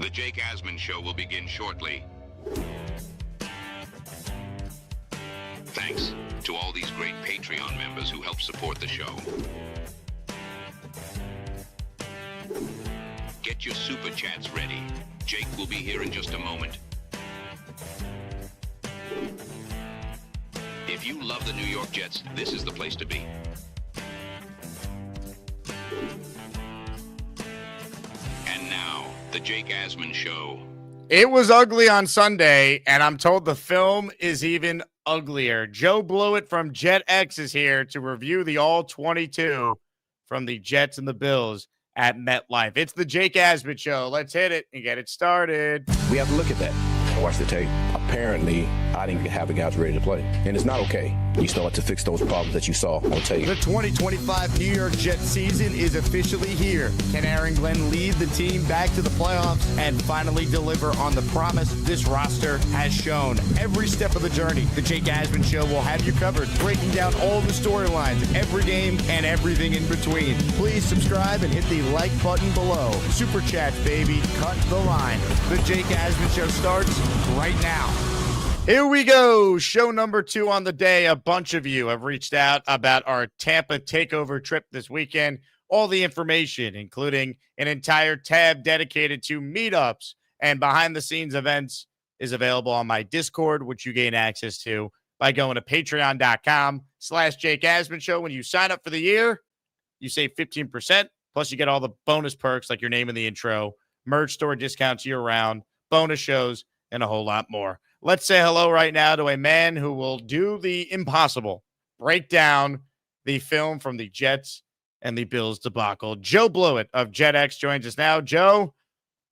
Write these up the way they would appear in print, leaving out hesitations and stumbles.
The Jake Asman Show will begin shortly. Thanks to all these great Patreon members who help support the show. Get your super chats ready. Jake will be here in just a moment. If you love the New York Jets, this is the place to be. And now, the Jake Asman Show. It was ugly on Sunday, and I'm told the film is even uglier. Joe Blewett from Jet X is here to review the All-22 from the Jets and the Bills at MetLife. It's the Jake Asman Show. Let's hit it and get it started. We have to look at that. Watch the tape. Apparently, I didn't have the guys ready to play. And it's not okay. You still have to fix those problems that you saw on tape. The 2025 New York Jets season is officially here. Can Aaron Glenn lead the team back to the playoffs and finally deliver on the promise this roster has shown? Every step of the journey, the Jake Asman Show will have you covered, breaking down all the storylines, every game, and everything in between. Please subscribe and hit the like button below. Super Chats, baby. Cut the line. The Jake Asman Show starts right now. Here we go. Show number 2 on the day. A bunch of you have reached out about our Tampa takeover trip this weekend. All the information, including an entire tab dedicated to meetups and behind-the-scenes events, is available on my Discord, which you gain access to by going to patreon.com/Jake Asman Show. When you sign up for the year, you save 15%. Plus, you get all the bonus perks like your name in the intro, merch store discounts year-round, bonus shows, and a whole lot more. Let's say hello right now to a man who will do the impossible, break down the film from the Jets and the Bills debacle. Joe Blewett of JetX joins us now. Joe,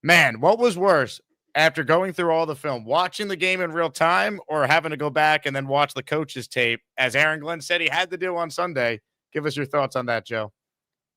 man, what was worse after going through all the film, watching the game in real time or having to go back and then watch the coach's tape, as Aaron Glenn said he had to do on Sunday? Give us your thoughts on that, Joe.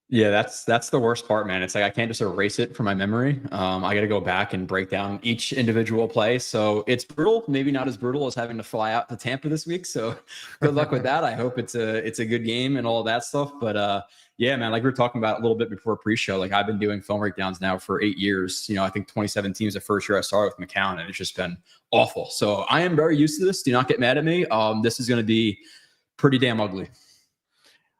Yeah, that's the worst part, man. It's like I can't just erase it from my memory. I got to go back and break down each individual play. So it's brutal, maybe not as brutal as having to fly out to Tampa this week. So good luck with that. I hope it's a good game and all of that stuff. But yeah, man, like we were talking about a little bit before pre-show, like I've been doing film breakdowns now for 8 years. You know, I think 2017 is the first year I started with McCown, and it's just been awful. So I am very used to this. Do not get mad at me. This is going to be pretty damn ugly.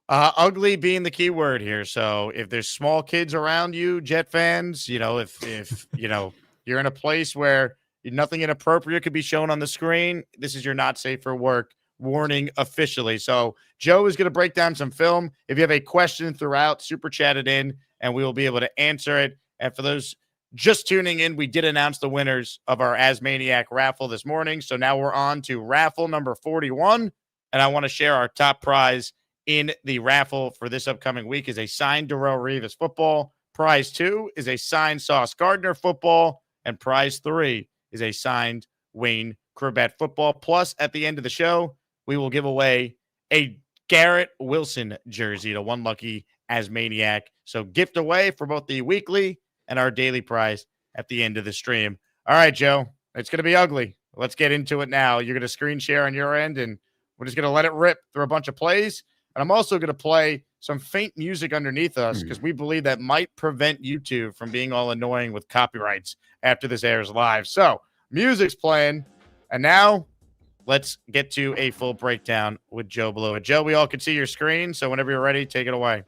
Ugly being the key word here. So if there's small kids around you, Jet fans, you know, if you know, you're in a place where nothing inappropriate could be shown on the screen, this is your not safe for work warning officially. So Joe is going to break down some film. If you have a question throughout, super chat it in and we will be able to answer it. And for those just tuning in, we did announce the winners of our Asaniac raffle this morning. So now we're on to raffle number 41. And I want to share our top prize in the raffle for this upcoming week is a signed Darrelle Revis football. Prize 2 is a signed Sauce Gardner football. And prize 3 is a signed Wayne Corbett football. Plus, at the end of the show, we will give away a Garrett Wilson jersey to one lucky Asaniac. So gift away for both the weekly and our daily prize at the end of the stream. All right, Joe, it's going to be ugly. Let's get into it now. You're going to screen share on your end, and we're just going to let it rip through a bunch of plays. And I'm also going to play some faint music underneath us because we believe that might prevent YouTube from being all annoying with copyrights after this airs live. So music's playing. And now let's get to a full breakdown with Joe Blewett. Joe, we all can see your screen. So whenever you're ready, take it away.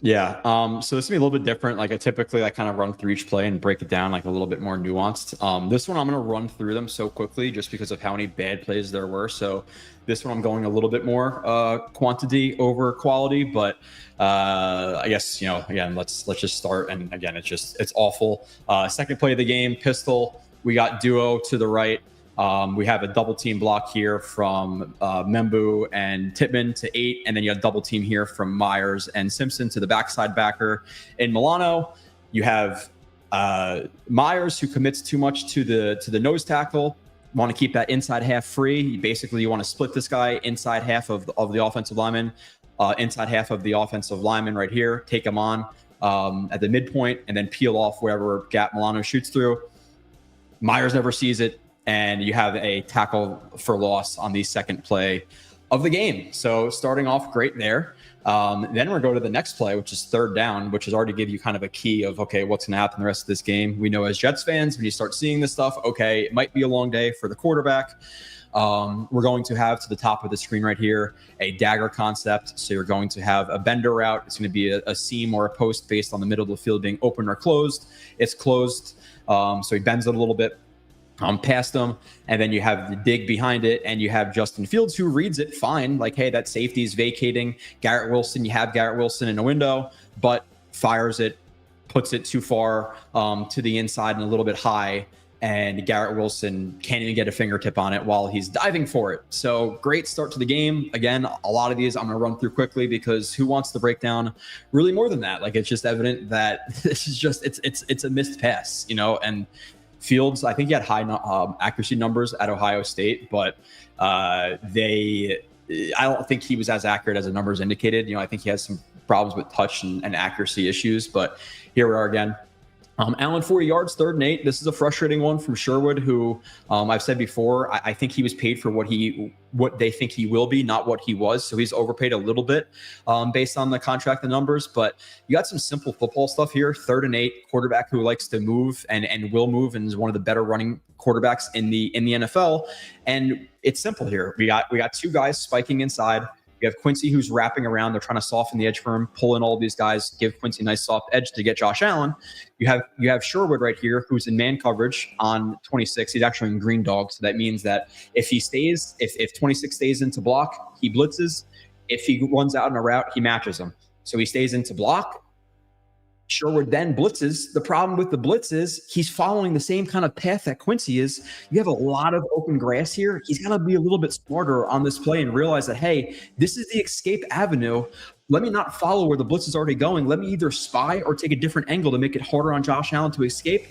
Yeah. So this is gonna be a little bit different. Like I typically like kind of run through each play and break it down like a little bit more nuanced. This one I'm gonna run through them so quickly just because of how many bad plays there were. So this one I'm going a little bit more quantity over quality, but I guess, you know, again, let's just start. And again, it's awful. Second play of the game, pistol. We got duo to the right. We have a double team block here from Membu and Titman to 8, and then you have double team here from Myers and Simpson to the backside backer. In Milano, you have Myers, who commits too much to the nose tackle. Want to keep that inside half free. Basically, you want to split this guy inside half of the offensive lineman, inside half of the offensive lineman right here. Take him on at the midpoint, and then peel off wherever gap Milano shoots through. Myers never sees it. And you have a tackle for loss on the second play of the game. So starting off great there. Then we're going to the next play, which is third down, which is already give you kind of a key of, okay, what's going to happen the rest of this game. We know as Jets fans, when you start seeing this stuff, okay, it might be a long day for the quarterback. We're going to have to the top of the screen right here a dagger concept. So you're going to have a bender route. It's going to be a seam or a post based on the middle of the field being open or closed. It's closed, so he bends it a little bit past them, and then you have the dig behind it, and you have Justin Fields who reads it fine, like, hey, that safety is vacating. Garrett Wilson, you have Garrett Wilson in a window, but fires it, puts it too far to the inside and a little bit high, and Garrett Wilson can't even get a fingertip on it while he's diving for it. So great start to the game. Again, a lot of these I'm going to run through quickly because who wants to break down really more than that? Like, it's just evident that this is just it's a missed pass, and Fields, I think he had high accuracy numbers at Ohio State, but I don't think he was as accurate as the numbers indicated. I think he has some problems with touch and accuracy issues, but here we are again. Allen, 40 yards, 3rd and 8. This is a frustrating one from Sherwood, who I've said before, I think he was paid for what they think he will be, not what he was. So he's overpaid a little bit based on the contract and numbers. But you got some simple football stuff here. 3rd and 8, quarterback who likes to move and will move and is one of the better running quarterbacks in the NFL. And it's simple here. We got two guys spiking inside. We have Quincy who's wrapping around. They're trying to soften the edge for him, pull in all these guys, give Quincy a nice soft edge to get Josh Allen. You have Sherwood right here who's in man coverage on 26. He's actually in green dog. So that means that if 26 stays into block, he blitzes. If he runs out in a route, he matches him. So he stays into block. Sherwood then blitzes. The problem with the blitz is he's following the same kind of path that Quincy is. You have a lot of open grass here. He's got to be a little bit smarter on this play and realize that, hey, this is the escape avenue. Let me not follow where the blitz is already going. Let me either spy or take a different angle to make it harder on Josh Allen to escape.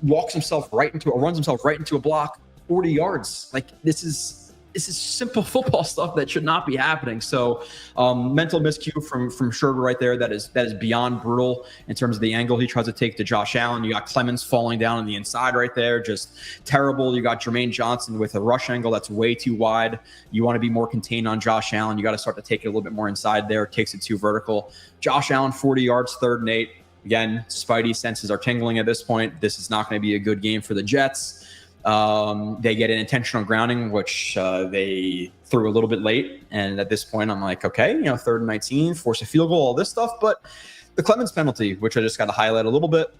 Runs himself right into a block, 40 yards. Like, this is simple football stuff that should not be happening. So mental miscue from Sherwood right there. That is beyond brutal in terms of the angle he tries to take to Josh Allen. You got Clemens falling down on the inside right there. Just terrible. You got Jermaine Johnson with a rush angle that's way too wide. You want to be more contained on Josh Allen. You got to start to take it a little bit more inside there. Takes it too vertical. Josh Allen, 40 yards, 3rd and 8. Again, Spidey senses are tingling at this point. This is not going to be a good game for the Jets. They get an intentional grounding, which they threw a little bit late. And at this point, I'm like, okay, 3rd and 19, force a field goal, all this stuff. But the Clemens penalty, which I just got to highlight a little bit,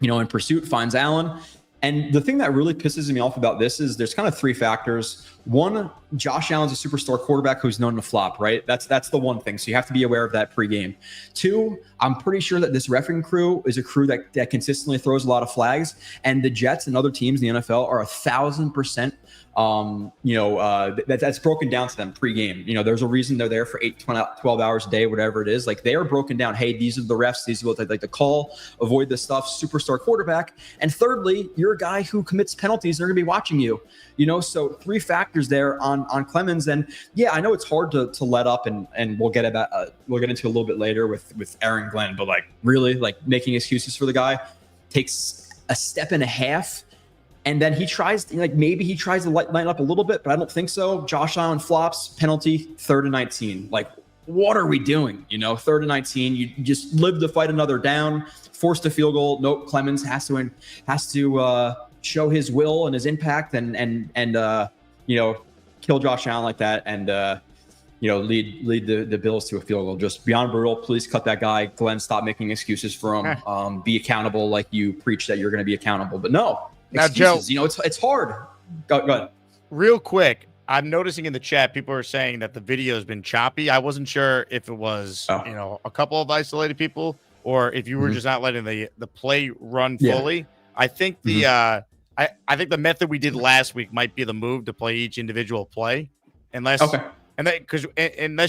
in pursuit, finds Allen. And the thing that really pisses me off about this is there's kind of 3 factors. One, Josh Allen's a superstar quarterback who's known to flop, right? That's the one thing. So you have to be aware of that pregame. 2, I'm pretty sure that this refereeing crew is a crew that consistently throws a lot of flags. And the Jets and other teams in the NFL are 1,000%. That's broken down to them pregame. There's a reason they're there for 12 hours a day, whatever it is. Like, they are broken down. Hey, these are the refs. These are what they like to call. Avoid this stuff. Superstar quarterback. And thirdly, you're a guy who commits penalties. They're going to be watching you. So 3 factors there on Clemens. And yeah, I know it's hard to let up, and we'll get into a little bit later with Aaron Glenn. But really, making excuses for the guy takes a step and a half. And then he tries, maybe he tries to line up a little bit, but I don't think so. Josh Allen flops, penalty, 3rd and 19. What are we doing? 3rd and 19. You just live to fight another down, forced a field goal. Nope, Clemens has to show his will and his impact and kill Josh Allen like that and lead the Bills to a field goal. Just beyond brutal. Please cut that guy. Glenn, stop making excuses for him. Be accountable like you preach that you're going to be accountable. But no. Excuses. Now, Joe, it's hard. Go ahead. Real quick, I'm noticing in the chat people are saying that the video has been choppy. I wasn't sure if it was a couple of isolated people or if you were just not letting the play run fully. I think I think the method we did last week might be the move to play each individual play, unless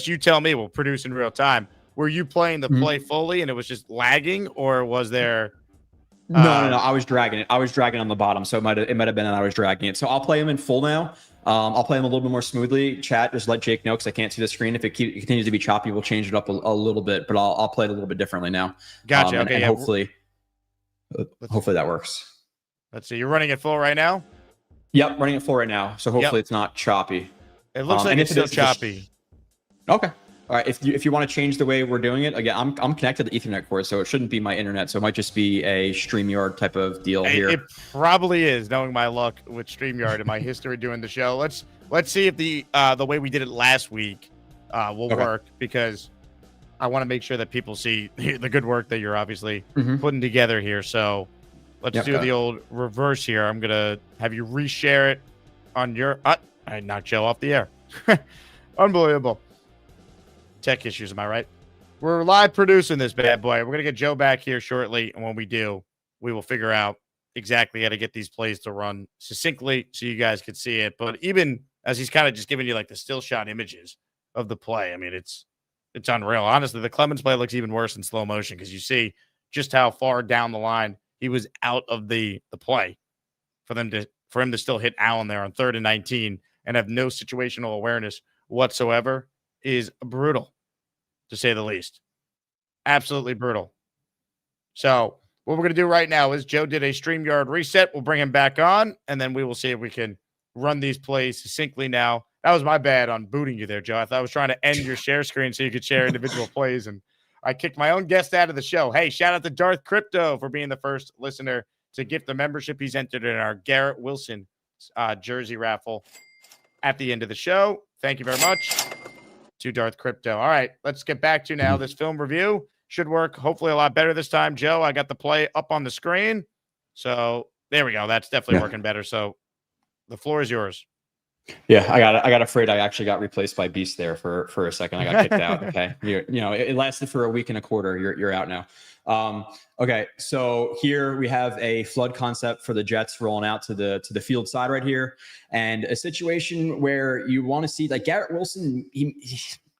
you tell me, we'll produce in real time. Were you playing the play fully and it was just lagging, or was there? No. I was dragging it. I was dragging on the bottom, so it might have been that I was dragging it. So I'll play them in full now. I'll play them a little bit more smoothly. Chat, just let Jake know because I can't see the screen. If it continues to be choppy, we'll change it up a little bit. But I'll play it a little bit differently now. Gotcha. And hopefully that works. Let's see. You're running it full right now? Yep, running it full right now. So hopefully it's not choppy. It looks like it's still choppy. Okay. All right. If you want to change the way we're doing it, again, I'm connected to Ethernet cord, so it shouldn't be my internet. So it might just be a StreamYard type of deal here. It probably is, knowing my luck with StreamYard and my history doing the show. Let's see if the way we did it last week will work, because I want to make sure that people see the good work that you're obviously putting together here. So let's do the old reverse here. I'm gonna have you reshare it on your. I knocked Joe off the air. Unbelievable. Tech issues, am I right? We're live producing this bad boy. We're going to get Joe back here shortly, and when we do, we will figure out exactly how to get these plays to run succinctly so you guys can see it. But even as he's kind of just giving you like the still shot images of the play, I mean, it's unreal. Honestly, the Clemens play looks even worse in slow motion, because you see just how far down the line he was out of the play for him to still hit Allen there on 3rd and 19 and have no situational awareness whatsoever is brutal, to say the least. Absolutely brutal. So what we're going to do right now is Joe did a StreamYard reset. We'll bring him back on, and then we will see if we can run these plays succinctly now. That was my bad on booting you there, Joe. I thought I was trying to end your share screen so you could share individual plays, and I kicked my own guest out of the show. Hey, shout out to Darth Crypto for being the first listener to gift the membership. He's entered in our Garrett Wilson jersey raffle at the end of the show. Thank you very much to Darth Crypto. All right, let's get back to now this film review. Should work hopefully a lot better this time. Joe, I got the play up on the screen. So there we go. That's definitely working better. So the floor is yours. Yeah, I got afraid I actually got replaced by Beast there for a second. I got kicked out. Okay. It lasted for a week and a quarter. You're out now. Okay. So here we have a flood concept for the Jets rolling out to the field side right here, and a situation where you want to see like Garrett Wilson.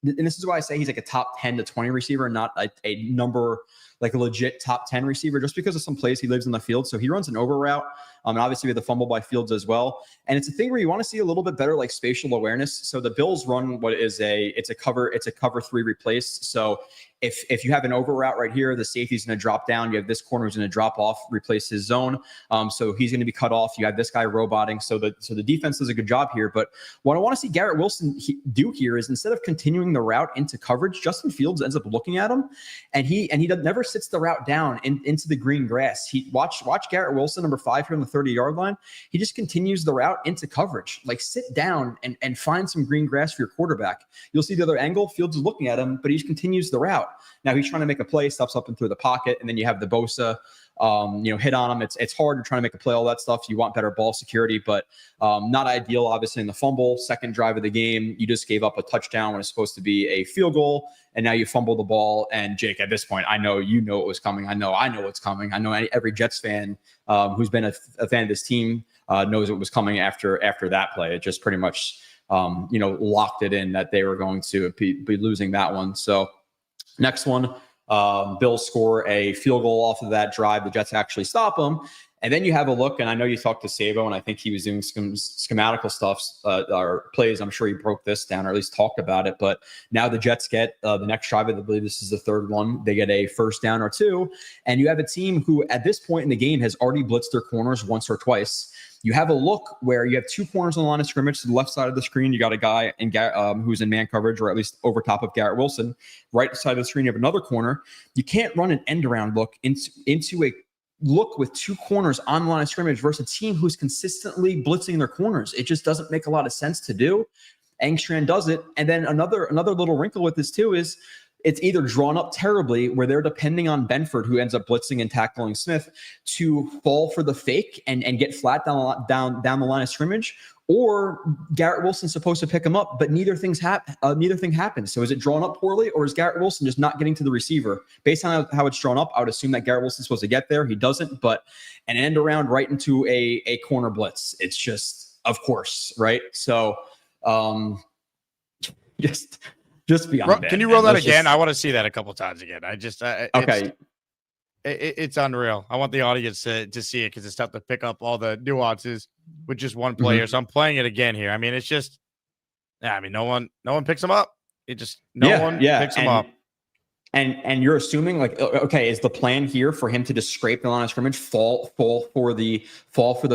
And this is why I say he's like a top 10 to 20 receiver, not a number, like a legit top 10 receiver, just because of some plays he lives in the field. So he runs an over route. And obviously with the fumble by Fields as well. And it's a thing where you want to see a little bit better like spatial awareness. So the Bills run what is it's a cover 3 replace. So if you have an over route right here, the safety's going to drop down. You have this corner who's going to drop off, replace his zone. So he's going to be cut off. You have this guy roboting. So the defense does a good job here. But what I want to see Garrett Wilson do here is, instead of continuing the route into coverage, Justin Fields ends up looking at him, and he never sits the route down into the green grass. Watch Garrett Wilson, number 5 here on the 30-yard line. He just continues the route into coverage. Like, sit down and find some green grass for your quarterback. You'll see the other angle. Fields is looking at him, but he just continues the route. Now he's trying to make a play, steps up and through the pocket, and then you have the Bosa, hit on him. It's hard to try to make a play, all that stuff. You want better ball security, but not ideal, obviously, in the fumble. Second drive of the game, you just gave up a touchdown when it's supposed to be a field goal, and now you fumble the ball. And Jake, at this point, I know you know it was coming. I know what's coming. I know every Jets fan who's been a fan of this team knows it was coming after that play. It just pretty much locked it in that they were going to be losing that one. So next one, Bills score a field goal off of that drive. The Jets actually stop them. And then you have a look, and I know you talked to Sabo, and I think he was doing some schematical stuff or plays. I'm sure he broke this down, or at least talked about it. But now the Jets get the next drive. I believe this is the third one. They get a first down or two. And you have a team who, at this point in the game, has already blitzed their corners once or twice. You have a look where you have two corners on the line of scrimmage. To the left side of the screen, you got a guy who's in man coverage, or at least over top of Garrett Wilson. Right side of the screen, you have another corner. You can't run an end around look into a look with two corners on the line of scrimmage versus a team who's consistently blitzing their corners. It just doesn't make a lot of sense to do. Engstrand does it. And then another little wrinkle with this too is it's either drawn up terribly where they're depending on Benford, who ends up blitzing and tackling Smith, to fall for the fake and get flat down the line of scrimmage, or Garrett Wilson's supposed to pick him up, but neither thing happens. So is it drawn up poorly, or is Garrett Wilson just not getting to the receiver? Based on how it's drawn up, I would assume that Garrett Wilson's supposed to get there. He doesn't, but an end around right into a corner blitz. It's just, of course, right? So just beyond bad. Can you roll that again? I want to see that a couple times again. Okay. It's unreal. I want the audience to see it, because it's tough to pick up all the nuances with just one player. So I'm playing it again here. I mean, it's just, no one picks him up. It just, no one picks him up. And you're assuming like, okay, is the plan here for him to just scrape the line of scrimmage, fall for the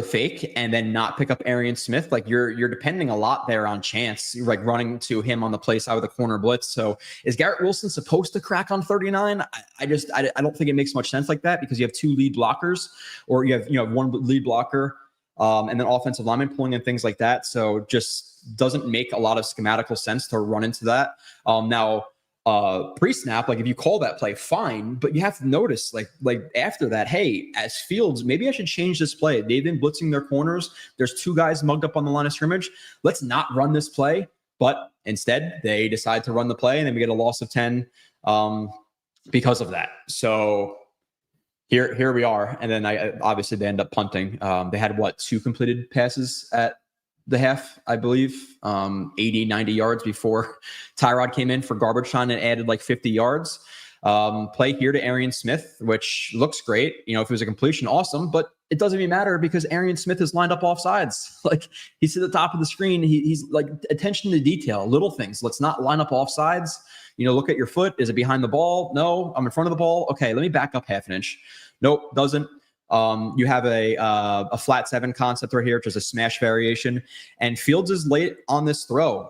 fake, and then not pick up Arian Smith? Like you're depending a lot there on chance. You're like running to him on the play side with a corner blitz. So is Garrett Wilson supposed to crack on 39? I don't think it makes much sense like that, because you have two lead blockers, or you have one lead blocker, and then offensive lineman pulling in things like that. So just doesn't make a lot of schematical sense to run into that. Now, pre-snap, like if you call that play, fine, but you have to notice like after that, hey, as Fields, maybe I should change this play. They've been blitzing their corners. There's two guys mugged up on the line of scrimmage. Let's not run this play. But instead, they decide to run the play, and then we get a loss of 10 because of that. So here we are. And then obviously they end up punting. They had two completed passes at the half, I believe, 80, 90 yards before Tyrod came in for garbage time and added like 50 yards. Play here to Arian Smith, which looks great. If it was a completion, awesome, but it doesn't even matter because Arian Smith is lined up off sides. Like he's at the top of the screen. He's like, attention to detail, little things. Let's not line up off sides. Look at your foot. Is it behind the ball? No, I'm in front of the ball. Okay, let me back up half an inch. Nope, doesn't. You have a flat 7 concept right here, which is a smash variation, and Fields is late on this throw.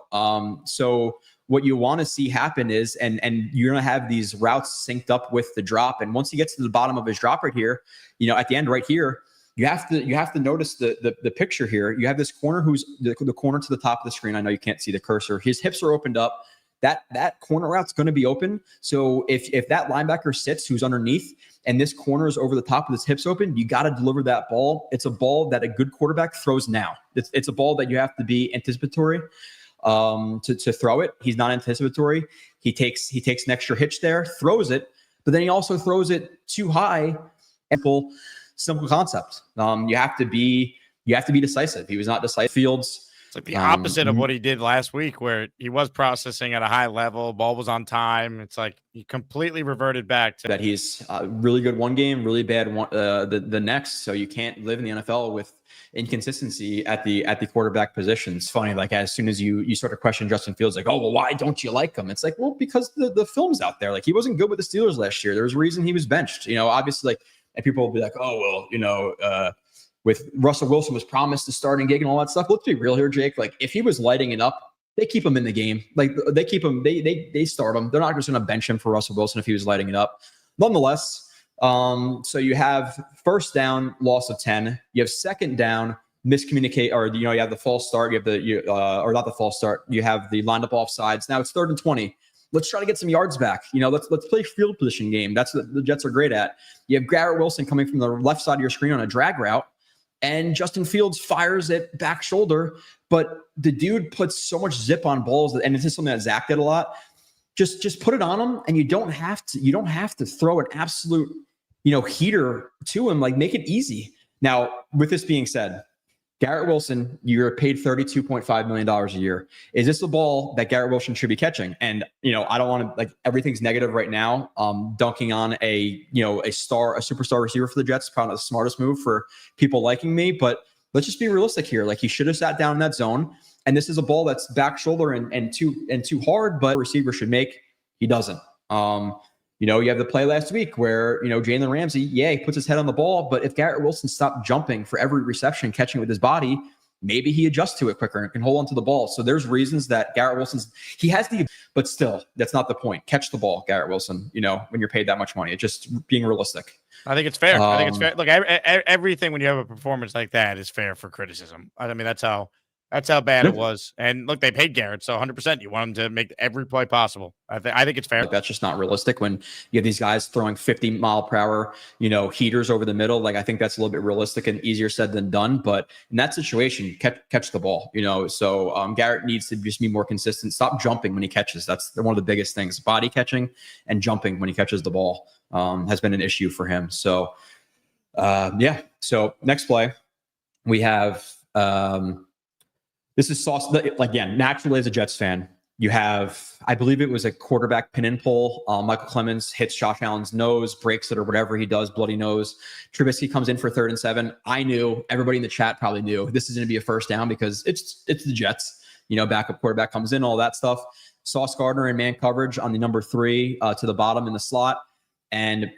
So what you want to see happen is, and you're going to have these routes synced up with the drop. And once he gets to the bottom of his drop right here, at the end right here, you have to notice the picture here. You have this corner who's the corner to the top of the screen. I know you can't see the cursor. His hips are opened up. That corner route's going to be open. So if that linebacker sits who's underneath and this corner is over the top with his hips open, you got to deliver that ball. It's a ball that a good quarterback throws now. It's a ball that you have to be anticipatory to throw it. He's not anticipatory. He takes an extra hitch there, throws it, but then he also throws it too high. Simple concept. You have to be decisive. He was not decisive. Fields. It's like the opposite of what he did last week, where he was processing at a high level, ball was on time. It's like he completely reverted back to that. He's really good one game, really bad one the next. So you can't live in the NFL with inconsistency at the quarterback position. It's funny, like as soon as you sort of question Justin Fields, like, oh well, why don't you like him? It's like, well, because the film's out there. Like he wasn't good with the Steelers last year. There was a reason he was benched. Obviously, like, and people will be like, oh well, with Russell Wilson was promised the starting gig and all that stuff. Let's be real here, Jake. Like if he was lighting it up, they keep him in the game. Like they keep him, they start him. They're not just going to bench him for Russell Wilson if he was lighting it up. Nonetheless, so you have first down, loss of 10. You have second down, miscommunicate, or you have the false start. You have or not the false start. You have the lined up off sides. Now it's 3rd and 20. Let's try to get some yards back. Let's play field position game. That's what the Jets are great at. You have Garrett Wilson coming from the left side of your screen on a drag route. And Justin Fields fires it back shoulder, but the dude puts so much zip on balls, and this is something that Zach did a lot. Just put it on him, and you don't have to throw an absolute heater to him. Like make it easy. Now, with this being said, Garrett Wilson, you're paid $32.5 million a year. Is this the ball that Garrett Wilson should be catching? And, I don't want to, like, everything's negative right now. Dunking on a superstar receiver for the Jets, probably not the smartest move for people liking me, but let's just be realistic here. Like he should have sat down in that zone. And this is a ball that's back shoulder and too hard, but a receiver should make. He doesn't. You have the play last week where, Jalen Ramsey, he puts his head on the ball, but if Garrett Wilson stopped jumping for every reception, catching it with his body, maybe he adjusts to it quicker and can hold on to the ball. So there's reasons that Garrett Wilson's, but still, that's not the point. Catch the ball, Garrett Wilson, when you're paid that much money. It's just being realistic. I think it's fair. I think it's fair. Look, everything when you have a performance like that is fair for criticism. I mean, that's how bad it was. And look, they paid Garrett, so 100%. You want him to make every play possible. I think it's fair. Like, that's just not realistic when you have these guys throwing 50-mile-per-hour, heaters over the middle. Like I think that's a little bit realistic and easier said than done. But in that situation, catch the ball. So Garrett needs to just be more consistent. Stop jumping when he catches. That's one of the biggest things. Body catching and jumping when he catches the ball has been an issue for him. So So next play, we have. This is sauce. Again, naturally as a Jets fan, you have, I believe it was a quarterback pin and pull. Michael Clemens hits Josh Allen's nose, breaks it or whatever he does, bloody nose. Trubisky comes in for 3rd and 7. I knew, everybody in the chat probably knew this is going to be a first down because it's the Jets. backup quarterback comes in, all that stuff. Sauce Gardner in man coverage on the number 3 to the bottom in the slot. And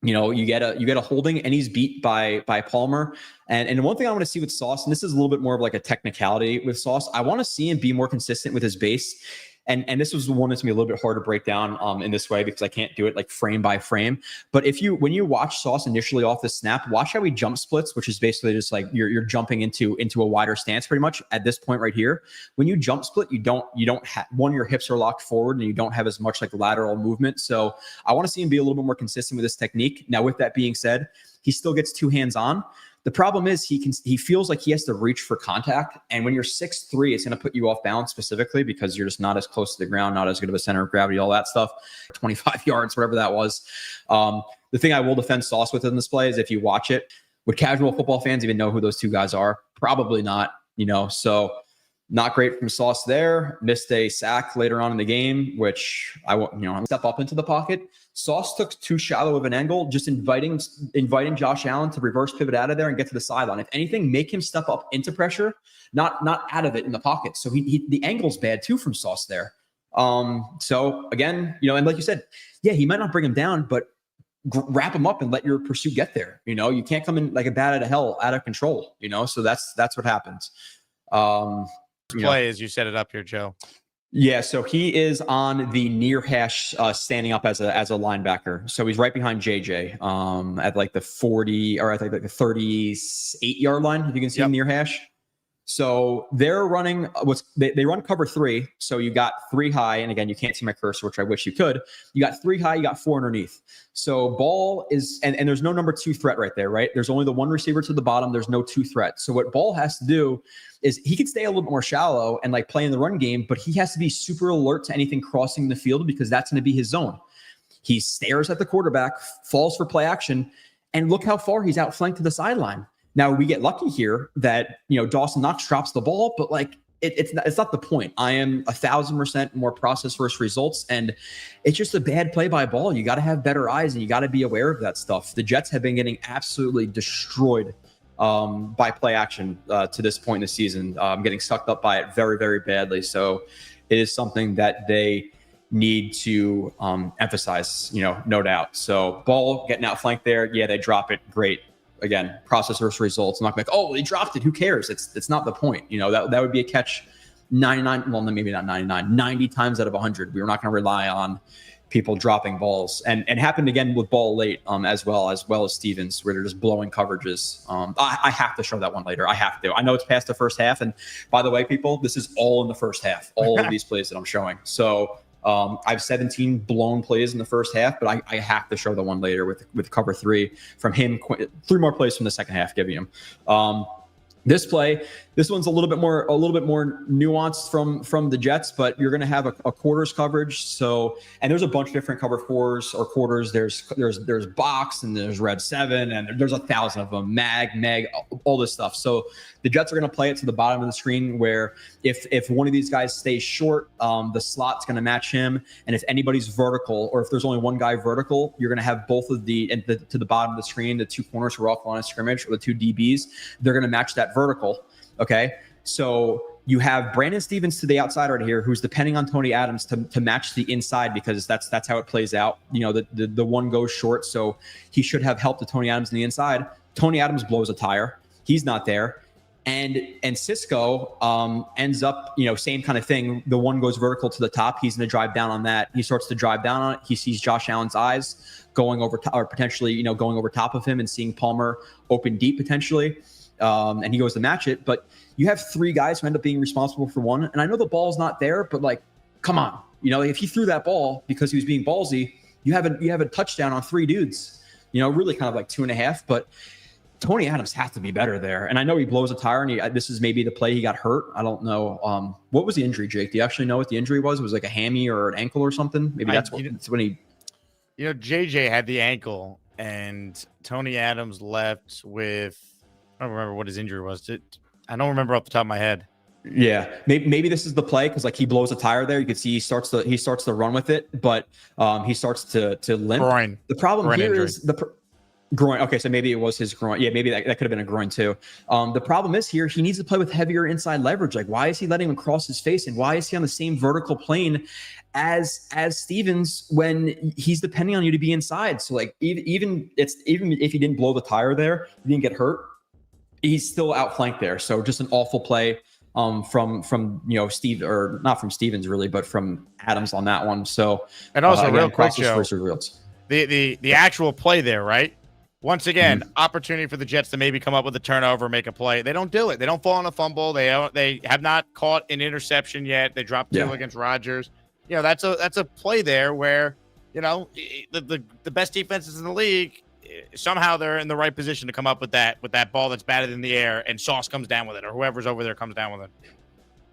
you get a holding, and he's beat by Palmer. And one thing I want to see with Sauce, and this is a little bit more of like a technicality with Sauce, I want to see him be more consistent with his base. And this was the one that's gonna be a little bit hard to break down in this way because I can't do it like frame by frame. But when you watch Sauce initially off the snap, watch how he jump splits, which is basically just like you're jumping into a wider stance pretty much at this point right here. When you jump split, you don't have your hips are locked forward and you don't have as much like lateral movement. So I want to see him be a little bit more consistent with this technique. Now, with that being said, he still gets 2 hands on. The problem is he feels like he has to reach for contact. And when you're 6'3", it's going to put you off balance specifically because you're just not as close to the ground, not as good of a center of gravity, all that stuff. 25 yards, whatever that was. The thing I will defend Sauce with in this play is if you watch it, would casual football fans even know who those 2 guys are? Probably not, so not great from Sauce there. Missed a sack later on in the game, which I'm step up into the pocket. Sauce took too shallow of an angle, just inviting Josh Allen to reverse pivot out of there and get to the sideline. If anything, make him step up into pressure, not out of it in the pocket. So the angle's bad too from Sauce there. So again, and like you said, yeah, he might not bring him down, but wrap him up and let your pursuit get there. You can't come in like a bat out of hell, out of control. So that's what happens. Play as you set it up here, Joe. Yeah, so he is on the near hash, standing up as a linebacker. So he's right behind JJ at like the 40 or I think like the 38-yard line. If you can see him near hash. So they're running they run cover 3. So you got 3 high, and again, you can't see my cursor, which I wish you could. You got 3 high, you got 4 underneath. So Ball is and there's no number 2 threat right there, right? There's only the 1 receiver to the bottom. There's no 2 threat. So what Ball has to do is he can stay a little bit more shallow and like play in the run game, but he has to be super alert to anything crossing the field because that's going to be his zone. He stares at the quarterback, falls for play action, and look how far he's outflanked to the sideline. Now we get lucky here that Dawson Knox drops the ball, but like it's not the point. I am 1,000% more process versus results, and it's just a bad play by Ball. You got to have better eyes, and you got to be aware of that stuff. The Jets have been getting absolutely destroyed by play action to this point in the season, getting sucked up by it very, very badly. So it is something that they need to emphasize, no doubt. So Ball getting outflanked there. Yeah, they drop it. Great. Again, process versus results. I'm not like, oh, they dropped it. Who cares? It's not the point. That would be a catch 99. Well, maybe not 99, 90 times out of 100. We were not going to rely on people dropping balls, and happened again with Ball late as well as Stevens, where they're just blowing coverages. I have to show that one later. I have to. I know it's past the first half, and by the way, people, this is all in the first half. All of these plays that I'm showing. So I have 17 blown plays in the first half, but I have to show the one later with cover 3 from him. 3 more plays from the second half, giving him. This one's a little bit more nuanced from the Jets, but you're going to have a quarters coverage. So, and there's a bunch of different cover 4s or quarters. There's box, and there's red 7, and there's 1,000 of them, mag, all this stuff. So the Jets are going to play it to the bottom of the screen, where if one of these guys stays short, the slot's going to match him. And if anybody's vertical, or if there's only one guy vertical, you're going to have both of to the bottom of the screen, the 2 corners who are off line of scrimmage, or the 2 DBs, they're going to match that vertical. Okay. So you have Brandon Stevens to the outside right here, who's depending on Tony Adams to match the inside, because that's how it plays out. The one goes short. So he should have help to Tony Adams on the inside. Tony Adams blows a tire. He's not there. And Cisco ends up, same kind of thing. The one goes vertical to the top. He's going to drive down on that. He starts to drive down on it. He sees Josh Allen's eyes going over, or potentially, going over top of him and seeing Palmer open deep potentially. And he goes to match it. But you have 3 guys who end up being responsible for one. And I know the ball's not there, but like, come on. If he threw that ball because he was being ballsy, you have a touchdown on 3 dudes. Really kind of like 2.5. But Tony Adams has to be better there. And I know he blows a tire, and this is maybe the play he got hurt. I don't know. What was the injury, Jake? Do you actually know what the injury was? It was like a hammy or an ankle or something? Maybe that's when he... JJ had the ankle, and Tony Adams left with... I don't remember what his injury was. I don't remember off the top of my head. Yeah, maybe this is the play, because like he blows a tire there. You can see he starts to run with it, but he starts to limp. Groin. The problem here injury. is Groin. Okay, so maybe it was his groin. Yeah, maybe that could have been a groin too. The problem is here, he needs to play with heavier inside leverage. Like, why is he letting him cross his face, and why is he on the same vertical plane as Stevens when he's depending on you to be inside? So like, even if he didn't blow the tire there, he didn't get hurt, he's still outflanked there. So just an awful play from Steve, or not from Stevens really, but from Adams on that one. So and also again, real quick, Joe, the actual play there, right? Once again, opportunity for the Jets to maybe come up with a turnover, make a play. They don't do it. They don't fall on a fumble. They have not caught an interception yet. They dropped 2 against Rodgers. That's a play there where, the best defenses in the league, somehow they're in the right position to come up with that ball that's batted in the air, and Sauce comes down with it, or whoever's over there comes down with it.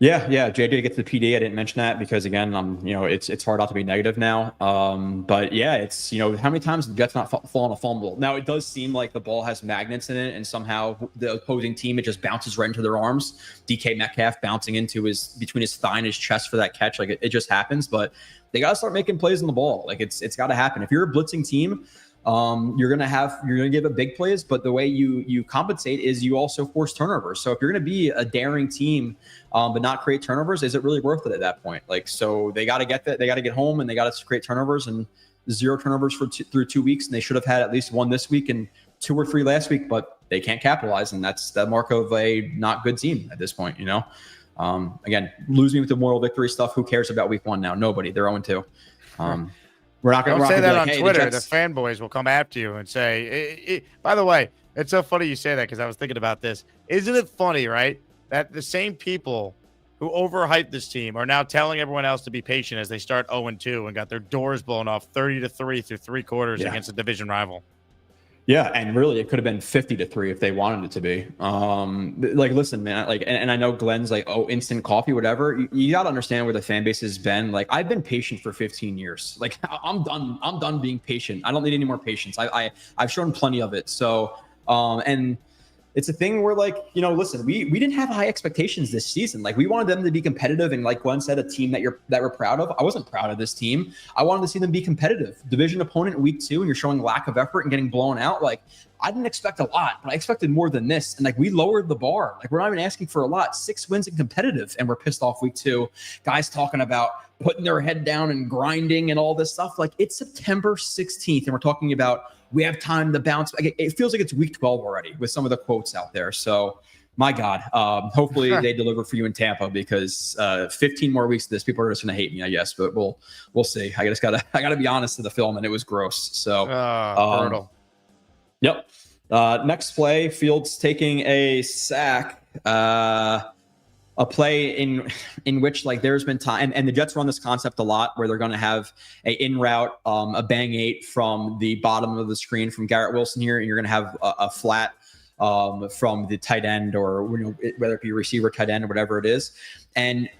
Yeah. JJ gets the PD. I didn't mention that because again, it's hard not to be negative now. But yeah, it's, how many times did the Jets not fall on a fumble? Now it does seem like the ball has magnets in it, and somehow the opposing team, it just bounces right into their arms. DK Metcalf bouncing between his thigh and his chest for that catch. Like it just happens, but they got to start making plays on the ball. Like it's got to happen. If you're a blitzing team, you're gonna give it big plays, but the way you compensate is you also force turnovers. So if you're gonna be a daring team, but not create turnovers, is it really worth it at that point? Like, so they got to get that, they got to get home, and they got to create turnovers, and 0 turnovers through 2 weeks, and they should have had at least 1 this week and 2 or 3 last week, but they can't capitalize, and that's the mark of a not good team at this point. Again, losing with the moral victory stuff. Who cares about week 1 now? Nobody. They're 0-2. We're not going to say that like, on Twitter. The fanboys will come after you and say, by the way, it's so funny you say that because I was thinking about this. Isn't it funny, right, that the same people who overhyped this team are now telling everyone else to be patient as they start 0-2 and got their doors blown off 30-3 through 3 quarters against a division rival? Yeah, and really, it could have been 50-3 if they wanted it to be. Listen, man. And I know Glenn's like, oh, instant coffee, whatever. You got to understand where the fan base has been. Like, I've been patient for 15 years. Like, I'm done. I'm done being patient. I don't need any more patience. I've shown plenty of it. So, and it's a thing where, listen, we didn't have high expectations this season. Like, we wanted them to be competitive, and like Glenn said, a team that we're proud of. I wasn't proud of this team. I wanted to see them be competitive. Division opponent in week 2, and you're showing lack of effort and getting blown out. Like, I didn't expect a lot, but I expected more than this. And we lowered the bar. Like, we're not even asking for a lot. 6 wins and competitive, and we're pissed off week 2. Guys talking about putting their head down and grinding and all this stuff. Like, it's September 16th, and we're talking about we have time to bounce. It feels like it's week 12 already with some of the quotes out there. So, my God, hopefully they deliver for you in Tampa, because 15 more weeks of this, people are just going to hate me, I guess. But we'll see. I gotta be honest to the film, and it was gross. So, brutal. Yep. Next play, Fields taking a sack. A play in which there's been time, and the Jets run this concept a lot where they're going to have a in route, a bang 8 from the bottom of the screen from Garrett Wilson here, and you're going to have a flat from the tight end, or whether it be receiver, tight end, or whatever it is, and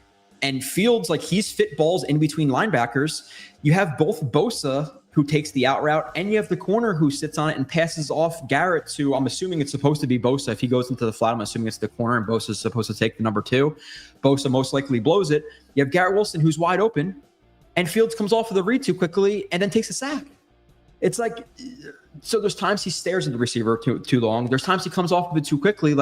Fields, he's fit balls in between linebackers. You have both Bosa, who takes the out route, and you have the corner who sits on it and passes off Garrett to, I'm assuming it's supposed to be Bosa. If he goes into the flat, I'm assuming it's the corner, and Bosa is supposed to take the number 2. Bosa most likely blows it. You have Garrett Wilson, who's wide open, and Fields comes off of the read too quickly and then takes a sack. It's so there's times he stares at the receiver too long. There's times he comes off of it too quickly.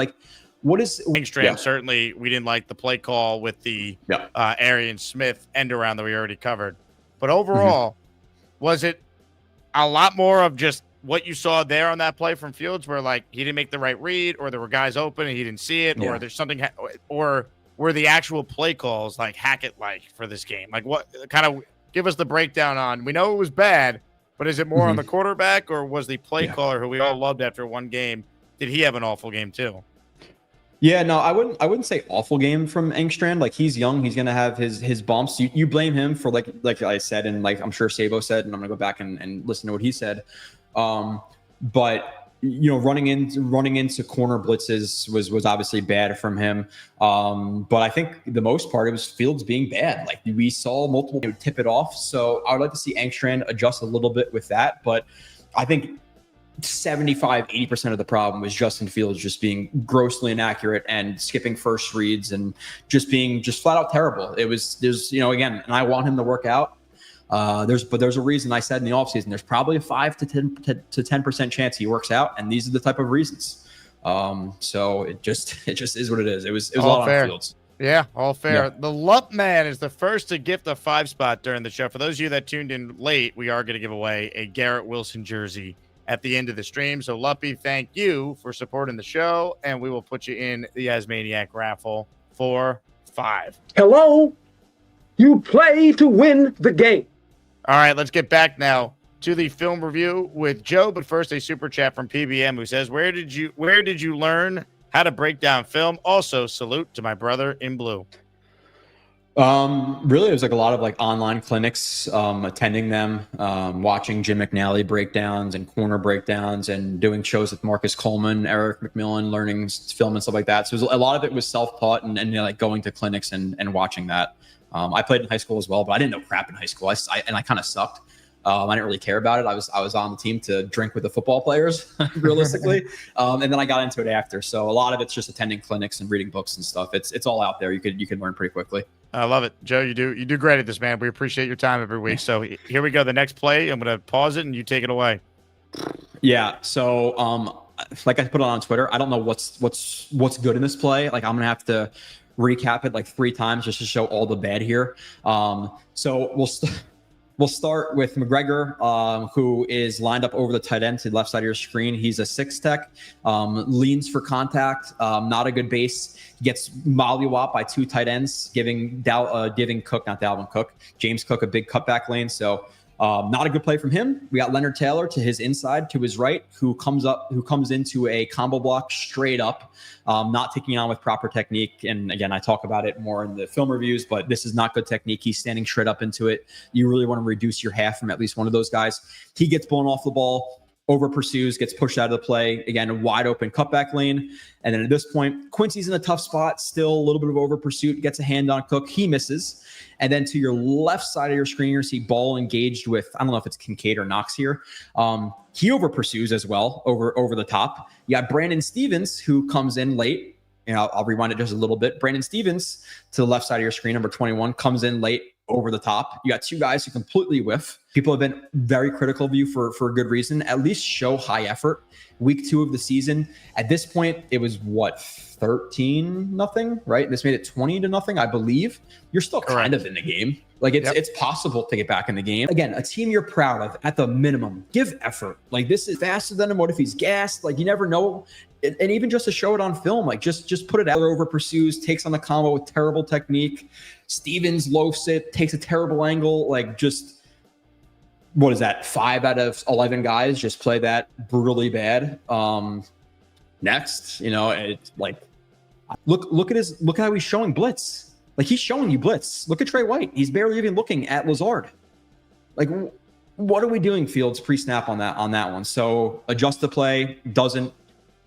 What is Engstrom? Certainly, we didn't like the play call with the Arian Smith end around that we already covered. But overall, was it a lot more of just what you saw there on that play from Fields, where he didn't make the right read, or there were guys open and he didn't see it, or there's something, or were the actual play calls Hackett for this game? What kind of give us the breakdown on? We know it was bad, but is it more on the quarterback, or was the play caller, who we all loved after one game, did he have an awful game too? Yeah, no, I wouldn't say awful game from Engstrand. He's young, he's gonna have his bumps. You blame him for like I said, and I'm sure Sabo said, and I'm gonna go back and listen to what he said. But running into corner blitzes was obviously bad from him. But I think the most part, it was Fields being bad. We saw multiple tip it off. So I would like to see Engstrand adjust a little bit with that. But I think 75-80% of the problem was Justin Fields just being grossly inaccurate and skipping first reads and just being flat out terrible. There's again, and I want him to work out. There's a reason I said in the offseason there's probably a 5 to 10% chance he works out, and these are the type of reasons. So it just is what it is. It was a lot on Fields. Yeah, all fair. Yeah. The Lup Man is the first to gift a 5 spot during the show. For those of you that tuned in late, we are going to give away a Garrett Wilson jersey at the end of the stream. So, Luppy, thank you for supporting the show, and we will put you in the Asaniac raffle for 5. Hello? You play to win the game. All right, let's get back now to the film review with Joe. But first, a super chat from PBM who says, "Where did you learn how to break down film? Also, salute to my brother in blue." Really, it was like a lot of like online clinics, attending them, watching Jim McNally breakdowns and corner breakdowns, and doing shows with Marcus Coleman, Eric McMillan, learning film and stuff like that. So a lot of it was self-taught and like going to clinics and watching that. I played in high school as well, but I didn't know crap in high school. I kind of sucked. I didn't really care about it. I was on the team to drink with the football players, realistically, and then I got into it after. So a lot of it's just attending clinics and reading books and stuff. It's all out there. You can learn pretty quickly. I love it, Joe. You do great at this, man. We appreciate your time every week. So here we go. The next play, I'm going to pause it and you take it away. Yeah. So like I put it on Twitter, I don't know what's good in this play. Like I'm gonna have to recap it like 3 times just to show all the bad here. So we'll start with McGregor, who is lined up over the tight end to the left side of your screen. He's a 6 tech, leans for contact, not a good base. Gets mollywhopped by 2 tight ends, giving Cook, not Dalvin Cook, James Cook a big cutback lane. So not a good play from him. We got Leonard Taylor to his inside, to his right, who comes into a combo block straight up, not taking on with proper technique. And again, I talk about it more in the film reviews, but this is not good technique. He's standing straight up into it. You really want to reduce your half from at least one of those guys. He gets blown off the ball, over pursues, gets pushed out of the play. Again, a wide open cutback lane. And then at this point, Quincy's in a tough spot, still a little bit of over pursuit, gets a hand on Cook. He misses. And then to your left side of your screen, you see ball engaged with, I don't know if it's Kincaid or Knox here. He over pursues as well, over the top. You got Brandon Stevens, who comes in late. I'll rewind it just a little bit. Brandon Stevens to the left side of your screen, number 21, comes in late, over the top. You got 2 guys who completely whiff. People have been very critical of you for a good reason. At least show high effort. Week 2 of the season. At this point, it was 13-0, right? This made it 20-0, I believe. You're still kind of in the game. Like it's possible to get back in the game. Again, a team you're proud of at the minimum. Give effort. Like this is faster than him. What if he's gassed? Like you never know. And even just to show it on film, like just put it out there, over pursues, takes on the combo with terrible technique. Stevens loafs it, takes a terrible angle. Like just, what is that? 5 out of 11 guys just play that brutally bad. Next, it's like, look how he's showing blitz. Like he's showing you blitz. Look at Trey White. He's barely even looking at Lazard. Like, what are we doing, Fields, pre-snap on that one? So adjust the play, doesn't.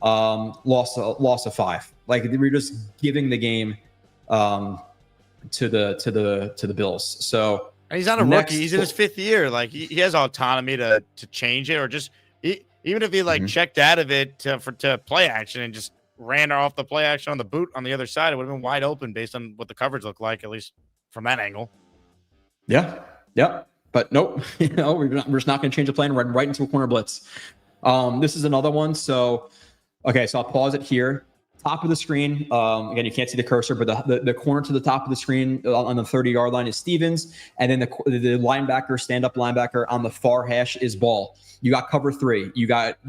Loss of 5. Like we're just giving the game to the Bills. So and he's not a rookie. He's in his 5th year. Like he has autonomy to change it, or just even if he checked out of it to play action and just ran off the play action on the boot on the other side, it would have been wide open based on what the coverage looked like, at least from that angle. Yeah. But nope. We're just not going to change the play and run right into a corner blitz. This is another one. So. Okay, so I'll pause it here. Top of the screen. Again, you can't see the cursor, but the corner to the top of the screen on the 30-yard line is Stevens. And then the linebacker, stand-up linebacker on the far hash is Ball. You got cover 3. You got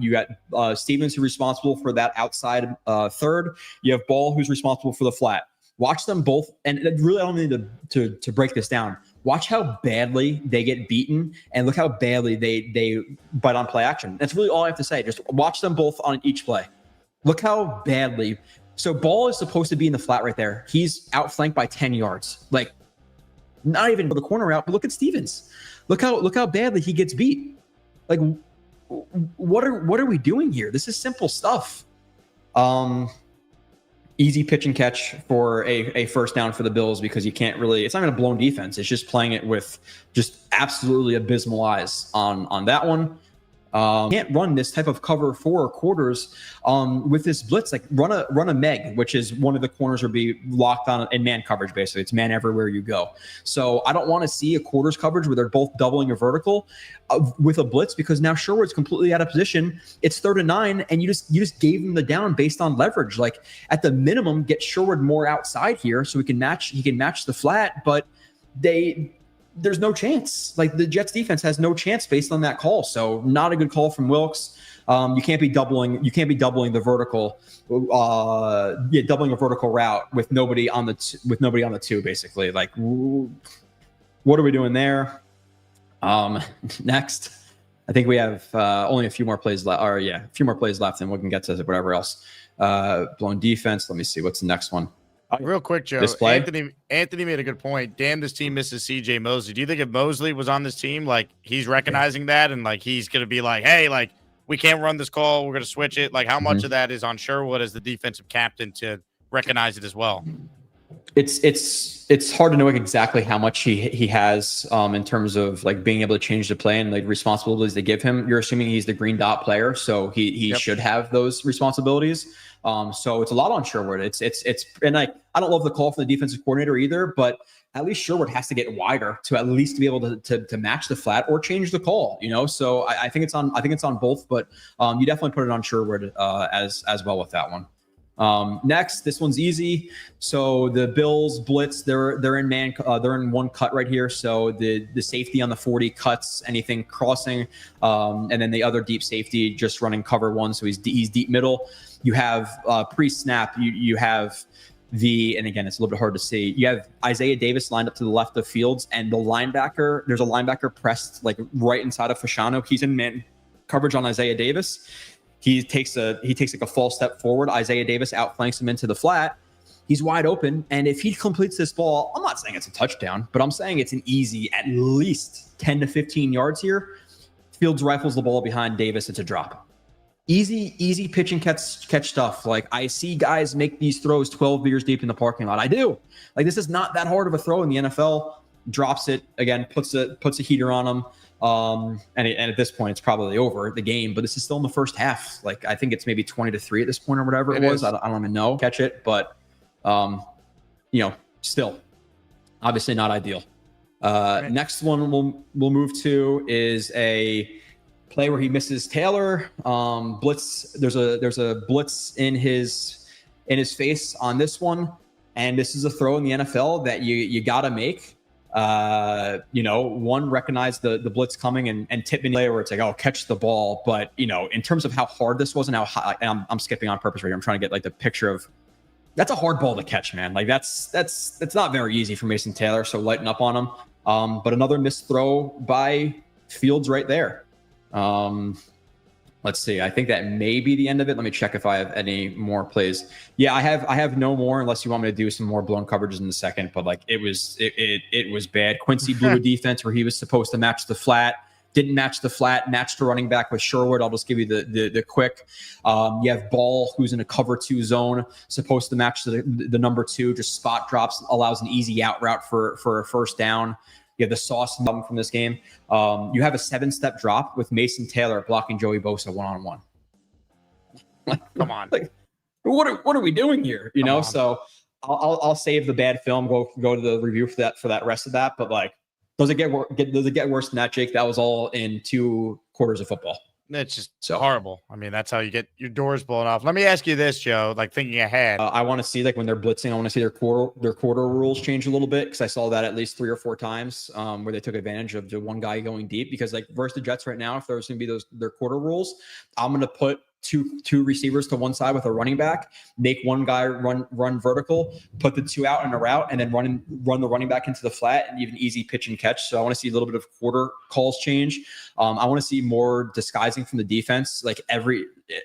Stevens, who's responsible for that outside third. You have Ball, who's responsible for the flat. Watch them both. And really, I don't need to break this down. Watch how badly they get beaten and look how badly they bite on play action. That's really all I have to say. Just watch them both on each play. Look how badly. So Ball is supposed to be in the flat right there. He's outflanked by 10 yards. Like, not even the corner out, but look at Stevens. Look how badly he gets beat. Like, what are we doing here? This is simple stuff. Easy pitch and catch for a first down for the Bills, because you can't really, it's not even a blown defense. It's just playing it with just absolutely abysmal eyes on that one. Can't run this type of cover 4 quarters with this blitz. Like run a Meg, which is one of the corners will be locked on in man coverage. Basically, it's man everywhere you go. So I don't want to see a quarters coverage where they're both doubling your vertical with a blitz, because now Sherwood's completely out of position. It's 3rd and 9, and you just gave him the down based on leverage. Like at the minimum, get Sherwood more outside here so he can match the flat, but there's no chance. Like the Jets defense has no chance based on that call. So not a good call from Wilkes. You can't be doubling the vertical, doubling a vertical route with nobody on the 2, basically. Like, what are we doing there? Next, I think we have only a few more plays left. A few more plays left, and we can get to whatever else. Blown defense. Let me see. What's the next one? Real quick, Joe. Anthony made a good point. Damn, this team misses CJ Mosley. Do you think if Mosley was on this team, like he's recognizing that and like he's gonna be like, hey, like we can't run this call, we're gonna switch it? Like how much of that is on Sherwood as the defensive captain to recognize it as well? It's hard to know exactly how much he has in terms of like being able to change the play and like responsibilities they give him. You're assuming he's the green dot player, so he should have those responsibilities. So it's a lot on Sherwood. It's and like I don't love the call from the defensive coordinator either, but at least Sherwood has to get wider to at least be able to match the flat or change the call, you know? So I think it's on both, but you definitely put it on Sherwood as well with that one. Next, this one's easy. So the Bills blitz, they're in man, they're in one cut right here. So the safety on the 40 cuts anything crossing, and then the other deep safety just running cover 1. So he's deep middle. You have pre-snap. You have and again, it's a little bit hard to see. You have Isaiah Davis lined up to the left of Fields, and there's a linebacker pressed like right inside of Fasciano. He's in man coverage on Isaiah Davis. He takes like a false step forward. Isaiah Davis outflanks him into the flat. He's wide open. And if he completes this ball, I'm not saying it's a touchdown, but I'm saying it's an easy, at least 10 to 15 yards here. Fields rifles the ball behind Davis. It's a drop. Easy pitch and catch stuff. Like I see guys make these throws 12 meters deep in the parking lot. I do. Like this is not that hard of a throw in the NFL. Drops it again, puts a heater on him. And at this point, it's probably over the game, but this is still in the first half. Like I think it's maybe 20-3 at this point or whatever it was. I don't even know. Catch it, but still, obviously not ideal. Next one we'll move to is a play where he misses Taylor. Blitz. There's a blitz in his face on this one, and this is a throw in the NFL that you gotta make. One, recognize the blitz coming and tip in play where it's like, oh, catch the ball. But, in terms of how hard this was and how high, and I'm skipping on purpose right here. I'm trying to get like the picture of that's a hard ball to catch, man. Like that's not very easy for Mason Taylor. So lighten up on him. But another missed throw by Fields right there. Let's see. I think that may be the end of it. Let me check if I have any more plays. Yeah, I have no more unless you want me to do some more blown coverages in a second. But like it was bad. Quincy blew a defense where he was supposed to match the flat, didn't match the flat, matched the running back with Sherwood. I'll just give you the quick. You have Ball, who's in a cover 2 zone, supposed to match the number 2, just spot drops, allows an easy out route for a first down. You have the sauce from this game. You have a 7-step drop with Mason Taylor blocking Joey Bosa one-on-one. Come on. Like, what are we doing here? So I'll save the bad film, go to the review for that rest of that. But like, does it get worse than that, Jake? That was all in 2 quarters of football. It's just horrible. I mean, that's how you get your doors blown off. Let me ask you this, Joe, like thinking ahead. I want to see, like, when they're blitzing, I want to see their quarter rules change a little bit, because I saw that at least 3 or 4 times where they took advantage of the one guy going deep. Because, like, versus the Jets right now, if there's going to be their quarter rules, I'm going to put two receivers to one side with a running back, make one guy run vertical, put the 2 out in a route, and then run the running back into the flat and even easy pitch and catch. So I want to see a little bit of quarter calls change. I want to see more disguising from the defense. Like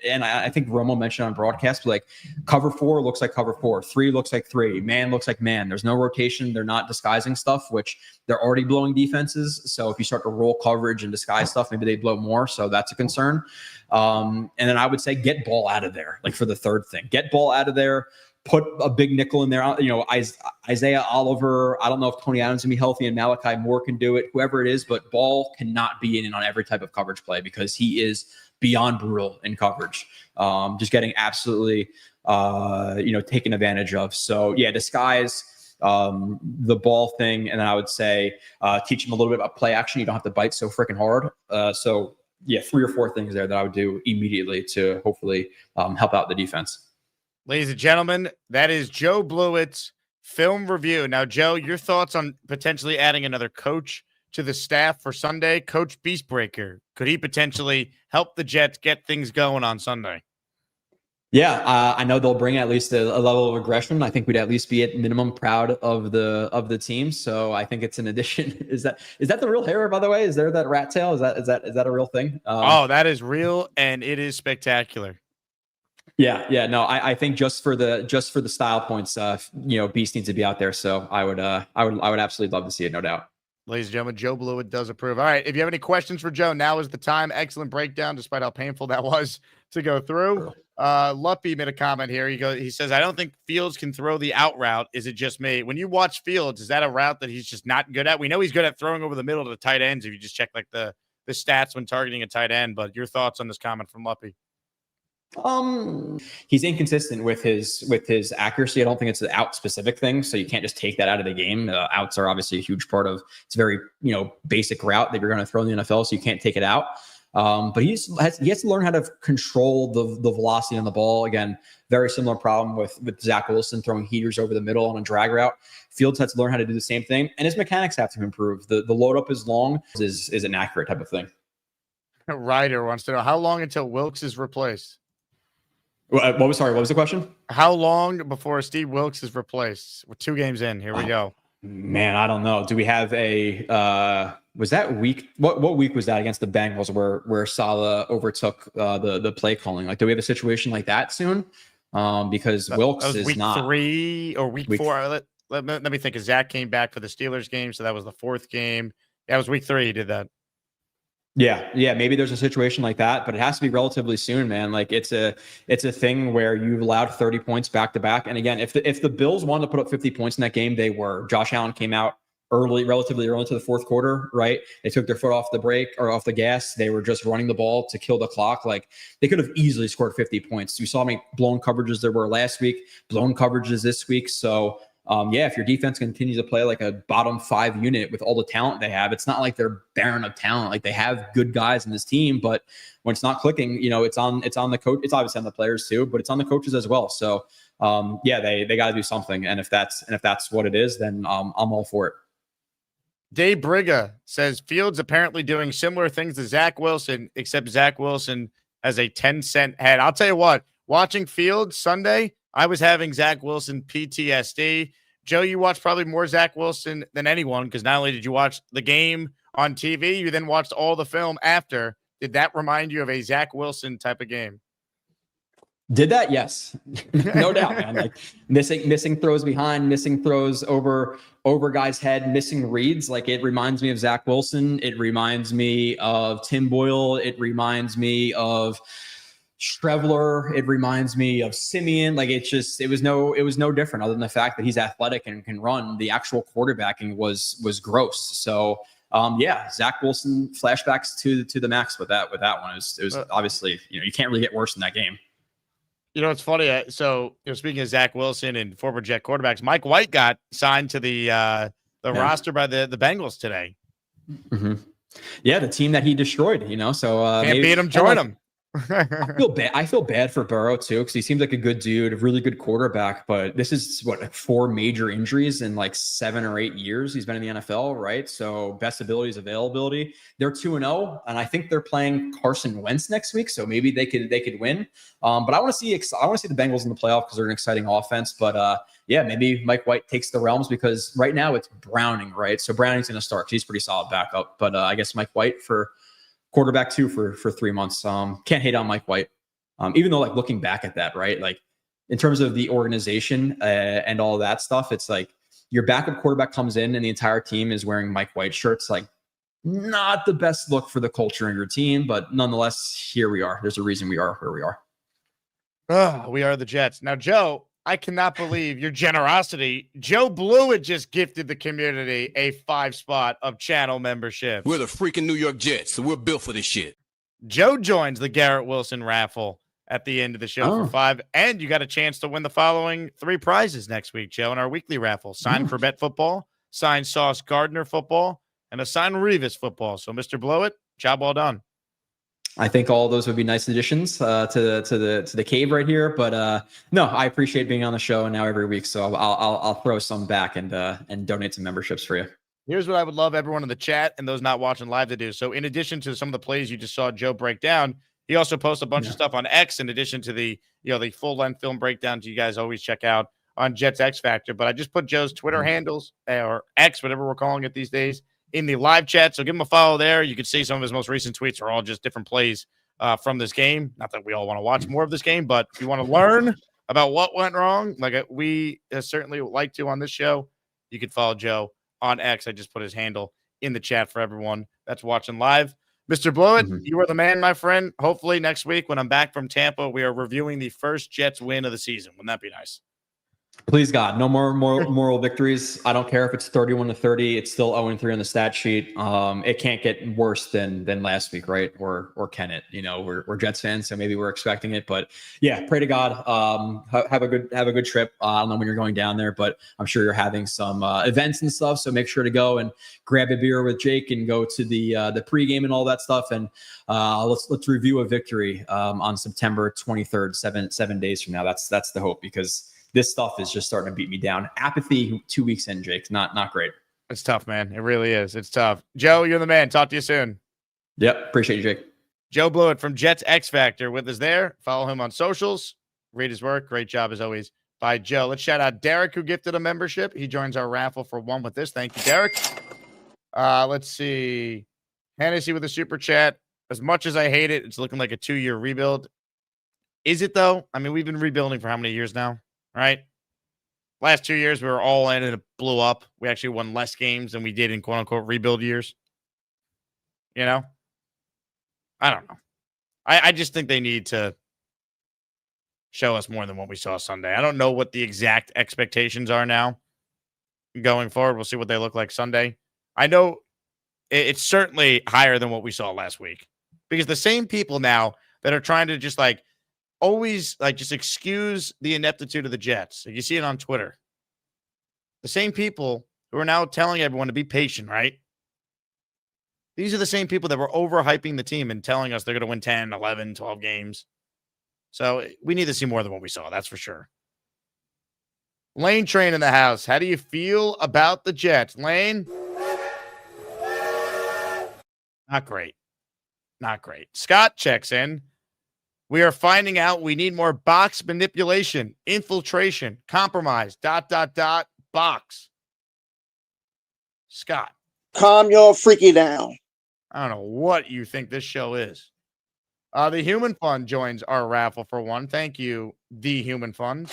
and I think Romo mentioned on broadcast, but like cover 4 looks like cover 4, 3 looks like 3, man looks like man. There's no rotation. They're not disguising stuff, which they're already blowing defenses. So if you start to roll coverage and disguise stuff, maybe they blow more. So that's a concern. And then I would say get Ball out of there. Like for the third thing, get Ball out of there. put a big nickel in there. Isaiah Oliver. I don't know if Tony Adams can be healthy and Malachi Moore can do it, whoever it is, but Ball cannot be in on every type of coverage play because he is beyond brutal in coverage. Just getting absolutely, taken advantage of. So yeah, disguise, the Ball thing. And then I would say, teach him a little bit about play action. You don't have to bite so freaking hard. So yeah, 3 or 4 things there that I would do immediately to hopefully help out the defense. Ladies and gentlemen, that is Joe Blewett's film review. Now, Joe, your thoughts on potentially adding another coach to the staff for Sunday? Coach Beastbreaker, could he potentially help the Jets get things going on Sunday? Yeah, I know they'll bring at least a level of aggression. I think we'd at least be at minimum proud of the team. So I think it's an addition. Is that the real hair, by the way? Is there that rat tail? Is that a real thing? That is real, and it is spectacular. Yeah. No, I think just for the style points, Beast needs to be out there. So I would absolutely love to see it, no doubt. Ladies and gentlemen, Joe Blewett does approve. All right, if you have any questions for Joe, now is the time. Excellent breakdown, despite how painful that was to go through. Luppy made a comment here. He says, I don't think Fields can throw the out route. Is it just me? When you watch Fields, is that a route that he's just not good at? We know he's good at throwing over the middle to the tight ends if you just check like the stats when targeting a tight end. But your thoughts on this comment from Luppy? He's inconsistent with his accuracy. I don't think it's an out specific thing, so you can't just take that out of the game. Outs are obviously a huge part of it's a very basic route that you're going to throw in the NFL, so you can't take it out. But he has to learn how to control the velocity on the ball. Again, very similar problem with Zach Wilson throwing heaters over the middle on a drag route. Fields has to learn how to do the same thing, and his mechanics have to improve. The load up is long, is inaccurate type of thing. Ryder wants to know how long until Wilkes is replaced. What was the question? How long before Steve Wilkes is replaced? We're 2 games in. Here we go. Man, I don't know. Do we have was that week? What week was that against the Bengals where Saleh overtook the play calling? Like, do we have a situation like that soon? Because Wilkes is week not 3 or week 4. Let me think. Zach came back for the Steelers game, so that was the 4th game. Yeah, it was week 3. He did that. Yeah. Maybe there's a situation like that, but it has to be relatively soon, man. Like it's a thing where you've allowed 30 points back to back. And again, if the Bills wanted to put up 50 points in that game, they were. Josh Allen came out relatively early into the 4th quarter, right? They took their foot off the brake or off the gas. They were just running the ball to kill the clock. Like they could have easily scored 50 points. You saw how many blown coverages there were last week, blown coverages this week. So if your defense continues to play like a bottom 5 unit with all the talent they have, it's not like they're barren of talent. Like they have good guys in this team, but when it's not clicking, it's on the coach. It's obviously on the players too, but it's on the coaches as well. So they got to do something. And if that's what it is, then I'm all for it. Dave Briga says Fields apparently doing similar things to Zach Wilson, except Zach Wilson has a 10-cent head. I'll tell you what, watching Fields Sunday, I was having Zach Wilson PTSD. Joe, you watched probably more Zach Wilson than anyone because not only did you watch the game on TV, you then watched all the film after. Did that remind you of a Zach Wilson type of game? Did that? Yes. No doubt, man. Like missing throws behind, missing throws over guys' head, missing reads. Like it reminds me of Zach Wilson. It reminds me of Tim Boyle. It reminds me of Strevler. It reminds me of Simeon. Like it was no different other than the fact that he's athletic and can run. The actual quarterbacking was gross. So Zach Wilson flashbacks to the max with that one. It was obviously, you can't really get worse than that game. It's funny. So, speaking of Zach Wilson and former Jet quarterbacks, Mike White got signed to the roster by the Bengals today. Mm-hmm. Yeah, the team that he destroyed. So can't beat him, join him. I feel bad for Burrow too, because he seems like a good dude, a really good quarterback. But this is like 4 major injuries in like 7 or 8 years he's been in the NFL, right? So best abilities, availability. They're 2-0, and I think they're playing Carson Wentz next week, so maybe they could win. But I want to see the Bengals in the playoff because they're an exciting offense. But maybe Mike White takes the realms because right now it's Browning, right? So Browning's going to start. He's pretty solid backup. But I guess Mike White for quarterback 2 for 3 months. Can't hate on Mike White. Even though like looking back at that, right? Like in terms of the organization and all that stuff, it's like your backup quarterback comes in and the entire team is wearing Mike White shirts. Like not the best look for the culture in your team, but nonetheless, here we are. There's a reason we are where we are. We are the Jets. Now, Joe, I cannot believe your generosity. Joe Blewett just gifted the community a 5-spot of channel membership. We're the freaking New York Jets, so we're built for this shit. Joe joins the Garrett Wilson raffle at the end of the show for 5, and you got a chance to win the following 3 prizes next week, Joe, in our weekly raffle. Signed for Bet football, signed Sauce Gardner football, and a signed Revis football. So, Mr. Blewett, job well done. I think all those would be nice additions to the cave right here. But no, I appreciate being on the show and now every week. So I'll throw some back and donate some memberships for you. Here's what I would love everyone in the chat and those not watching live to do. So in addition to some of the plays you just saw Joe break down, he also posts a bunch of stuff on X in addition to the full length film breakdowns you guys always check out on Jets X Factor. But I just put Joe's Twitter handles or X, whatever we're calling it these days, in the live chat. So give him a follow there. You can see some of his most recent tweets are all just different plays from this game. Not that we all want to watch more of this game, but if you want to learn about what went wrong, like we certainly like to on this show, you can follow Joe on X. I just put his handle in the chat for everyone that's watching live. Mr. Blewett, you are the man, my friend. Hopefully next week when I'm back from Tampa, we are reviewing the first Jets win of the season. Wouldn't that be nice? Please God, no more moral victories. I don't care if it's 31-30. It's still 0-3 on the stat sheet. It can't get worse than last week, right? Or can it? We're Jets fans, so maybe we're expecting it. But yeah, pray to God. Have a good trip. I don't know when you're going down there, but I'm sure you're having some events and stuff. So make sure to go and grab a beer with Jake and go to the pregame and all that stuff. And let's review a victory on September 23rd, 7 days from now. That's the hope, because this stuff is just starting to beat me down. Apathy 2 weeks in, Jake. Not great. It's tough, man. It really is. It's tough. Joe, you're the man. Talk to you soon. Yep. Appreciate you, Jake. Joe Blewett from Jets X Factor with us there. Follow him on socials. Read his work. Great job, as always, by Joe. Let's shout out Derek, who gifted a membership. He joins our raffle for 1 with this. Thank you, Derek. Let's see. Hennessy with a super chat. As much as I hate it, it's looking like a 2-year rebuild. Is it, though? I mean, we've been rebuilding for how many years now? Right? Last 2 years, we were all in and it blew up. We actually won less games than we did in quote-unquote rebuild years. I don't know. I just think they need to show us more than what we saw Sunday. I don't know what the exact expectations are now going forward. We'll see what they look like Sunday. I know it's certainly higher than what we saw last week, because the same people now that are trying to just always just excuse the ineptitude of the Jets. You see it on Twitter. The same people who are now telling everyone to be patient, right? These are the same people that were overhyping the team and telling us they're going to win 10, 11, 12 games. So we need to see more than what we saw. That's for sure. Lane Train in the house. How do you feel about the Jets? Lane? Not great. Not great. Scott checks in. We are finding out we need more box manipulation, infiltration, compromise, ... box. Scott. Calm your freaky down. I don't know what you think this show is. The Human Fund joins our raffle for 1. Thank you, The Human Fund.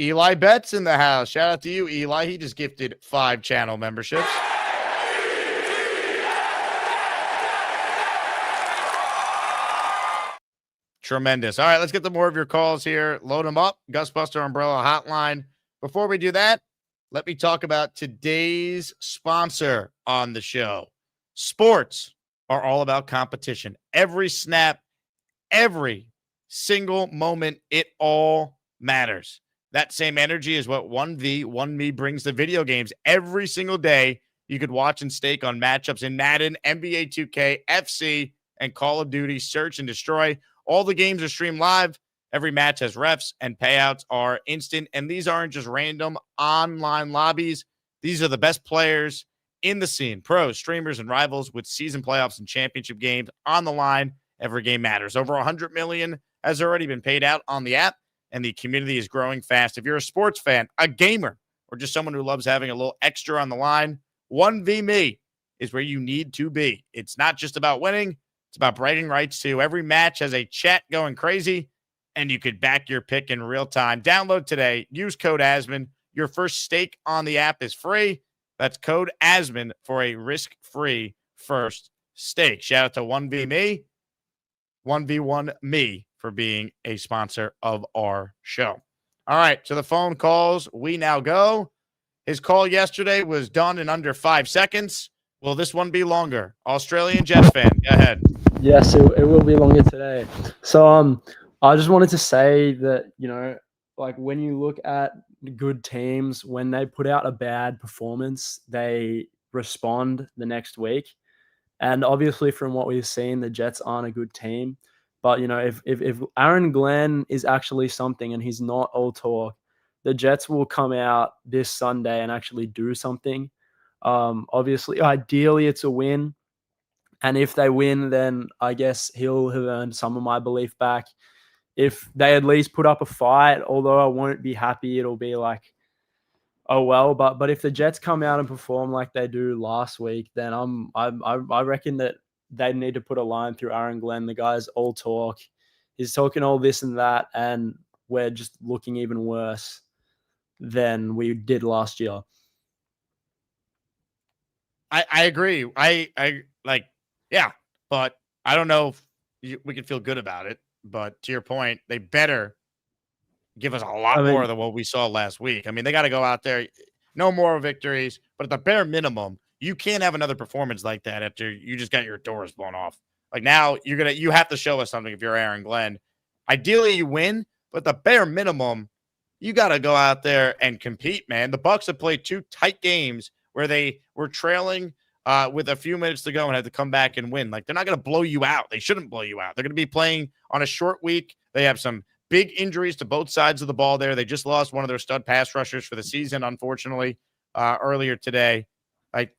Eli Betts in the house. Shout out to you, Eli. He just gifted 5 channel memberships. Tremendous. All right, let's get to more of your calls here. Load them up. Gusbuster Umbrella Hotline. Before we do that, let me talk about today's sponsor on the show. Sports are all about competition. Every snap, every single moment, it all matters. That same energy is what 1v1me brings to video games. Every single day, you could watch and stake on matchups in Madden, NBA 2K, FC, and Call of Duty Search and Destroy. All the games are streamed live. Every match has refs, and payouts are instant. And these aren't just random online lobbies. These are the best players in the scene, pros, streamers, and rivals, with season playoffs and championship games on the line. Every game matters. Over 100 million has already been paid out on the app, and the community is growing fast. If you're a sports fan, a gamer, or just someone who loves having a little extra on the line, 1v.me is where you need to be. It's not just about winning. It's about bragging rights too. Every match has a chat going crazy, and you could back your pick in real time. Download today. Use code Asman. Your first stake on the app is free. That's code Asman for a risk-free first stake. Shout out to 1v.me, 1v1me for being a sponsor of our show. All right, to the phone calls we now go. His call yesterday was done in under 5 seconds. Will this one be longer? Australian Jets fan, go ahead. Yes, it will be longer today. So I just wanted to say that, like when you look at good teams, when they put out a bad performance, they respond the next week. And obviously from what we've seen, the Jets aren't a good team. But, if Aaron Glenn is actually something and he's not all talk, the Jets will come out this Sunday and actually do something. Obviously, ideally, it's a win. And if they win, then I guess he'll have earned some of my belief back. If they at least put up a fight, although I won't be happy, it'll be like, oh well. But if the Jets come out and perform like they do last week, then I reckon that they need to put a line through Aaron Glenn. The guy's all talk. He's talking all this and that, and we're just looking even worse than we did last year. I agree. I like, yeah, but I don't know if we can feel good about it. But to your point, they better give us a lot more than what we saw last week. I mean, they got to go out there, no more victories, but at the bare minimum, you can't have another performance like that after you just got your doors blown off. Like now you have to show us something if you're Aaron Glenn. Ideally you win, but the bare minimum, you got to go out there and compete, man. The Bucs have played 2 tight games where they were trailing with a few minutes to go and had to come back and win. Like, they're not going to blow you out. They shouldn't blow you out. They're going to be playing on a short week. They have some big injuries to both sides of the ball there. They just lost one of their stud pass rushers for the season, unfortunately, earlier today. Like,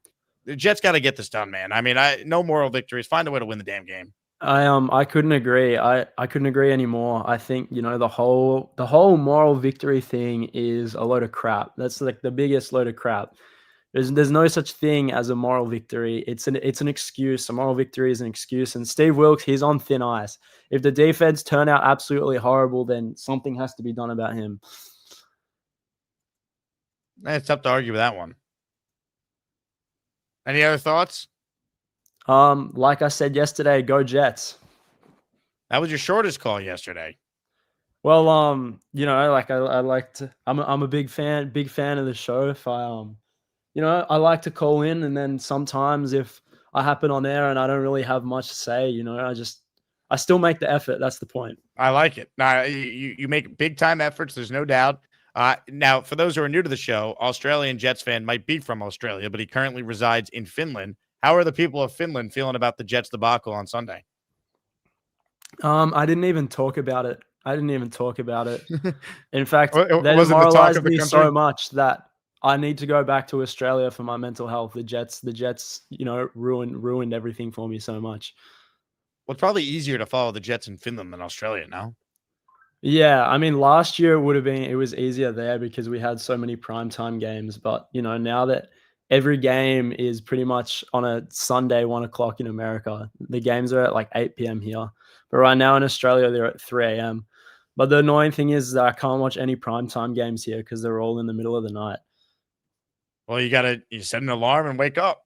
the Jets got to get this done, man. I mean, no moral victories. Find a way to win the damn game. I couldn't agree. I couldn't agree anymore. I think, the whole moral victory thing is a load of crap. That's like the biggest load of crap. There's no such thing as a moral victory. It's an excuse. A moral victory is an excuse. And Steve Wilkes, he's on thin ice. If the defense turn out absolutely horrible, then something has to be done about him. It's tough to argue with that one. Any other thoughts? Like I said yesterday, go Jets. That was your shortest call yesterday. Well, like I like to. I'm a big fan of the show. If I like to call in, and then sometimes if I happen on air and I don't really have much to say, I still make the effort. That's the point. I like it. Now, you make big time efforts. There's no doubt. Now, for those who are new to the show, Australian Jets fan might be from Australia, but he currently resides in Finland. How are the people of Finland feeling about the Jets debacle on Sunday? I didn't even talk about it. In fact, they demoralized demoralized me so much that I need to go back to Australia for my mental health. The Jets, ruined everything for me so much. Well, it's probably easier to follow the Jets in Finland than Australia now. Yeah, I mean, last year it was easier there because we had so many primetime games. But, now that every game is pretty much on a Sunday, 1:00 in America, the games are at like 8 p.m. here. But right now in Australia, they're at 3 a.m. But the annoying thing is that I can't watch any primetime games here because they're all in the middle of the night. Well, you set an alarm and wake up.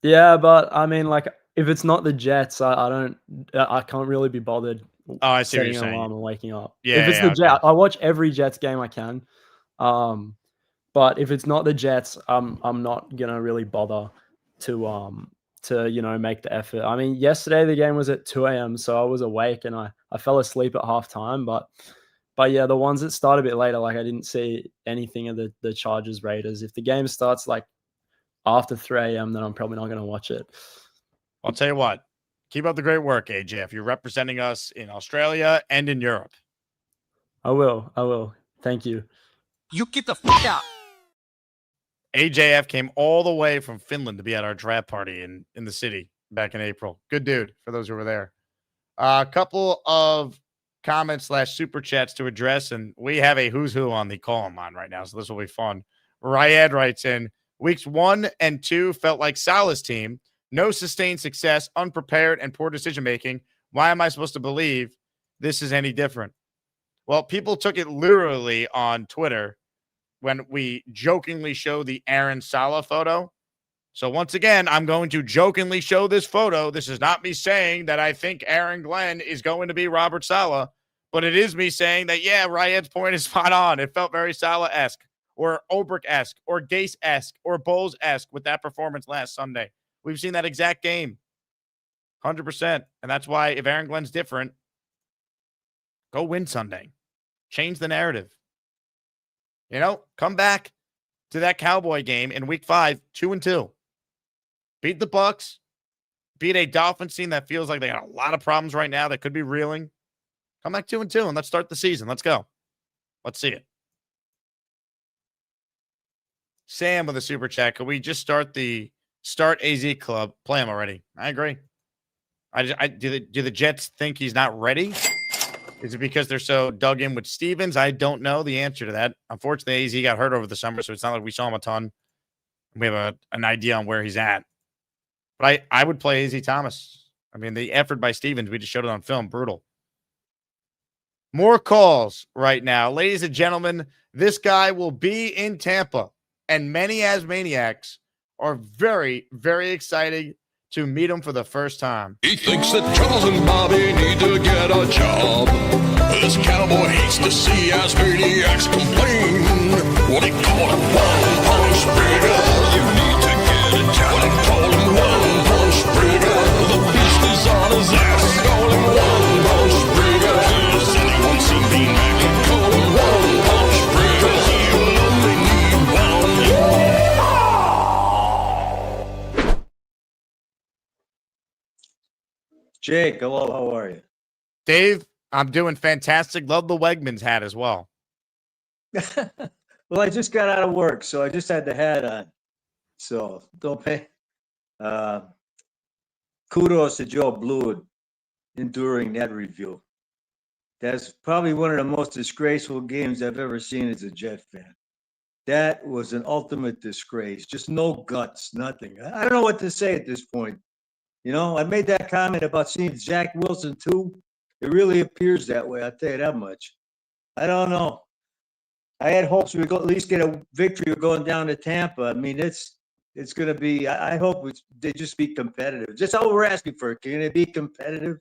Yeah, but I mean, like, if it's not the Jets, I can't really be bothered. Oh, I see what you're setting an saying. alarm and waking up. Yeah, if it's the Jets, I watch every Jets game I can. But if it's not the Jets, I'm not gonna really bother to make the effort. I mean, yesterday the game was at 2 a.m., so I was awake and I fell asleep at halftime. But yeah, the ones that start a bit later, like I didn't see anything of the Chargers Raiders. If the game starts like after 3 a.m., then I'm probably not gonna watch it. I'll tell you what. Keep up the great work, AJF. You're representing us in Australia and in Europe. I will. Thank you. You get the fuck out. AJF came all the way from Finland to be at our draft party in the city back in April. Good dude, for those who were there. A couple of comments / super chats to address, and we have a who's who on the call line right now, so this will be fun. Ryad writes in, weeks 1 and 2 felt like Salah's team. No sustained success, unprepared, and poor decision-making. Why am I supposed to believe this is any different? Well, people took it literally on Twitter when we jokingly showed the Aaron Salah photo. So once again, I'm going to jokingly show this photo. This is not me saying that I think Aaron Glenn is going to be Robert Saleh, but it is me saying that, yeah, Ryad's point is spot on. It felt very Saleh-esque or Obrick-esque or Gase-esque or Bowles-esque with that performance last Sunday. We've seen that exact game. 100%. And that's why if Aaron Glenn's different, go win Sunday. Change the narrative. Come back to that Cowboy game in week 5, 2-2. Beat the Bucs. Beat a Dolphins team that feels like they got a lot of problems right now that could be reeling. Come back 2-2 and let's start the season. Let's go. Let's see it. Sam with a super chat. Could we just start the Start AZ Club? Play him already. I agree. Do the Jets think he's not ready? Is it because they're so dug in with Stevens? I don't know the answer to that. Unfortunately, AZ got hurt over the summer, so it's not like we saw him a ton. We have an idea on where he's at. But I would play AZ Thomas. I mean, the effort by Stevens, we just showed it on film. Brutal. More calls right now. Ladies and gentlemen, this guy will be in Tampa, and many Asmaniacs are very, very excited to meet him for the first time. He thinks that Charles and Bobby need to get a job. This cowboy hates to see Asmaniacs complain. What he call him, one punch breaker. You need to get a job. What he call him, one punch breaker. The beast is on his ass. Call him one punch breaker. Does anyone see me back? Call him one punch breaker. He'll only need one. Jake, hello, how are you? Dave, I'm doing fantastic. Love the Wegmans hat as well. Well, I just got out of work, so I just had the hat on. So don't pay. Kudos to Joe Blewett enduring that review. That's probably one of the most disgraceful games I've ever seen as a Jet fan. That was an ultimate disgrace. Just no guts, nothing. I don't know what to say at this point. I made that comment about seeing Zach Wilson too. It really appears that way. I'll tell you that much. I don't know. I had hopes we would at least get a victory going down to Tampa. I mean, it's going to be. I hope they just be competitive. Just all we're asking for. Can they be competitive?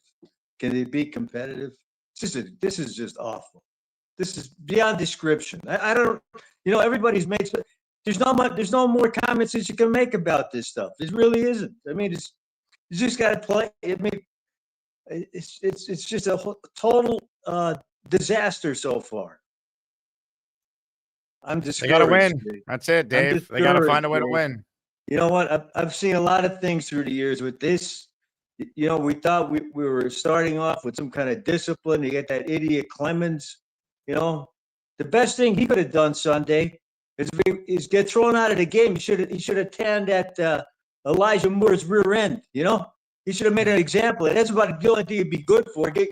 Can they be competitive? This is just awful. This is beyond description. I don't. Everybody's made. There's no more comments that you can make about this stuff. It really isn't. I mean, you just got to play. I mean, it's just a total disaster so far. I'm discouraged. They got to win. That's it, Dave. They got to find a way to win. You know what? I've seen a lot of things through the years with this. We thought we were starting off with some kind of discipline. You get that idiot Clemens. The best thing he could have done Sunday is get thrown out of the game. He should have tanned that Elijah Moore's rear end. He should have made an example. And that's about the only thing he'd be good for. Give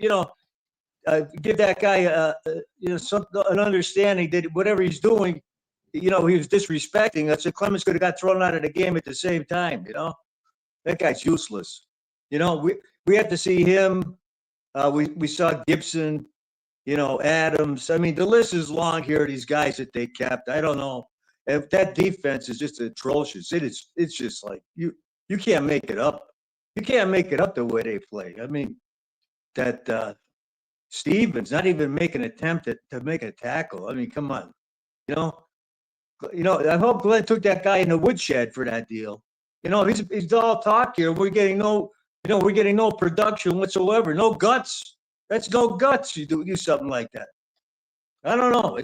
that guy an understanding that whatever he's doing, he was disrespecting us. So Clemens could have got thrown out of the game at the same time. That guy's useless. We have to see him. We saw Gibson. Adams. I mean, the list is long here. These guys that they kept. I don't know. If that defense is just atrocious. It's just like you can't make it up. You can't make it up the way they play. I mean, that Stevens not even make an attempt to make a tackle. I mean, come on. I hope Glenn took that guy in the woodshed for that deal. He's all talk here. We're getting no production whatsoever. No guts. That's no guts. You do something like that. I don't know.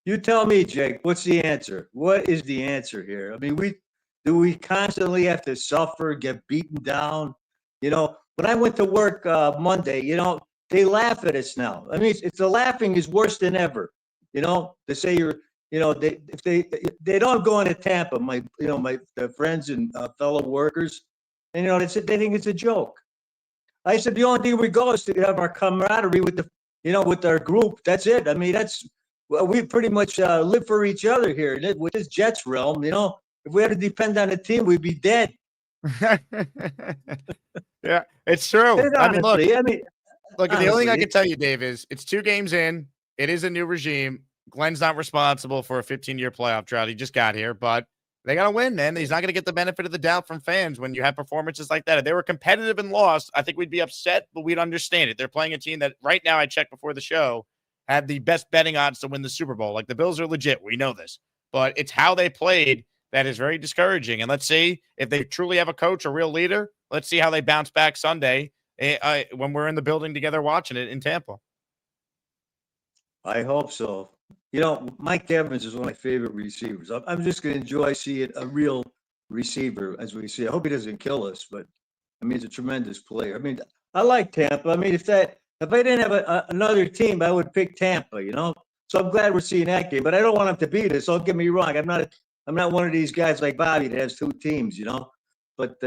You tell me, Jake, what's the answer? What is the answer here? I mean, we constantly have to suffer, get beaten down? When I went to work Monday, they laugh at us now. I mean, it's the laughing is worse than ever. They say if they don't go into Tampa, my friends and fellow workers, and they think it's a joke. I said the only thing we go is to have our camaraderie with with our group. That's it. I mean, we pretty much live for each other here. With this Jets realm, if we had to depend on the team, we'd be dead. Yeah, it's true. I mean, look, honestly, the only thing I can tell you, Dave, is it's 2 games in. It is a new regime. Glenn's not responsible for a 15-year playoff drought. He just got here, but They got to win, man. He's not going to get the benefit of the doubt from fans when you have performances like that. If they were competitive and lost, I think we'd be upset, but we'd understand it. They're playing a team that right now, I checked before the show, had the best betting odds to win the Super Bowl. Like, the Bills are legit. We know this. But it's how they played that is very discouraging. And let's see if they truly have a coach, a real leader. Let's see how they bounce back Sunday when we're in the building together watching it in Tampa. I hope so. You know, Mike Evans is one of my favorite receivers. I'm just going to enjoy seeing a real receiver, as we see. I hope he doesn't kill us, but I mean, he's a tremendous player. I mean, I like Tampa. I mean, if I didn't have another team, I would pick Tampa, you know? So I'm glad we're seeing that game, but I don't want them to beat us. Don't get me wrong. I'm not one of these guys like Bobby that has two teams, you know? But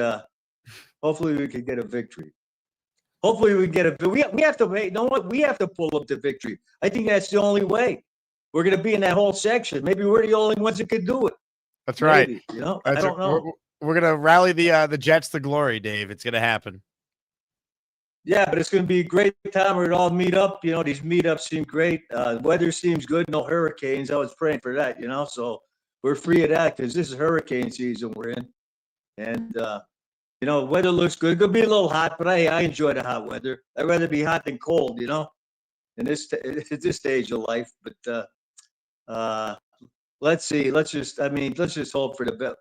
hopefully we can get a victory. Hopefully we get a we have to wait. You know what? We have to pull up the victory. I think that's the only way. We're going to be in that whole section. Maybe we're the only ones that could do it. That's right. Maybe, you know, I don't know. We're going to rally the Jets to glory, Dave. It's going to happen. Yeah, but it's going to be a great time. We're going to all meet up. You know, these meetups seem great. Weather seems good. No hurricanes. I was praying for that, you know. So we're free of that because this is hurricane season we're in. And, you know, weather looks good. It's going to be a little hot, but I enjoy the hot weather. I'd rather be hot than cold, you know, in this stage of life. But let's see. Let's just hope for the best.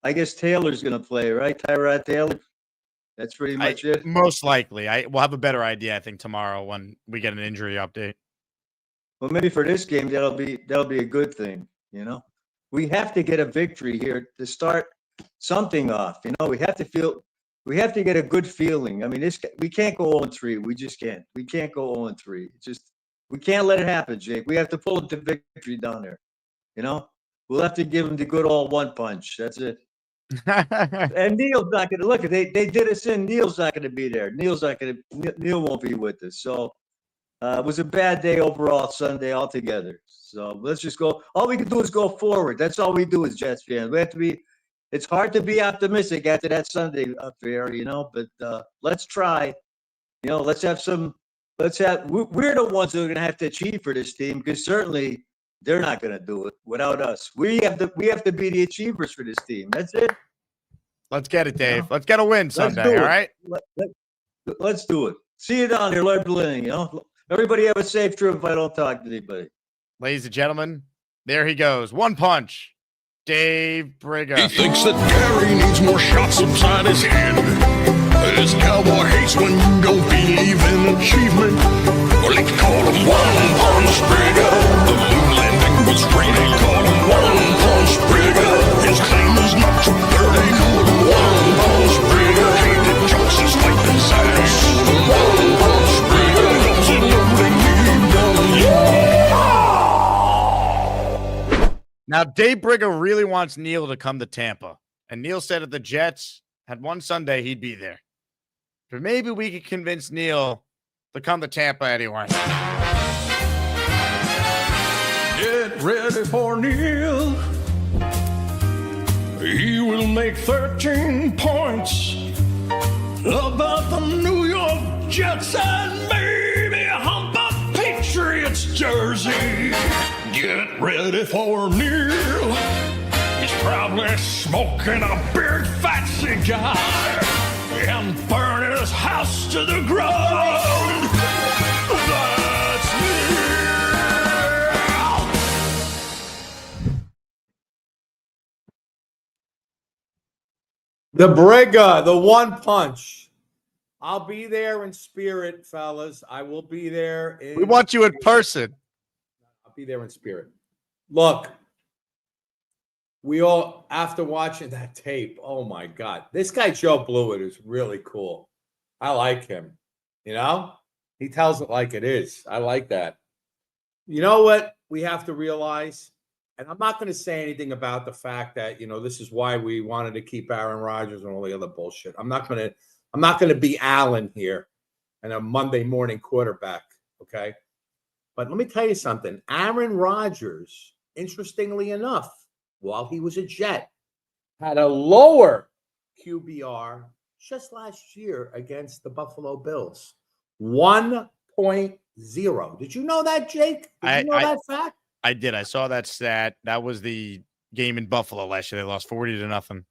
I guess Taylor's going to play, right? Tyrod Taylor. That's pretty much it. Most likely. We'll have a better idea, I think, tomorrow when we get an injury update. Well, maybe for this game, that'll be a good thing. You know, we have to get a victory here to start something off. You know, we have to get a good feeling. I mean, we can't go 0-3. We just can't. We can't go 0-3. We can't let it happen, Jake. We have to pull the victory down there. You know, we'll have to give them the good old one punch. That's it. And Neil's not going to look. They did us in. Neil's not going to be there. Neil won't be with us. So it was a bad day overall Sunday altogether. So let's just go. All we can do is go forward. That's all we do as Jets fans. We have to be. It's hard to be optimistic after that Sunday affair, you know. But let's try. You know, let's have. We're the ones who are going to have to achieve for this team because certainly they're not going to do it without us. We have to be the achievers for this team. That's it. Let's get it, Dave. Let's get a win Sunday. All right. Let's do it. See you down here, Lord Berlin. You know, everybody have a safe trip. If I don't talk to anybody, ladies and gentlemen, there he goes. One punch. Dave Brigger. He thinks that Gary needs more shots upside his head. This cowboy hates when you don't believe in achievement. Well, they call him One Punch Brigger. The moon landing was great. They call him One Punch Brigger. His claim is not too dirty. They call him One Punch Brigger. Hated jokes is like his ass. One Punch Brigger. Does it know they need done? Now, Dave Brigger really wants Neil to come to Tampa. And Neil said if the Jets had one Sunday, he'd be there. But maybe we could convince Neil to come to Tampa anyway. Get ready for Neil. He will make 13 points about the New York Jets and maybe hump a Patriots jersey. Get ready for Neil. He's probably smoking a big fat cigar and burning his house to the ground. That's Neil. The Brigger, the one punch. I'll be there in spirit, fellas. I will be there. We want you in person. Be there in spirit. Look, we all, after watching that tape, oh my God, this guy Joe Blewett is really cool. I like him. You know, he tells it like it is. I like that. You know what we have to realize, and I'm not going to say anything about the fact that, you know, this is why we wanted to keep Aaron Rodgers and all the other bullshit. I'm not going to be Allen here and a Monday morning quarterback. Okay. But let me tell you something. Aaron Rodgers, interestingly enough, while he was a Jet, had a lower QBR just last year against the Buffalo Bills. 1.0. Did you know that, Jake? Did you know that fact? I did. I saw that stat. That was the game in Buffalo last year. They lost 40-0.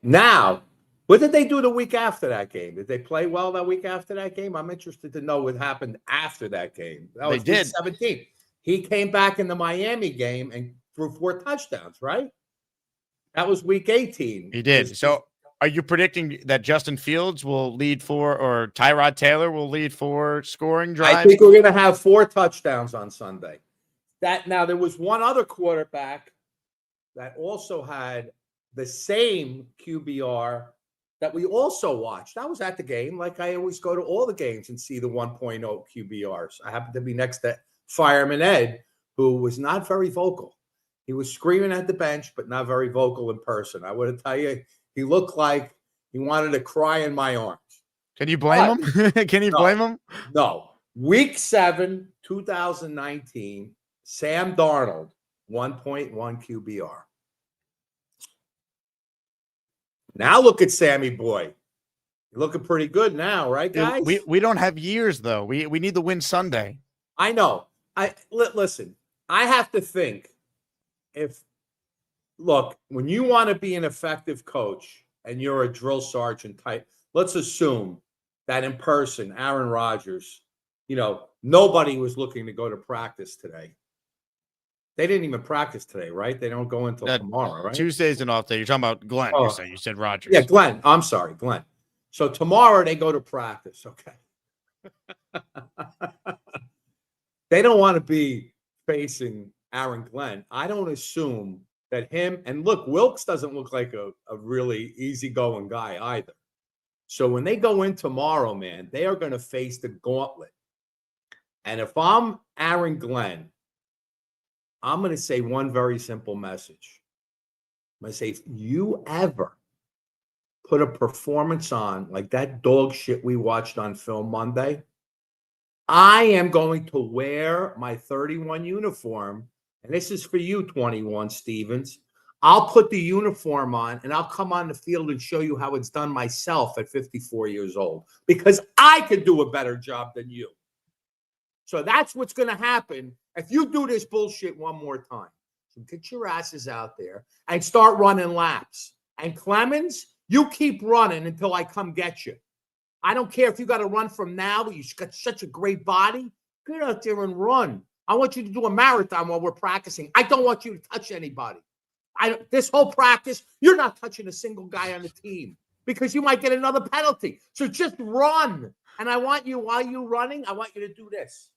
Now, what did they do the week after that game? Did they play well that week after that game? I'm interested to know what happened after that game. That was week 17. He came back in the Miami game and threw 4 touchdowns, right? That was week 18. He did. So are you predicting that Justin Fields will lead or Tyrod Taylor will lead 4 scoring drives? I think we're going to have 4 touchdowns on Sunday. Now, there was one other quarterback that also had the same QBR that we also watched. I was at the game, like I always go to all the games and see the 1.0 QBRs. I happened to be next to Fireman Ed, who was not very vocal. He was screaming at the bench, but not very vocal in person. I would tell you, he looked like he wanted to cry in my arms. Can you blame him? Can you blame him? No. Week 7, 2019, Sam Darnold, 1.1 QBR. Now look at Sammy Boy. You're looking pretty good now, right, guys? We don't have years, though. We need to win Sunday. I know. Listen, I have to think look, when you want to be an effective coach and you're a drill sergeant type, let's assume that in person, Aaron Rodgers, nobody was looking to go to practice today. They didn't even practice today, right? They don't go until tomorrow, right? Tuesday's an off day. You're talking about Glenn. You said Rodgers. Yeah, Glenn. I'm sorry, Glenn. So tomorrow they go to practice. Okay. They don't want to be facing Aaron Glenn. I don't assume that him and look, Wilkes doesn't look like a really easygoing guy either. So when they go in tomorrow, man, they are going to face the gauntlet. And if I'm Aaron Glenn, I'm going to say one very simple message. I'm going to say, if you ever put a performance on like that dog shit we watched on film Monday, I am going to wear my 31 uniform. And this is for you, 21 Stevens. I'll put the uniform on and I'll come on the field and show you how it's done myself at 54 years old, because I could do a better job than you. So that's what's going to happen if you do this bullshit one more time. So get your asses out there and start running laps. And Clemens, you keep running until I come get you. I don't care if you got to run from now, but you've got such a great body. Get out there and run. I want you to do a marathon while we're practicing. I don't want you to touch anybody. This whole practice, you're not touching a single guy on the team because you might get another penalty. So just run. And I want you, while you're running, I want you to do this.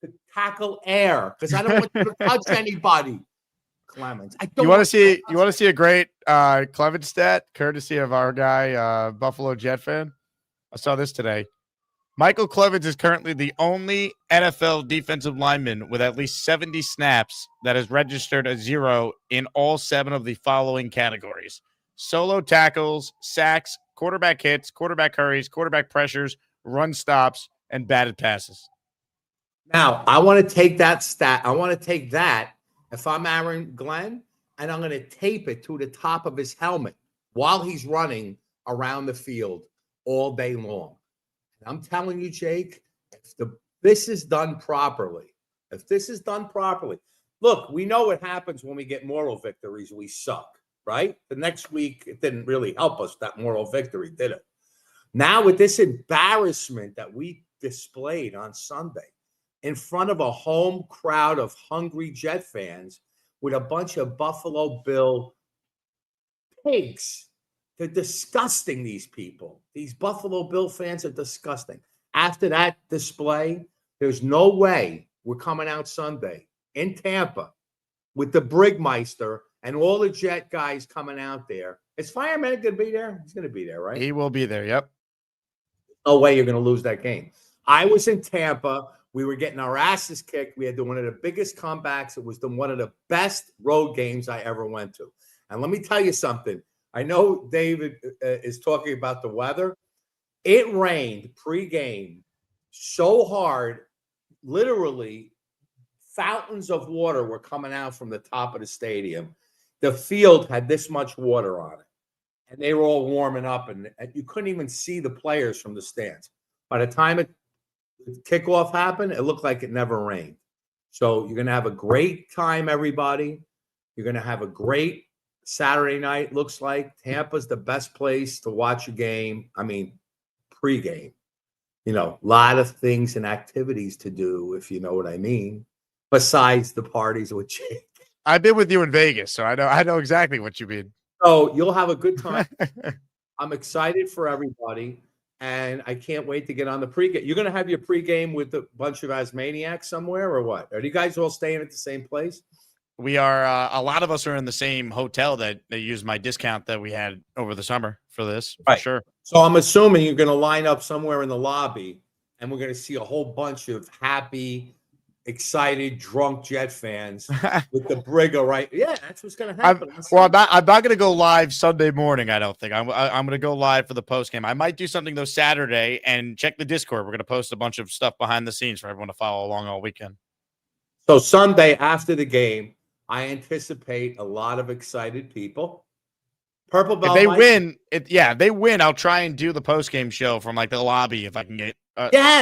To tackle air, because I don't want you to touch anybody. Clemens. You want to see a great Clemens stat, courtesy of our guy, Buffalo Jet fan? I saw this today. Michael Clemens is currently the only NFL defensive lineman with at least 70 snaps that has registered a 0 in all 7 of the following categories: solo tackles, sacks, quarterback hits, quarterback hurries, quarterback pressures, run stops, and batted passes. Now, I want to take that stat. I want to take that if I'm Aaron Glenn, and I'm going to tape it to the top of his helmet while he's running around the field all day long. And I'm telling you, Jake, if this is done properly, look, we know what happens when we get moral victories. We suck, right? The next week, it didn't really help us, that moral victory, did it? Now, with this embarrassment that we displayed on Sunday, in front of a home crowd of hungry Jet fans with a bunch of Buffalo Bill pigs. They're disgusting, these people. These Buffalo Bill fans are disgusting. After that display, there's no way we're coming out Sunday in Tampa with the Brigmeister and all the Jet guys coming out there. Is Fireman going to be there? He's going to be there, right? He will be there, yep. No way you're going to lose that game. I was in Tampa. We were getting our asses kicked. We had one of the biggest comebacks. It was one of the best road games I ever went to. And let me tell you something. I know David is talking about the weather. It rained pregame so hard, literally fountains of water were coming out from the top of the stadium. The field had this much water on it. And they were all warming up, and you couldn't even see the players from the stands. By the time kickoff happened, it looked like it never rained. So you're going to have a great time, everybody. You're going to have a great Saturday night. Looks like Tampa's the best place to watch a game. I mean, pregame. You know, a lot of things and activities to do, if you know what I mean, besides the parties with Jake. I've been with you in Vegas, so I know exactly what you mean. So you'll have a good time. I'm excited for everybody, and I can't wait to get on the pregame. You're going to have your pregame with a bunch of Asmaniacs somewhere, or what? Are you guys all staying at the same place? We are. A lot of us are in the same hotel that they used my discount that we had over the summer for this, for sure. So I'm assuming you're going to line up somewhere in the lobby, and we're going to see a whole bunch of happy, excited, drunk Jet fans with the Brigga, right? Yeah, that's what's going to happen. I'm not going to go live Sunday morning. I don't think I'm going to go live for the post game. I might do something though Saturday and check the Discord. We're going to post a bunch of stuff behind the scenes for everyone to follow along all weekend. So Sunday after the game, I anticipate a lot of excited people. Purple Belt. If they win, if they win, I'll try and do the post game show from like the lobby if I can get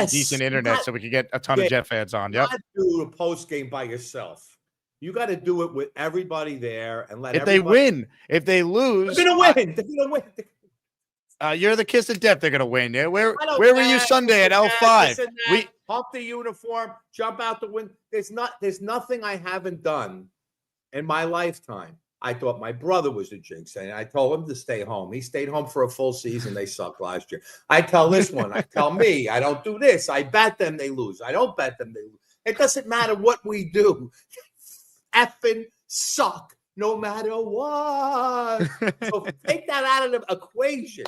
decent internet so we can get a ton of Jet fans on. Yep. You got to do the post game by yourself. You got to do it with everybody there and let. If they win, if they lose, they're gonna win. They're gonna win. You're the kiss of death. They're gonna win. Yeah. Where were you Sunday at L5? We hump the uniform, jump out the window. There's nothing I haven't done in my lifetime. I thought my brother was a jinx, and I told him to stay home. He stayed home for a full season. They sucked last year. I tell this one, I tell me, I don't do this. I bet them they lose. I don't bet them they lose. It doesn't matter what we do. Effing suck no matter what. So take that out of the equation.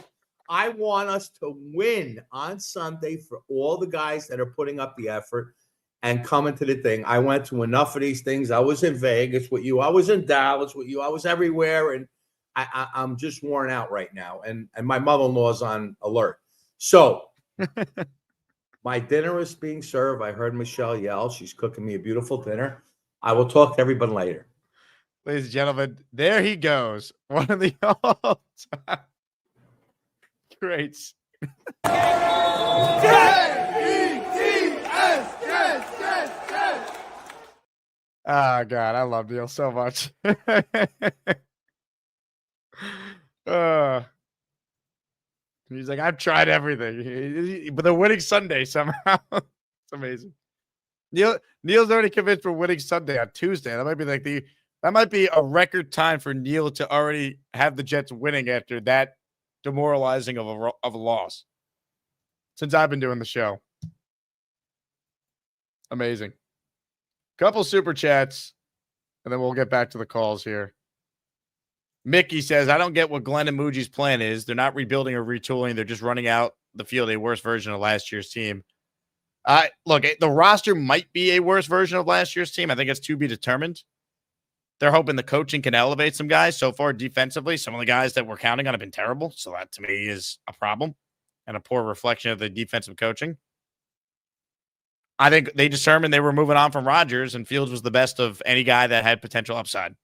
I want us to win on Sunday for all the guys that are putting up the effort and coming to the thing. I went to enough of these things. I was in Vegas with you. I was in Dallas with you. I was everywhere, and I'm just worn out right now. And my mother-in-law's on alert. So my dinner is being served. I heard Michelle yell. She's cooking me a beautiful dinner. I will talk to everybody later. Ladies and gentlemen, there he goes. One of the all-time greats. Oh, God, I love Neil so much. He's like, I've tried everything, but they're winning Sunday somehow. It's amazing. Neil's already convinced for winning Sunday on Tuesday. That might be a record time for Neil to already have the Jets winning after that demoralizing of a loss since I've been doing the show. Amazing. Couple super chats, and then we'll get back to the calls here. Mickey says, I don't get what Glenn and Muji's plan is. They're not rebuilding or retooling. They're just running out the field a worse version of last year's team. Look, the roster might be a worse version of last year's team. I think it's to be determined. They're hoping the coaching can elevate some guys. So far, defensively, some of the guys that we're counting on have been terrible. So that, to me, is a problem and a poor reflection of the defensive coaching. I think they determined they were moving on from Rodgers, and Fields was the best of any guy that had potential upside.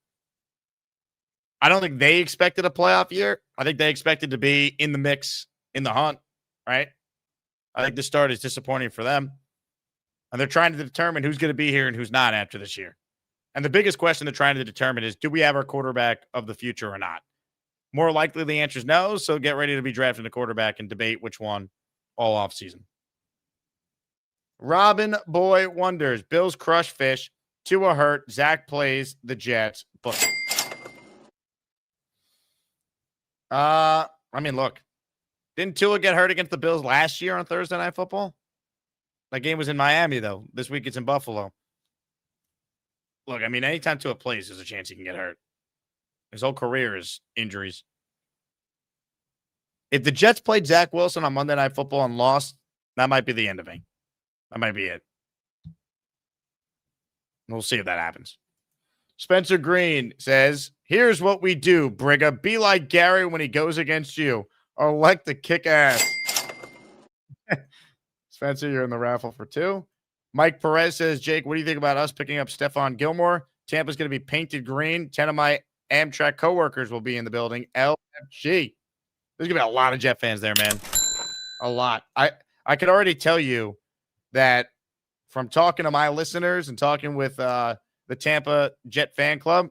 I don't think they expected a playoff year. I think they expected to be in the mix, in the hunt, right? I think the start is disappointing for them. And they're trying to determine who's going to be here and who's not after this year. And the biggest question they're trying to determine is, do we have our quarterback of the future or not? More likely the answer is no, so get ready to be drafting a quarterback and debate which one all offseason. Robin Boy wonders, Bills crush fish, Tua hurt, Zach plays the Jets. Book. I mean, look, didn't Tua get hurt against the Bills last year on Thursday Night Football? That game was in Miami, though. This week it's in Buffalo. Look, I mean, anytime Tua plays, there's a chance he can get hurt. His whole career is injuries. If the Jets played Zach Wilson on Monday Night Football and lost, that might be the end of me. That might be it. We'll see if that happens. Spencer Green says, here's what we do, Brigga. Be like Gary when he goes against you. Or elect to kick ass. Spencer, you're in the raffle for 2. Mike Perez says, Jake, what do you think about us picking up Stephon Gilmore? Tampa's going to be painted green. 10 of my Amtrak coworkers will be in the building. LFG. There's going to be a lot of Jet fans there, man. A lot. I could already tell you that from talking to my listeners and talking with the Tampa Jet fan club,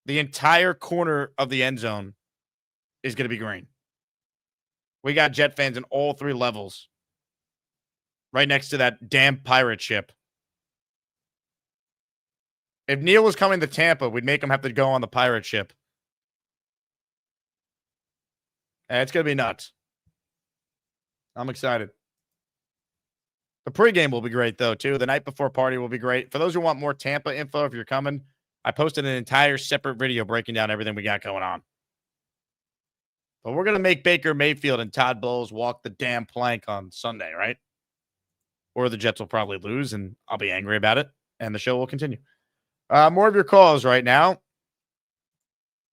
the entire corner of the end zone is going to be green. We got Jet fans in all 3 levels. Right next to that damn pirate ship. If Neil was coming to Tampa, we'd make him have to go on the pirate ship. And it's going to be nuts. I'm excited. The pregame will be great, though, too. The night before party will be great. For those who want more Tampa info, if you're coming, I posted an entire separate video breaking down everything we got going on. But we're going to make Baker Mayfield and Todd Bowles walk the damn plank on Sunday, right? Or the Jets will probably lose, and I'll be angry about it, and the show will continue. More of your calls right now.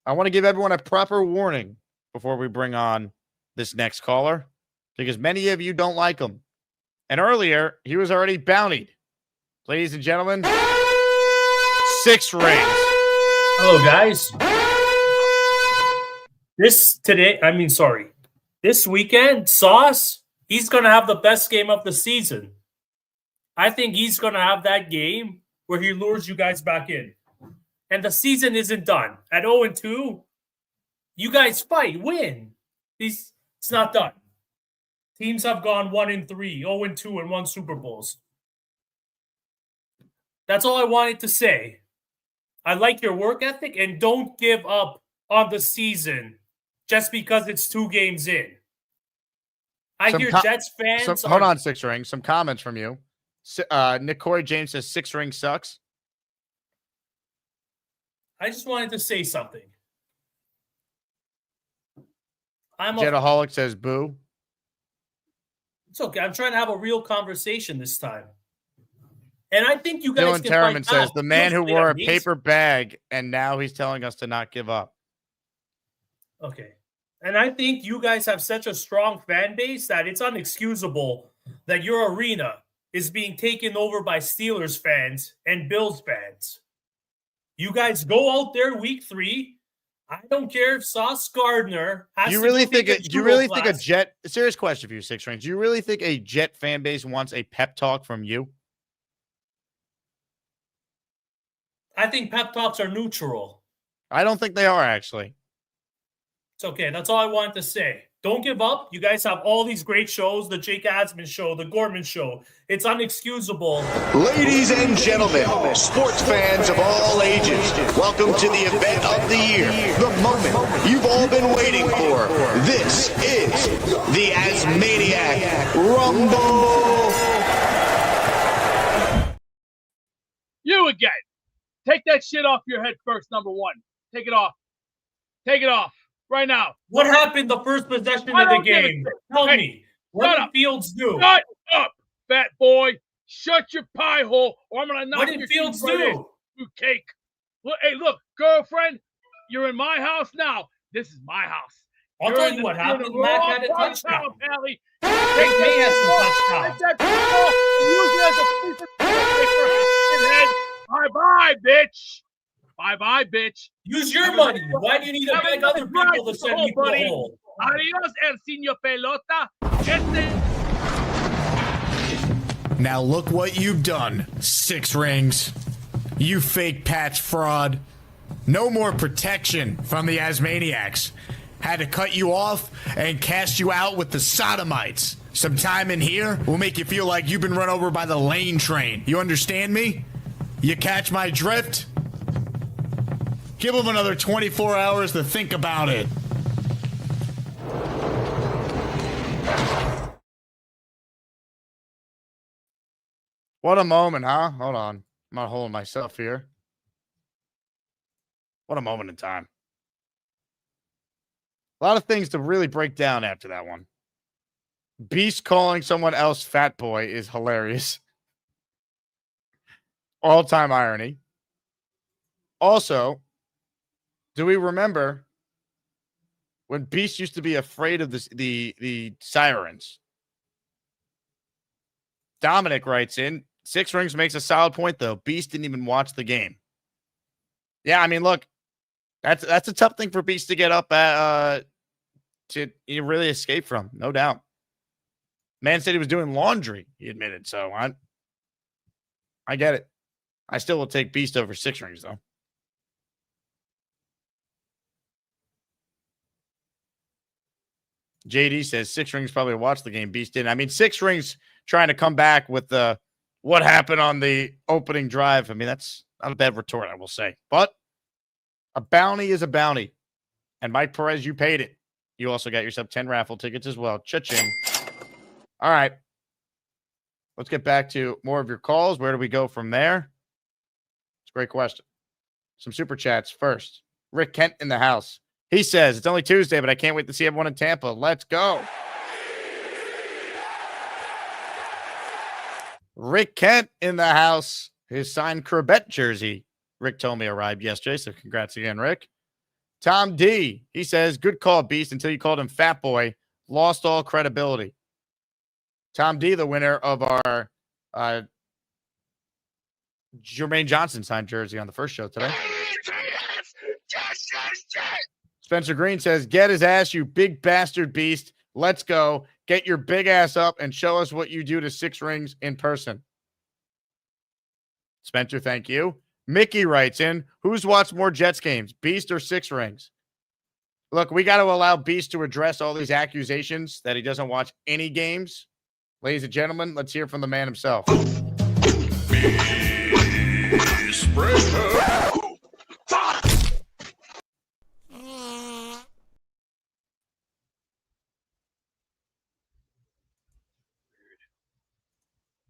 I want to give everyone a proper warning before we bring on this next caller, because many of you don't like him. And earlier, he was already bountied. Ladies and gentlemen, 6 rings. Hello, guys. This weekend, Sauce, he's going to have the best game of the season. I think he's going to have that game where he lures you guys back in. And the season isn't done. At 0-2, you guys fight, win. It's not done. Teams have gone 1-3, 0-2, and won Super Bowls. That's all I wanted to say. I like your work ethic, and don't give up on the season just because it's 2 games in. I hear Jets fans. Hold on, 6 rings. Some comments from you. Nick Corey James says 6 rings sucks. I just wanted to say something. Jetaholic says boo. It's okay. I'm trying to have a real conversation this time. And I think you guys Dylan can Terraman find says out. the man who wore a Amazing. paper bag and now he's telling us to not give up. Okay. And I think you guys have such a strong fan base that it's unexcusable that your arena is being taken over by Steelers fans and Bills fans. You guys go out there week 3. I don't care if Sauce Gardner has Do you to really go think take do you really think a Jet serious question for you, 6 rings? Do you really think a Jet fan base wants a pep talk from you? I think pep talks are neutral. I don't think they are, actually. It's okay. That's all I wanted to say. Don't give up. You guys have all these great shows, the Jake Asman show, the Gorman show. It's unexcusable. Ladies and gentlemen, sports fans of all ages, welcome to the event of the year, the moment you've all been waiting for. This is the Asaniac Rumble. You again. Take that shit off your head first, number 1. Take it off. Take it off. Right now. What happened the first possession of the game? Tell me. What did Fields do? Shut up, fat boy. Shut your pie hole, or I'm going to knock What did your Fields teeth right in, do? you cake. Look, hey, look, girlfriend, you're in my house now. This is my house. I'll You're tell in you the- what you're in happened. the Mac wrong had a part of touchdown. town, Pally. Big May has some touchdown. Take that football and use it as a piece of toilet paper. Bye-bye, bitch. Bye-bye, bitch. Use your money. Why do you need to beg other people to send me to the hole? Adios, el señor pelota. Now look what you've done, 6 rings. You fake patch fraud. No more protection from the Asmaniacs. Had to cut you off and cast you out with the sodomites. Some time in here will make you feel like you've been run over by the lane train. You understand me? You catch my drift? Give them another 24 hours to think about it. What a moment, huh? Hold on. I'm not holding myself here. What a moment in time. A lot of things to really break down after that one. Beast calling someone else fat boy is hilarious. All-time irony. Also, do we remember when Beast used to be afraid of the sirens? Dominic writes in, 6 rings makes a solid point, though. Beast didn't even watch the game. Yeah, I mean, look, that's a tough thing for Beast to get up at, to really escape from, no doubt. Man said he was doing laundry, he admitted, so I get it. I still will take Beast over 6 rings, though. JD says Six Rings probably watched the game. Beast didn't. I mean, Six Rings trying to come back with the what happened on the opening drive. I mean, that's not a bad retort, I will say. But a bounty is a bounty. And Mike Perez, you paid it. You also got yourself 10 raffle tickets as well. Cha-ching. All right. Let's get back to more of your calls. Where do we go from there? It's a great question. Some super chats first. Rick Kent in the house. He says, it's only Tuesday, but I can't wait to see everyone in Tampa. Let's go. Rick Kent in the house. His signed Corbett jersey, Rick told me, arrived yesterday, so congrats again, Rick. Tom D, he says, good call, Beast, until you called him Fat Boy. Lost all credibility. Tom D, the winner of our Jermaine Johnson signed jersey on the first show today. Spencer Green says, get his ass, you big bastard Beast. Let's go. Get your big ass up and show us what you do to Six Rings in person. Spencer, thank you. Mickey writes in, who's watched more Jets games, Beast or Six Rings? Look, we got to allow Beast to address all these accusations that he doesn't watch any games. Ladies and gentlemen, let's hear from the man himself.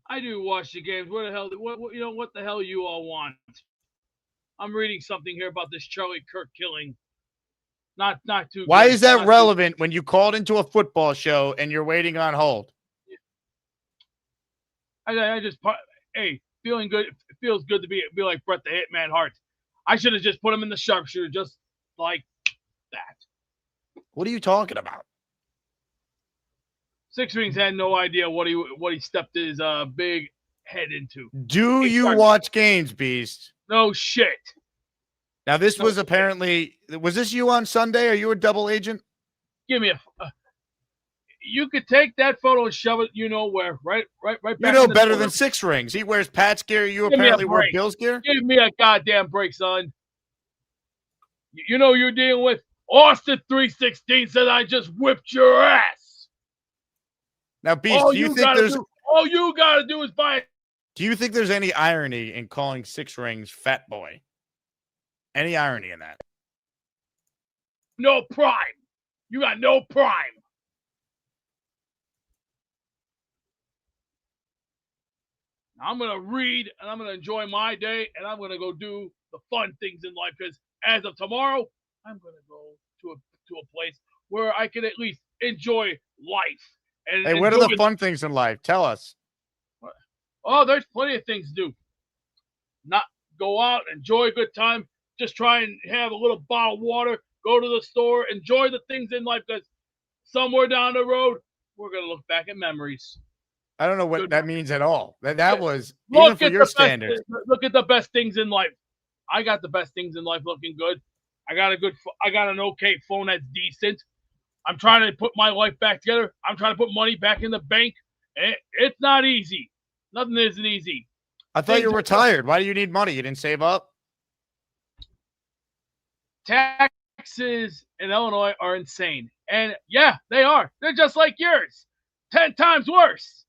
I do watch the games. What the hell? What the hell you all want? I'm reading something here about this Charlie Kirk killing. Not too. Why good. is that Not relevant when you called into a football show and you're waiting on hold? I just feeling good. It feels good to be like Bret the Hitman Hart. I should have just put him in the sharpshooter, just like that. What are you talking about? Six Rings had no idea what he stepped his big head into. Do you watch games, Beast? No shit. Now, this was apparently, was this you on Sunday? Are you a double agent? Give me a. You could take that photo and shove it, you know where, right back. You know in the better corner. than Six Rings. He wears Pat's gear. You Give me a apparently wear break. Bill's gear. Give me a goddamn break, son. You know you're dealing with Austin 316 said I just whipped your ass. Now, Beast, do you think there's all you gotta do is buy it. Do you think there's any irony in calling Six Rings Fat Boy? Any irony in that? No prime. You got no prime. I'm going to read and I'm going to enjoy my day and I'm going to go do the fun things in life because as of tomorrow, I'm going to go to a place where I can at least enjoy life. And hey, what are the fun things in life? Tell us. Oh, there's plenty of things to do. Not go out, enjoy a good time. Just try and have a little bottle of water. Go to the store. Enjoy the things in life because somewhere down the road, we're going to look back at memories. I don't know what that means at all. That was, look even for your standards. Look at the best things in life. I got the best things in life looking good. I got an okay phone that's decent. I'm trying to put my life back together. I'm trying to put money back in the bank. It's not easy. Nothing isn't easy. I thought you were retired. Why do you need money? You didn't save up? Taxes in Illinois are insane. And yeah, they are. They're just like yours. 10 times worse.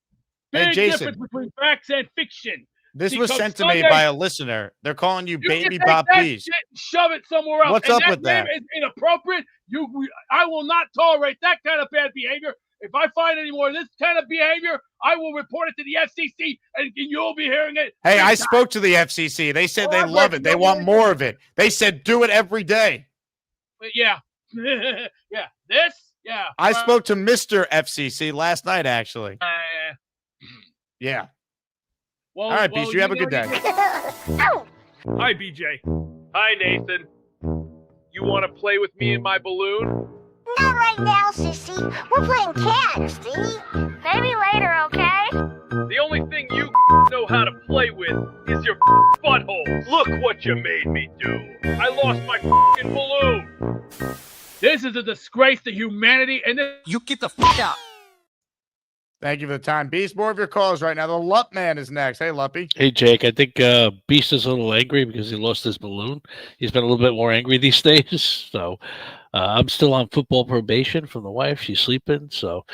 Big difference between facts and fiction. This was sent to me by a listener. They're calling you Baby Bop Beast. Shove it somewhere else. What's up with that? It's inappropriate. I will not tolerate that kind of bad behavior. If I find any more of this kind of behavior, I will report it to the FCC, and you'll be hearing it. Hey, I spoke to the FCC. They said they love it. They want more of it. They said do it every day. Yeah. Yeah. This? Yeah. I spoke to Mr. FCC last night, actually. Yeah. Well, all right, Beast, you have a good day. Hi, BJ. Hi, Nathan. You want to play with me in my balloon? Not right now, sissy. We're playing tag, see? Maybe later, okay? The only thing you know how to play with is your butthole. Look what you made me do. I lost my balloon. This is a disgrace to humanity, and you get the fuck out. Thank you for the time, Beast. More of your calls right now. The Lup Man is next. Hey, Luppy. Hey, Jake. I think Beast is a little angry because he lost his balloon. He's been a little bit more angry these days. So I'm still on football probation from the wife. She's sleeping, so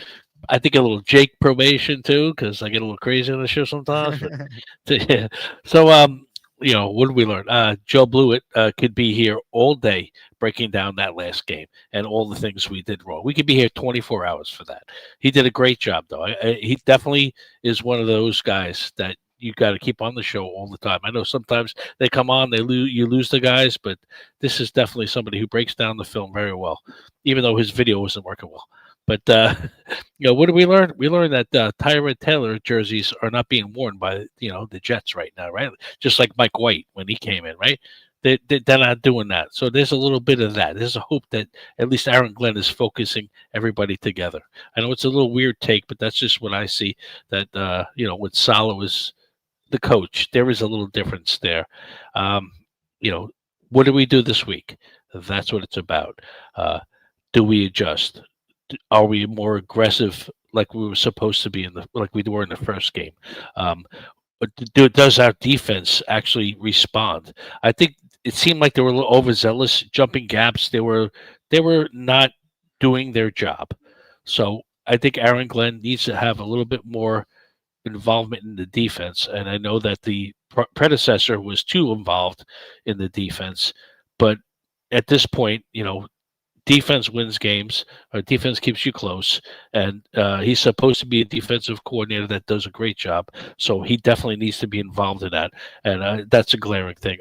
I think a little Jake probation too, because I get a little crazy on the show sometimes. But yeah. So what did we learn? Joe Blewett could be here all day breaking down that last game and all the things we did wrong. We could be here 24 hours for that. He did a great job, though. He definitely is one of those guys that you got to keep on the show all the time. I know sometimes they come on, you lose the guys, but this is definitely somebody who breaks down the film very well, even though his video wasn't working well. But what did we learn? We learned that Tyrod Taylor jerseys are not being worn by the Jets right now, right? Just like Mike White when he came in, right? They're not doing that. So there's a little bit of that. There's a hope that at least Aaron Glenn is focusing everybody together. I know it's a little weird take, but that's just what I see. That when Saleh was the coach, there is a little difference there. What do we do this week? That's what it's about. Do we adjust? Are we more aggressive like we were supposed to be like we were in the first game? Does our defense actually respond? I think it seemed like they were a little overzealous, jumping gaps. They were not doing their job. So I think Aaron Glenn needs to have a little bit more involvement in the defense. And I know that the predecessor was too involved in the defense, but at this point, defense wins games, or defense keeps you close, and he's supposed to be a defensive coordinator that does a great job. So he definitely needs to be involved in that, and that's a glaring thing.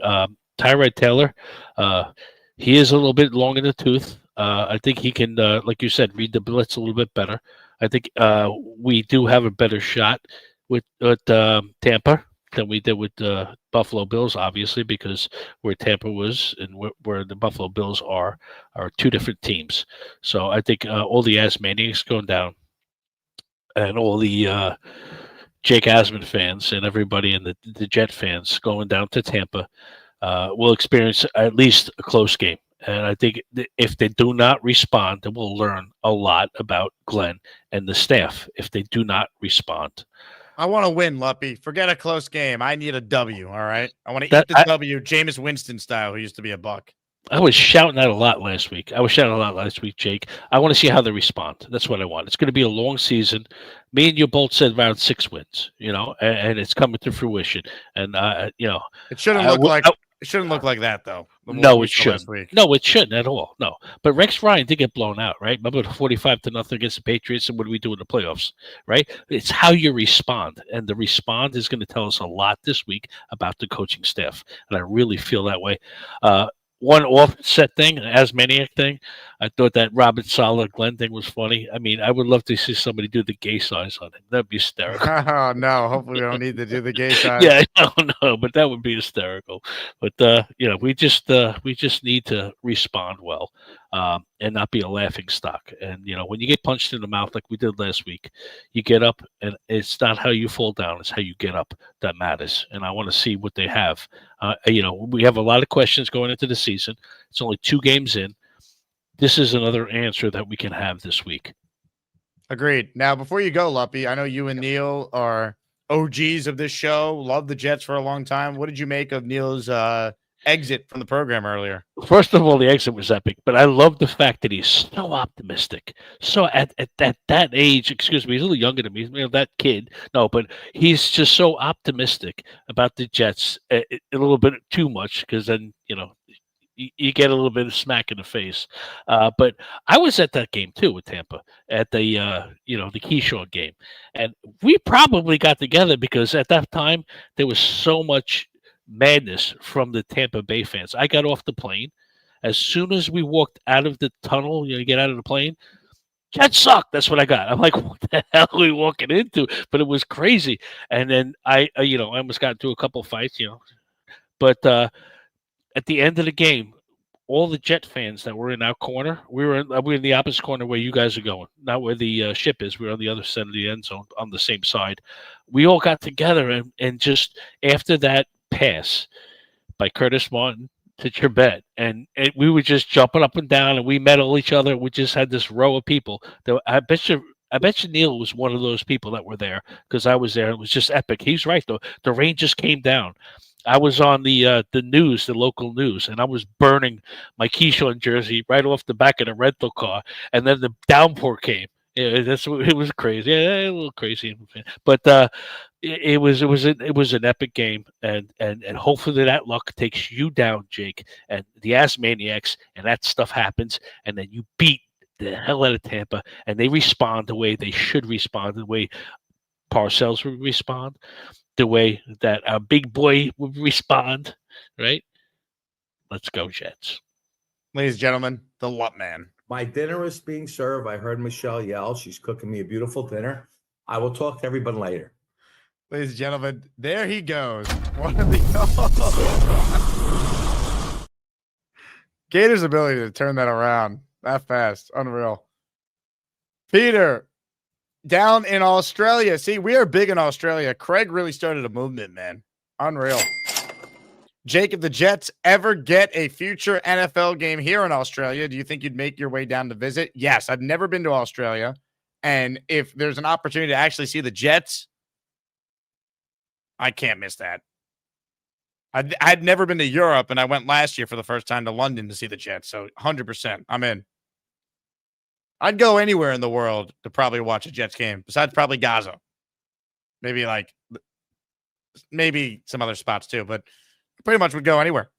Tyrod Taylor, he is a little bit long in the tooth. I think he can, like you said, read the blitz a little bit better. I think we do have a better shot with Tampa than we did with the Buffalo Bills, obviously, because where Tampa was and where the Buffalo Bills are two different teams. So I think all the Asaniacs going down and all the Jake Asman fans and everybody and the Jet fans going down to Tampa will experience at least a close game. And I think if they do not respond, then we'll learn a lot about Glenn and the staff if they do not respond. I want to win, Luppy. Forget a close game. I need a W, all right? I want to eat the W, Jameis Winston style, who used to be a Buck. I was shouting that a lot last week. Jake. I want to see how they respond. That's what I want. It's going to be a long season. Me and you both said around 6 wins, and it's coming to fruition. And, it shouldn't look like it shouldn't look like that, though. No, it shouldn't. No, it shouldn't at all. No. But Rex Ryan did get blown out, right? Remember the 45-0 against the Patriots, and what do we do in the playoffs, right? It's how you respond, and the respond is going to tell us a lot this week about the coaching staff, and I really feel that way. One offset thing, an Asaniac thing, I thought that Robert Saleh Glenn thing was funny. I mean, I would love to see somebody do the gay signs on him. That'd be hysterical. Oh, no. Hopefully we don't need to do the gay signs. Yeah, no, but that would be hysterical. But, we just need to respond well and not be a laughing stock. And, when you get punched in the mouth like we did last week, you get up, and it's not how you fall down. It's how you get up that matters. And I want to see what they have. We have a lot of questions going into the season. It's only 2 games in. This is another answer that we can have this week. Agreed. Now, before you go, Luppy, I know you and Neil are OGs of this show. Love the Jets for a long time. What did you make of Neil's exit from the program earlier? First of all, the exit was epic, but I love the fact that he's so optimistic. So at that age, excuse me, he's a little younger than me, that kid. No, but he's just so optimistic about the Jets, a little bit too much, because then, you get a little bit of smack in the face. But I was at that game too with Tampa at the the Keyshawn game, and we probably got together because at that time there was so much madness from the Tampa Bay fans. I got off the plane as soon as we walked out of the tunnel. You get out of the plane. Jets suck. That's what I got. I'm like, what the hell are we walking into? But it was crazy. And then I almost got into a couple fights. But at the end of the game, all the Jet fans that were in our corner, we were in the opposite corner where you guys are going, not where the ship is. We were on the other side of the end zone on the same side. We all got together and just after that pass by Curtis Martin to Trebet, and we were just jumping up and down, and we met all each other. We just had this row of people. I bet you Neil was one of those people that were there because I was there. It was just epic. He's right, though. The rain just came down. I was on the news, the local news, and I was burning my Keyshawn jersey right off the back of the rental car, and then the downpour came. It was crazy, yeah, a little crazy, but it was an epic game, and hopefully that luck takes you down, Jake, and the Asaniacs, and that stuff happens, and then you beat the hell out of Tampa, and they respond the way they should respond, the way Parcells would respond, the way that our big boy would respond, right? Let's go, Jets. Ladies and gentlemen, the Lut Man. My dinner is being served. I heard Michelle yell. She's cooking me a beautiful dinner. I will talk to everybody later. Ladies and gentlemen, there he goes. One of the Gator's ability to turn that around that fast. Unreal. Peter, down in Australia. See, we are big in Australia. Craig really started a movement, man. Unreal. Jake, if the Jets ever get a future NFL game here in Australia, do you think you'd make your way down to visit? Yes, I've never been to Australia. And if there's an opportunity to actually see the Jets, I can't miss that. I'd never been to Europe, and I went last year for the first time to London to see the Jets. So 100%, I'm in. I'd go anywhere in the world to probably watch a Jets game, besides probably Gaza. Maybe some other spots too, but pretty much would go anywhere.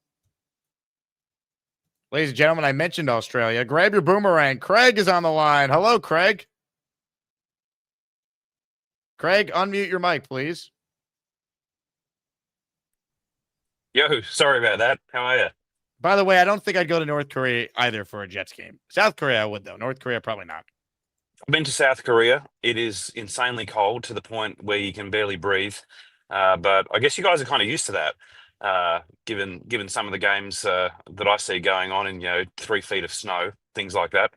Ladies and gentlemen, I mentioned Australia. Grab your boomerang. Craig is on the line. Hello, Craig. Craig, unmute your mic, please. Yo, sorry about that. How are you? By the way, I don't think I'd go to North Korea either for a Jets game. South Korea, I would, though. North Korea, probably not. I've been to South Korea. It is insanely cold to the point where you can barely breathe. But I guess you guys are kind of used to that, given some of the games that I see going on in 3 feet of snow, things like that.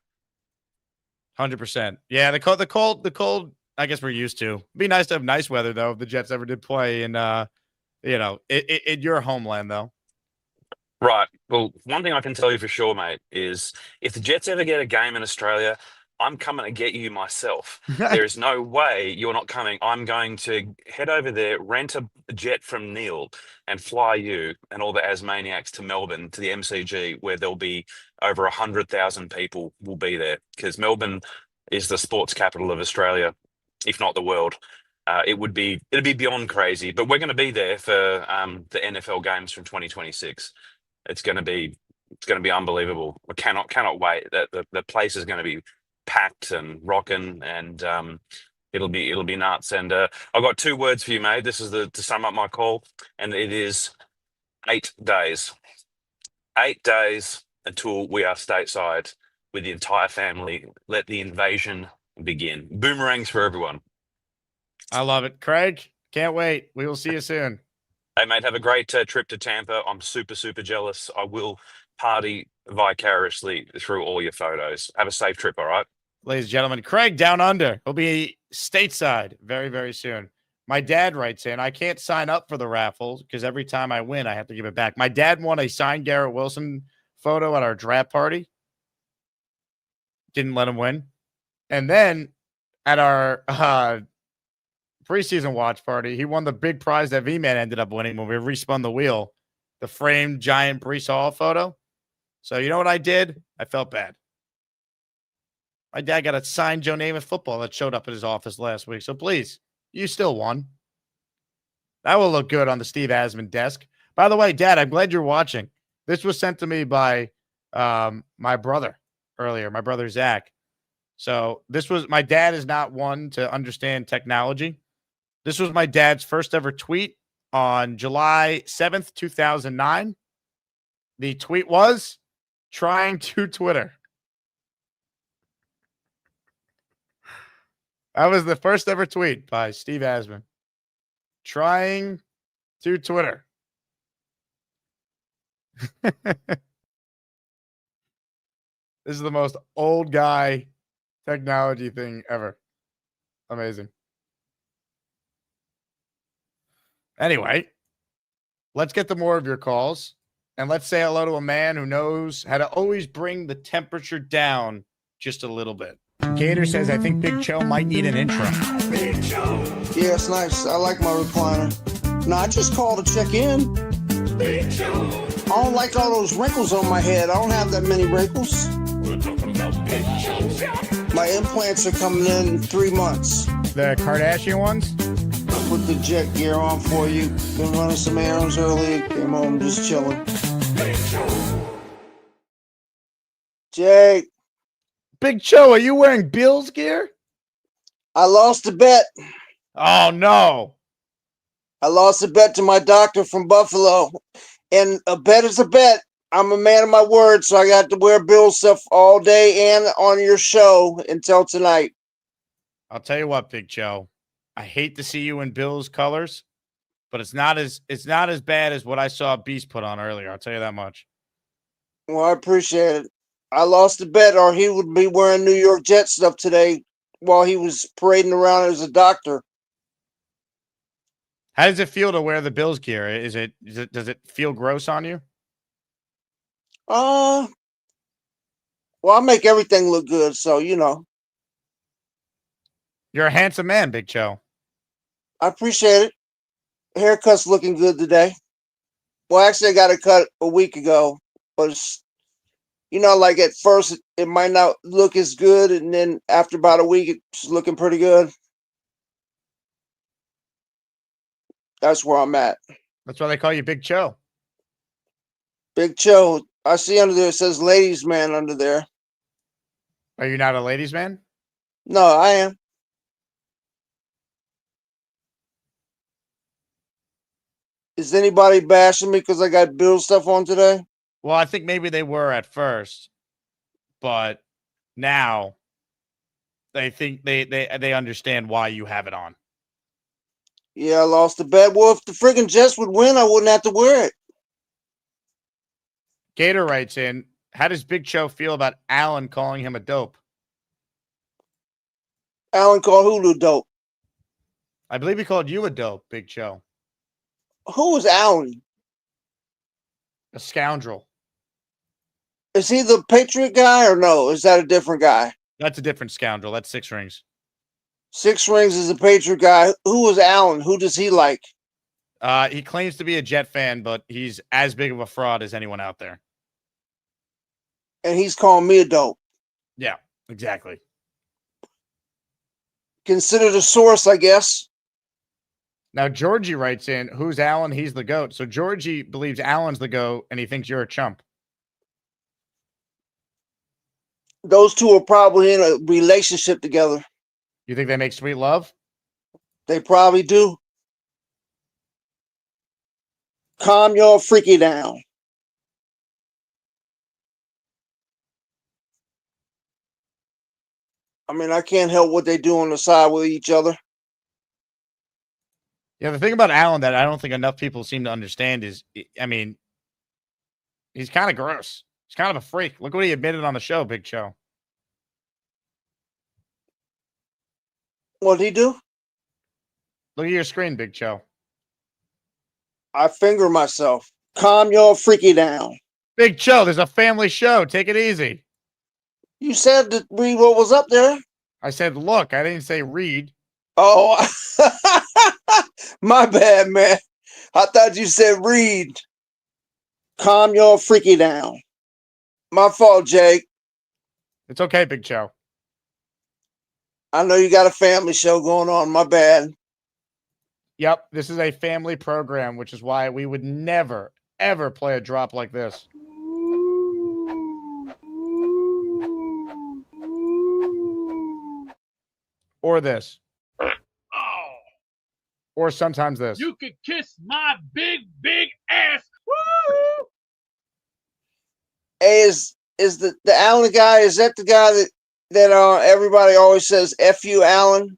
100%. Yeah, the cold. I guess we're used to. It'd be nice to have nice weather though. If the Jets ever did play in, in your homeland though. Right. Well, one thing I can tell you for sure, mate, is if the Jets ever get a game in Australia, I'm coming to get you myself. There is no way you're not coming. I'm going to head over there, rent a jet from Neil, and fly you and all the Asmaniacs to Melbourne, to the MCG, where there'll be over 100,000 people will be there, because Melbourne is the sports capital of Australia, if not the world. It'd be beyond crazy, but we're going to be there for the NFL games from 2026. It's going to be unbelievable. I cannot wait. The place is going to be packed and rocking, and it'll be nuts. And I've got 2 words for you, mate. This is to sum up my call, and it is 8 days. 8 days until we are stateside with the entire family. Let the invasion begin. Boomerangs for everyone. I love it. Craig, can't wait. We will see you soon. Hey, mate, have a great trip to Tampa. I'm super, super jealous. I will party vicariously through all your photos. Have a safe trip, all right? Ladies and gentlemen, Craig down under. He'll be stateside very, very soon. My dad writes in, I can't sign up for the raffles because every time I win, I have to give it back. My dad won a signed Garrett Wilson photo at our draft party. Didn't let him win. And then at our preseason watch party, he won the big prize that V-Man ended up winning when we respun the wheel, the framed giant Breece Hall photo. So you know what I did? I felt bad. My dad got a signed Joe Namath football that showed up at his office last week. So please, you still won. That will look good on the Steve Asman desk. By the way, Dad, I'm glad you're watching. This was sent to me by my brother earlier, my brother Zach. So my dad is not one to understand technology. This was my dad's first ever tweet on July 7th, 2009. The tweet was, trying to Twitter. That was the first ever tweet by Steve Asman. Trying to Twitter. This is the most old guy technology thing ever. Amazing. Anyway, let's get to more of your calls, and let's say hello to a man who knows how to always bring the temperature down just a little bit. Gator says, I think Big Cho might need an intro. Yeah, it's nice. I like my recliner. No, I just called to check in. I don't like all those wrinkles on my head. I don't have that many wrinkles. My implants are coming in 3 months. The Kardashian ones? I put the jet gear on for you. Been running some errands earlier. Came home just chilling. Jake. Big Joe, are you wearing Bills gear? I lost a bet. Oh, no. I lost a bet to my doctor from Buffalo. And a bet is a bet. I'm a man of my word, so I got to wear Bills stuff all day and on your show until tonight. I'll tell you what, Big Joe. I hate to see you in Bills colors, but it's not as bad as what I saw Beast put on earlier. I'll tell you that much. Well, I appreciate it. I lost a bet, or he would be wearing New York Jets stuff today while he was parading around as a doctor. How does it feel to wear the Bills gear? Does it feel gross on you? Well, I make everything look good, so you know. You're a handsome man, Big Joe. I appreciate it. Haircut's looking good today. Well, actually, I got it cut a week ago, but it's, you know, like at first it might not look as good, and then after about a week, it's looking pretty good. That's where I'm at. That's why they call you Big Joe. Big Joe. I see under there it says ladies man under there. Are you not a ladies man? No, I am. Is anybody bashing me because I got Bill stuff on today? Well, I think maybe they were at first, but now they think they understand why you have it on. Yeah, I lost the bet. Well, if the friggin' Jets would win, I wouldn't have to wear it. Gator writes in, how does Big Joe feel about Allen calling him a dope? Allen called who dope? I believe he called you a dope, Big Joe. Who is Allen? A scoundrel. Is he the Patriot guy or no? Is that a different guy? That's a different scoundrel. That's Six Rings. Six Rings is a Patriot guy. Who is Allen? Who does he like? He claims to be a Jet fan, but he's as big of a fraud as anyone out there. And he's calling me a dope. Yeah, exactly. Considered a source, I guess. Now, Georgie writes in, who's Allen? He's the GOAT. So Georgie believes Allen's the GOAT, and he thinks you're a chump. Those two are probably in a relationship together. You think they make sweet love? They probably do. Calm your freaky down. I mean, I can't help what they do on the side with each other. Yeah, the thing about Allen that I don't think enough people seem to understand is, I mean, he's kind of gross. He's kind of a freak. Look what he admitted on the show, Big Show. What'd he do? Look at your screen, Big Show. I finger myself. Calm your freaky down. Big Joe, there's a family show. Take it easy. You said to read what was up there. I said, look. I didn't say read. Oh, my bad, man. I thought you said read. Calm your freaky down. My fault, Jake. It's okay, Big Joe. I know you got a family show going on. My bad. Yep, this is a family program, which is why we would never, ever play a drop like this. Or this. Oh, or sometimes this. You could kiss my big ass. Woo! Hey, is the Allen guy? Is that the guy that everybody always says "F you, Allen"?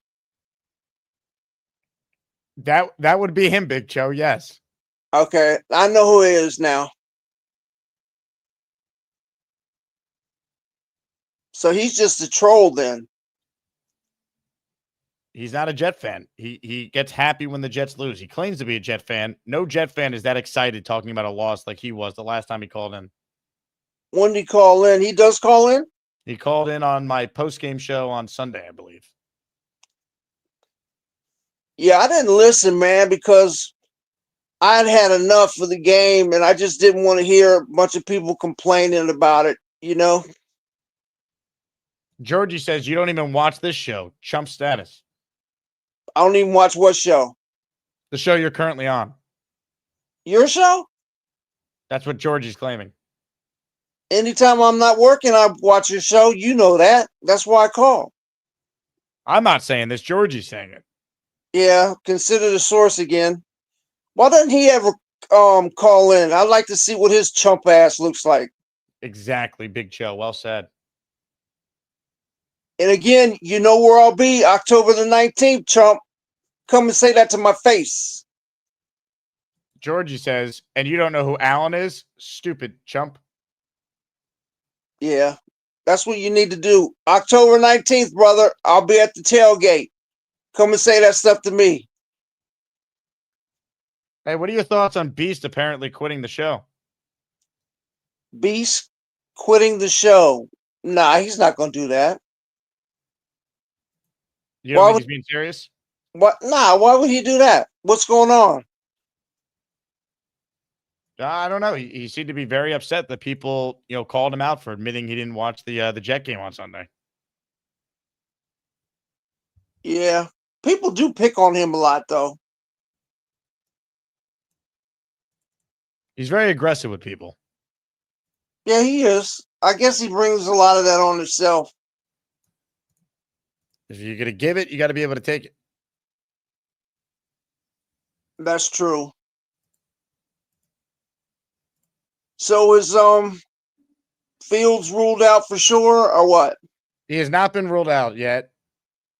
That would be him, Big Joe. Yes. Okay, I know who he is now. So he's just a troll then. He's not a Jet fan. He gets happy when the Jets lose. He claims to be a Jet fan. No Jet fan is that excited talking about a loss like he was the last time he called in. When did he call in? He does call in? He called in on my post-game show on Sunday, I believe. Yeah, I didn't listen, man, because I'd had enough of the game, and I just didn't want to hear a bunch of people complaining about it. You know, Georgie says you don't even watch this show. Chump status. I don't even watch what show. The show you're currently on. Your show? That's what Georgie's claiming. Anytime I'm not working, I watch your show. You know that. That's why I call. I'm not saying this. Georgie's saying it. Yeah, consider the source again. Why doesn't he ever call in? I'd like to see what his chump ass looks like. Exactly, Big Joe. Well said. And again, you know where I'll be October the 19th, chump. Come and say that to my face. Georgie says, and you don't know who Alan is? Stupid chump. Yeah, that's what you need to do. October 19th, brother. I'll be at the tailgate. Come and say that stuff to me. Hey, what are your thoughts on Beast apparently quitting the show? Beast quitting the show. Nah, he's not going to do that. You don't think he's being serious? What? Nah, why would he do that? What's going on? I don't know. He seemed to be very upset that people, called him out for admitting he didn't watch the Jet game on Sunday. Yeah, people do pick on him a lot, though. He's very aggressive with people. Yeah, he is. I guess he brings a lot of that on himself. If you're gonna give it, you got to be able to take it. That's true. So is Fields ruled out for sure, or what? He has not been ruled out yet.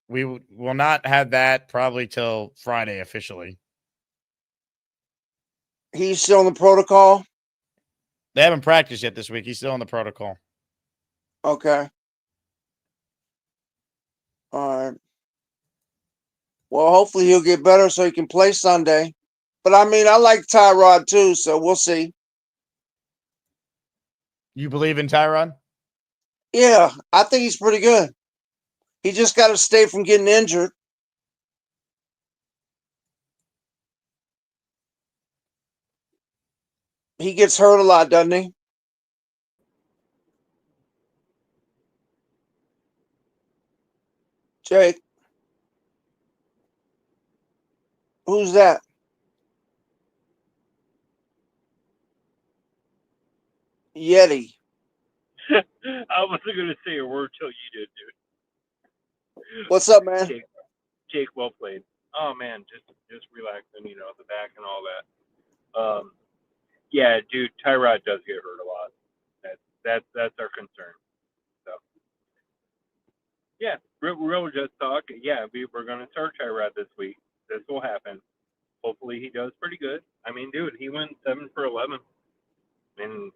We will not have that probably till Friday officially. He's still in the protocol? They haven't practiced yet this week. He's still in the protocol. Okay. All right. Well, hopefully he'll get better so he can play Sunday. But I mean, I like Tyrod too, so we'll see. You believe in Tyrod? Yeah, I think he's pretty good. He just got to stay from getting injured. He gets hurt a lot, doesn't he? Jake. Who's that? Yeti. I wasn't going to say a word till you did, dude. What's up, man? Jake, well played. Oh man, just relaxing, the back and all that. Yeah, dude, Tyrod does get hurt a lot. That's our concern. So yeah, real just talk. Yeah, we're gonna start Tyrod this week. This will happen. Hopefully he does pretty good. I mean, dude, he went 7 for 11, and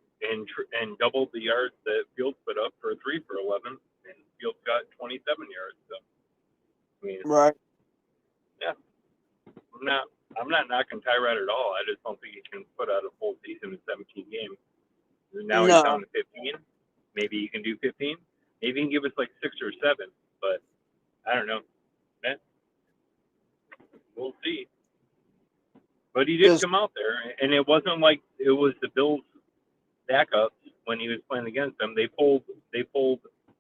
doubled the yards that Fields put up for 3 for 11, and Fields got 27 yards. So I mean, right. Yeah, I'm not knocking Tyrod at all. I just don't think he can put out a full season in 17 games. Now he's down to 15. Maybe he can do 15. Maybe he can give us like 6 or 7. But I don't know. We'll see. But he did come out there, and it wasn't like it was the Bills' backups when he was playing against them. They pulled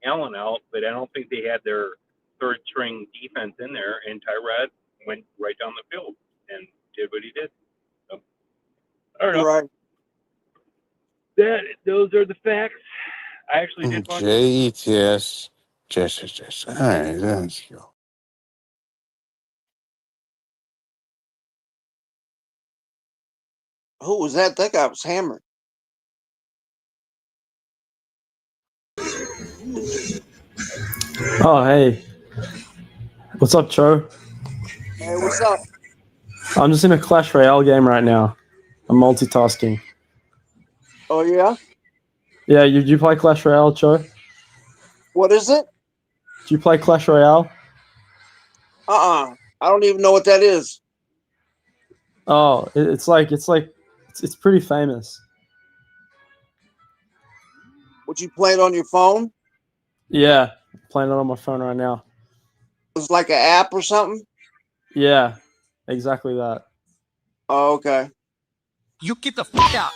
Allen out, but I don't think they had their third string defense in there. And Tyrod went right down the field and did what he did. So, I don't know. Right. Those are the facts. I actually did watch. Yes. All right, let's go. Who was that? That guy was hammered. Oh, hey. What's up, Joe? Hey, what's up? I'm just in a Clash Royale game right now. I'm multitasking. Oh, yeah? Yeah, you play Clash Royale, Joe? What is it? Do you play Clash Royale? I don't even know what that is. Oh, it's pretty famous. Would you play it on your phone? Yeah, I'm playing it on my phone right now. It's like an app or something? Yeah, exactly that. Oh, okay. You get the fuck out.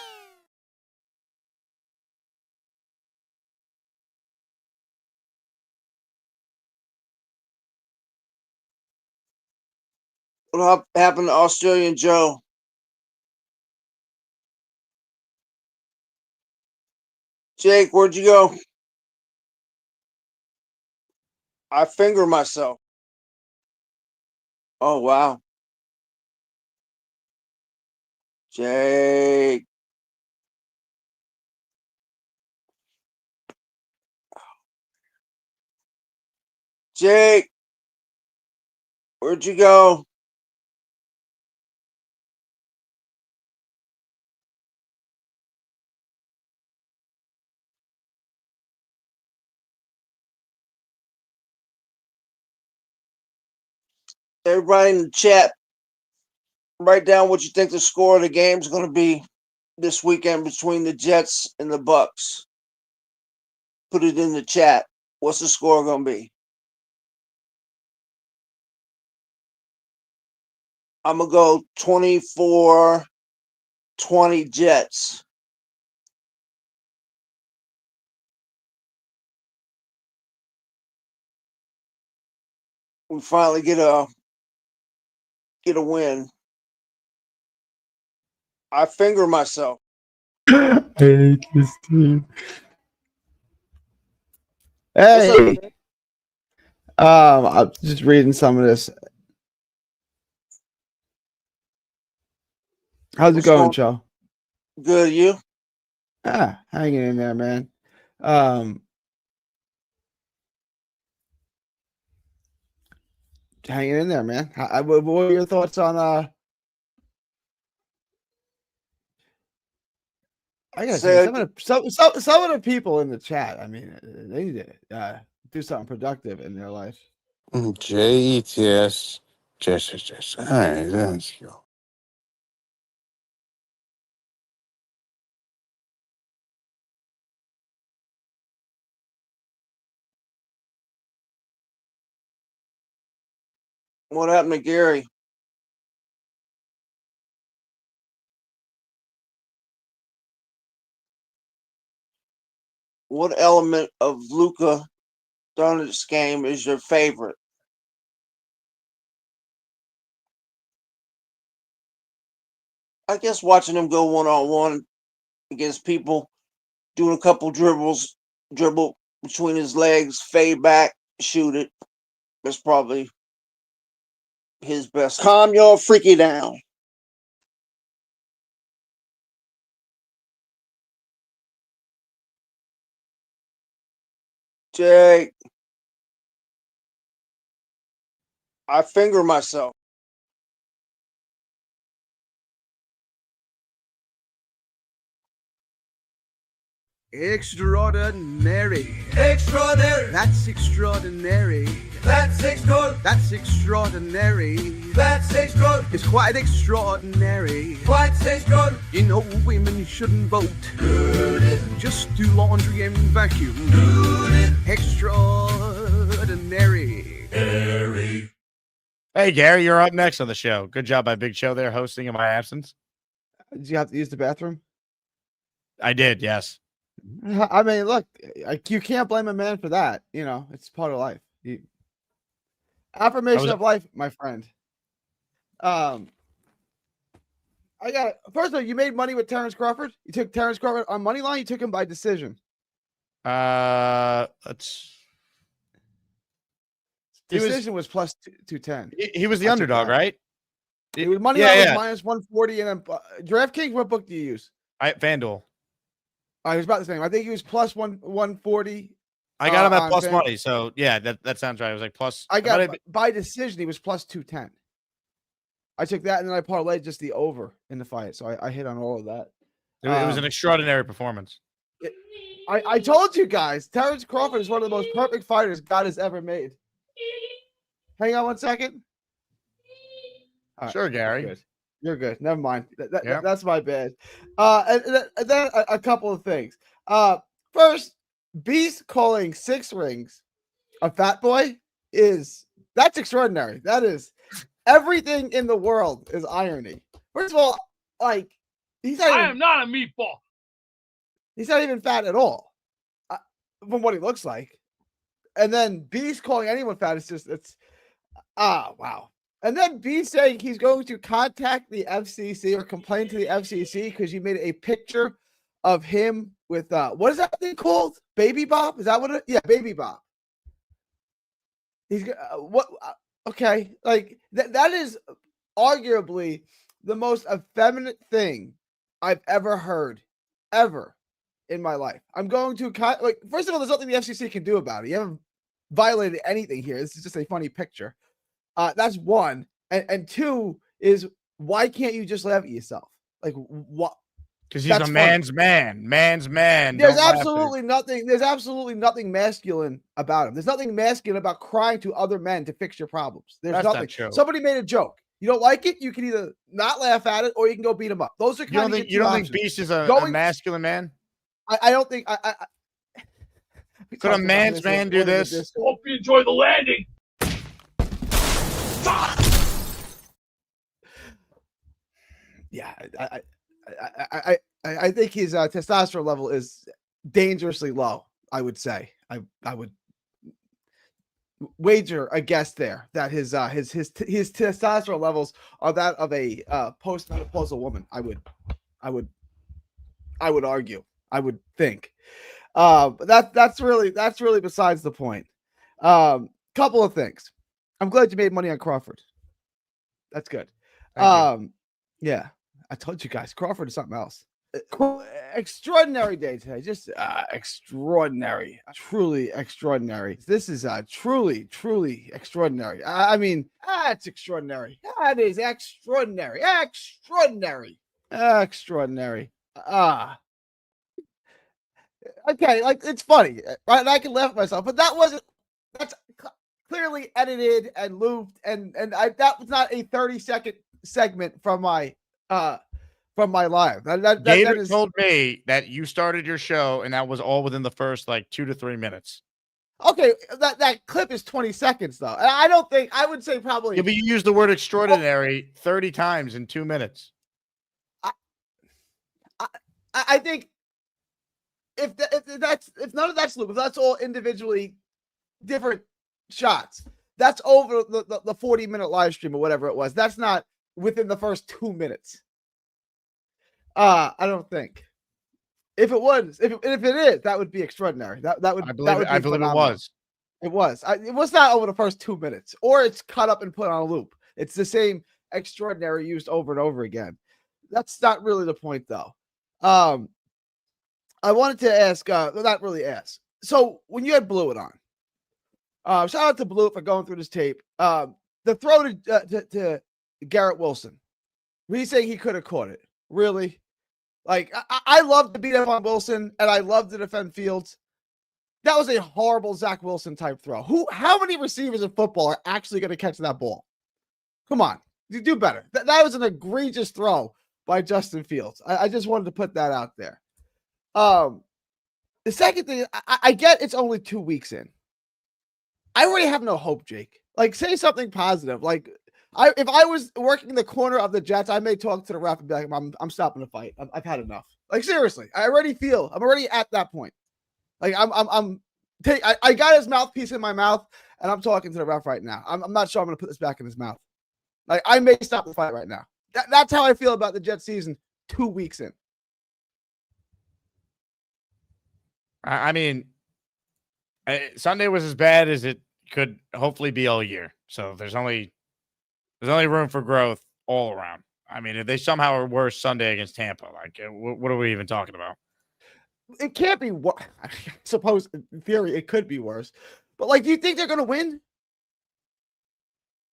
What happened to Australian Joe? Jake, where'd you go? I finger myself. Oh, wow. Jake. Jake. Where'd you go? Everybody in the chat, write down what you think the score of the game is going to be this weekend between the Jets and the Bucks. Put it in the chat. What's the score going to be? I'm going to go 24-20 Jets. We finally get a win. I finger myself. I hate this team. Hey, I'm just reading some of this. How's it going, Joe? Good, you? Hanging in there, man. Hanging in there, man. What were your thoughts on I gotta say, some of the people in the chat, I mean, they need to do something productive in their life. JETS. Just. All right, let's go. What happened to Gary? What element of Luka Doncic's game is your favorite? I guess watching him go one-on-one against people, doing a couple dribble between his legs, fade back, shoot it. That's probably his best. Calm your freaky down. Jake. I finger myself. Extraordinary. Extraordinary. That's extraordinary. That's extraordinary. That's extraordinary. That's extraordinary. It's quite extraordinary. Quite extraordinary. You know, women shouldn't vote. Just do laundry and vacuum. Extraordinary. Hey, Gary, you're up next on the show. Good job by Big Show there hosting in my absence. Did you have to use the bathroom? I did, yes. I mean, look, you can't blame a man for that. You know, it's part of life. Affirmation of life, my friend. I got it. First of all, you made money with Terrence Crawford. You took Terrence Crawford on money line. You took him by decision. Decision was plus 210. He was the underdog, right? It was money line was minus 140, and then DraftKings. What book do you use? FanDuel. He was about the same. I think he was plus 140. I got him at plus FanDuel. money, so yeah, that sounds right. I was like plus. I got by decision. He was plus 210. I took that, and then I parlayed just the over in the fight, so I hit on all of that. It was an extraordinary performance. I told you guys, Terrence Crawford is one of the most perfect fighters God has ever made. Hang on one second. Sure, Gary. You're good. Never mind. That's my bad. And then a couple of things. First, Beast calling 6 rings a fat boy that's extraordinary. That is everything in the world is irony. First of all, like He's not I even, am not a meatball. he's not even fat at all, from what he looks like. And then Beast calling anyone fat is just wow. And then Beast saying he's going to contact the FCC or complain to the FCC because you made a picture of him with what is that thing called? Baby Bob? Is that what it? Yeah, Baby Bob. He's what? Okay, like that is arguably the most effeminate thing I've ever heard, ever in my life. I'm going to like. First of all, there's nothing the FCC can do about it. You haven't violated anything here. This is just a funny picture. That's one, and two is why can't you just laugh at yourself? Like what? Because he's a man's man. Man's man. There's Don't laugh at absolutely nothing. There's absolutely nothing masculine about him. There's nothing masculine about crying to other men to fix your problems. There's That's nothing. not true. Somebody made a joke. You don't like it, you can either not laugh at it or you can go beat him up. Those are You don't think Beast is a masculine man? I don't think I Could a man's man do this? Hope you enjoy the landing. Yeah, I think his testosterone level is dangerously low. I would say I would wager a guess there that his testosterone levels are that of a postmenopausal woman. I would argue. I would think. But that's really besides the point. Couple of things. I'm glad you made money on Crawford. That's good. Yeah, I told you guys, Crawford is something else. Extraordinary day today. Just extraordinary. Truly extraordinary. This is truly extraordinary. I mean, it's extraordinary. That is extraordinary. Extraordinary. Okay, like it's funny, right? And I can laugh at myself, but that's clearly edited and looped, and that was not a 30-second segment from my live. David told me that you started your show and that was all within the first like 2 to 3 minutes. Okay, that clip is 20 seconds though. And I don't think I would say probably. Yeah, but you used the word extraordinary 30 times in 2 minutes. I think if none of that's loop, if that's all individually different shots, that's over the 40-minute live stream or whatever it was. That's not within the first 2 minutes. I don't think. If it was, if it is, that would be extraordinary. That would. I believe it was. It was. It was not over the first 2 minutes, or it's cut up and put on a loop. It's the same extraordinary used over and over again. That's not really the point, though. I wanted to ask. Not really ask. So when you had Blewett on, shout out to Blewett for going through this tape. The throw to Garrett Wilson. We say he could have caught it. Really? Like, I love to beat up on Wilson, and I love to defend Fields. That was a horrible Zach Wilson type throw. How many receivers in football are actually going to catch that ball? Come on, you do better. That was an egregious throw by Justin Fields. I just wanted to put that out there. The second thing, I get it's only 2 weeks in. I already have no hope, Jake. Like, say something positive. Like, if I was working in the corner of the Jets, I may talk to the ref and be like, I'm stopping the fight. I've had enough. Like, seriously, I'm already at that point. Like, I got his mouthpiece in my mouth, and I'm talking to the ref right now. I'm not sure I'm going to put this back in his mouth. Like, I may stop the fight right now. That's how I feel about the Jets season 2 weeks in. I mean, Sunday was as bad as it could hopefully be all year. So there's only room for growth all around. I mean, if they somehow are worse Sunday against Tampa, like what are we even talking about? It can't be worse. I suppose in theory it could be worse. But like, do you think they're going to win?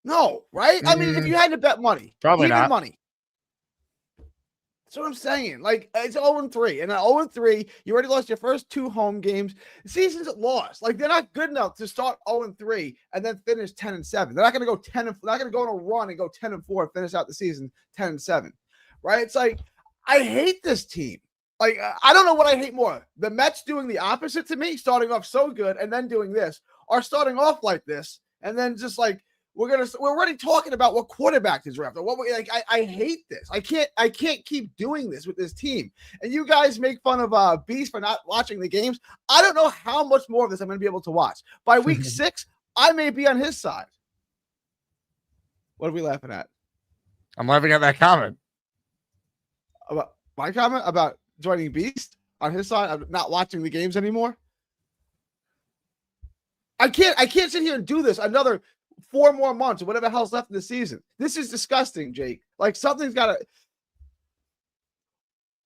No, right? I mean, if you had to bet money, probably even not. Money. That's what I'm saying. Like, it's 0-3. And at 0-3, you already lost your first 2 home games. The season's lost. Like, they're not good enough to start 0-3 and then finish 10-7. They're not going to go 10 and they're not going to go on a run and go 10-4 and finish out the season 10-7. Right? It's like, I hate this team. Like, I don't know what I hate more. The Mets doing the opposite to me, starting off so good and then doing this, or starting off like this and then just like we're already talking about what quarterback is drafted. I hate this. I can't keep doing this with this team. And you guys make fun of Beast for not watching the games. I don't know how much more of this I'm going to be able to watch. By week 6, I may be on his side. What are we laughing at? I'm laughing at that comment. About my comment about joining Beast on his side of not watching the games anymore. I can't sit here and do this another 4 more months or whatever the hell's left in the season. This is disgusting, Jake. Like, something's got to.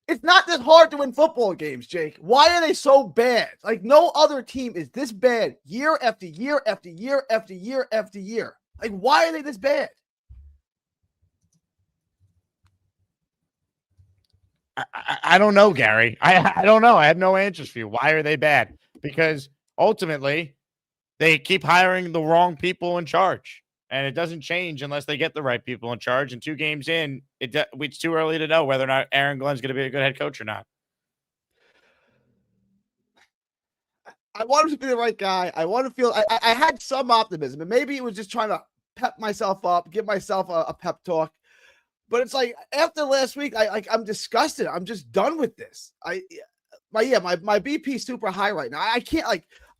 It's not this hard to win football games, Jake. Why are they so bad? Like, no other team is this bad year after year after year after year after year. Like, why are they this bad? I don't know, Gary. I don't know. I have no answers for you. Why are they bad? Because ultimately, they keep hiring the wrong people in charge, and it doesn't change unless they get the right people in charge. And 2 games in, it's too early to know whether or not Aaron Glenn's going to be a good head coach or not. I want him to be the right guy. I want to feel. I had some optimism, and maybe it was just trying to pep myself up, give myself a pep talk. But it's like after last week, I'm disgusted. I'm just done with this. My BP super high right now. I can't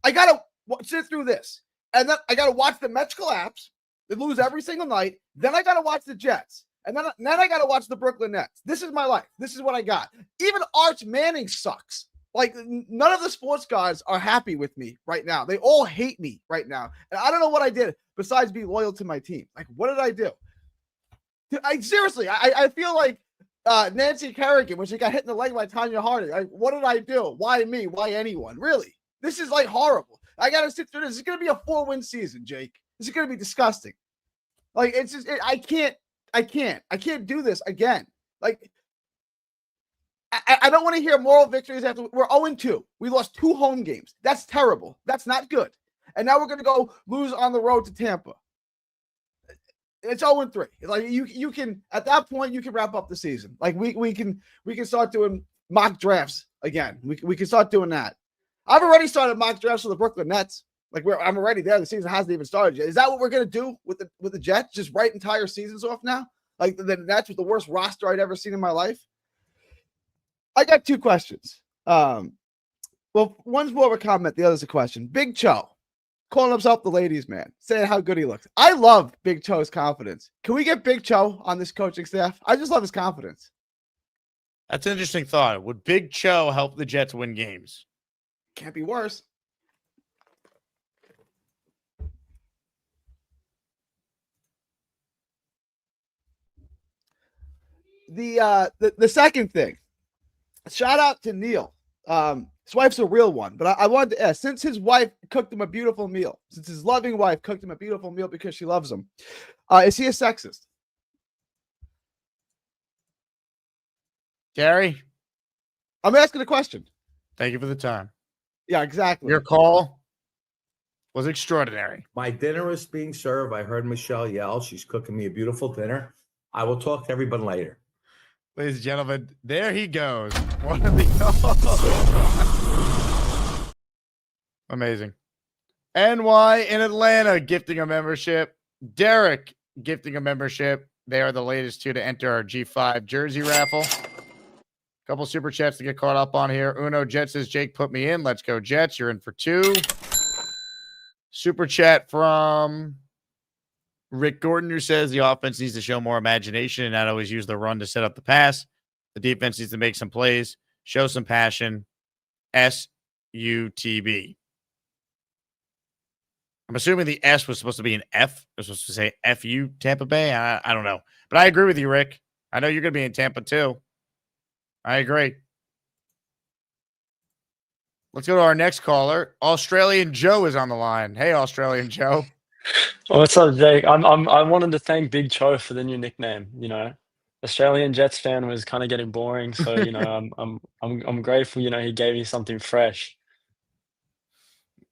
I gotta sit through this, and then I gotta watch the Mets collapse. They lose every single night. Then I gotta watch the Jets, and then I gotta watch the Brooklyn Nets. This is my life. This is what I got. Even Arch Manning sucks. Like, none of the sports guys are happy with me right now. They all hate me right now, and I don't know what I did besides be loyal to my team. Like, what did I do? Seriously, I feel like Nancy Kerrigan when she got hit in the leg by Tanya Harding. Like, what did I do? Why me? Why anyone? Really? This is like horrible. I got to sit through this. This is going to be a 4-win season, Jake. This is going to be disgusting. Like, it's just, I can't do this again. Like, I don't want to hear moral victories after we're 0-2. We lost 2 home games. That's terrible. That's not good. And now we're going to go lose on the road to Tampa. It's 0-3. Like, you can, at that point, you can wrap up the season. Like, we can start doing mock drafts again. We can start doing that. I've already started mock drafts for the Brooklyn Nets. Like, I'm already there. The season hasn't even started yet. Is that what we're gonna do with the Jets? Just write entire seasons off now? Like, the Nets with the worst roster I'd ever seen in my life. I got 2 questions. Well, one's more of a comment. The other's a question. Big Cho, calling himself the ladies' man, saying how good he looks. I love Big Cho's confidence. Can we get Big Cho on this coaching staff? I just love his confidence. That's an interesting thought. Would Big Cho help the Jets win games? Can't be worse. The second thing, shout out to Neil. His wife's a real one, but I wanted to ask, since his wife cooked him a beautiful meal, since his loving wife cooked him a beautiful meal because she loves him, is he a sexist? Gary? I'm asking a question. Thank you for the time. Yeah, exactly. Your call was extraordinary. My dinner is being served. I heard Michelle yell. She's cooking me a beautiful dinner. I will talk to everyone later. Ladies and gentlemen, there he goes. One of the amazing. NY in Atlanta gifting a membership. Derek gifting a membership. They are the latest 2 to enter our G5 jersey raffle. Couple super chats to get caught up on here. Uno Jet says, Jake, put me in. Let's go, Jets. You're in for 2. Super chat from Rick Gordon, who says the offense needs to show more imagination and not always use the run to set up the pass. The defense needs to make some plays, show some passion. SUTB. I'm assuming the S was supposed to be an F. It was supposed to say FU Tampa Bay. I don't know. But I agree with you, Rick. I know you're going to be in Tampa too. I agree. Let's go to our next caller. Australian Joe is on the line. Hey, Australian Joe. What's up, Jake? I wanted to thank Big Cho for the new nickname. You know, Australian Jets fan was kind of getting boring, so you know, I'm grateful. You know, he gave me something fresh.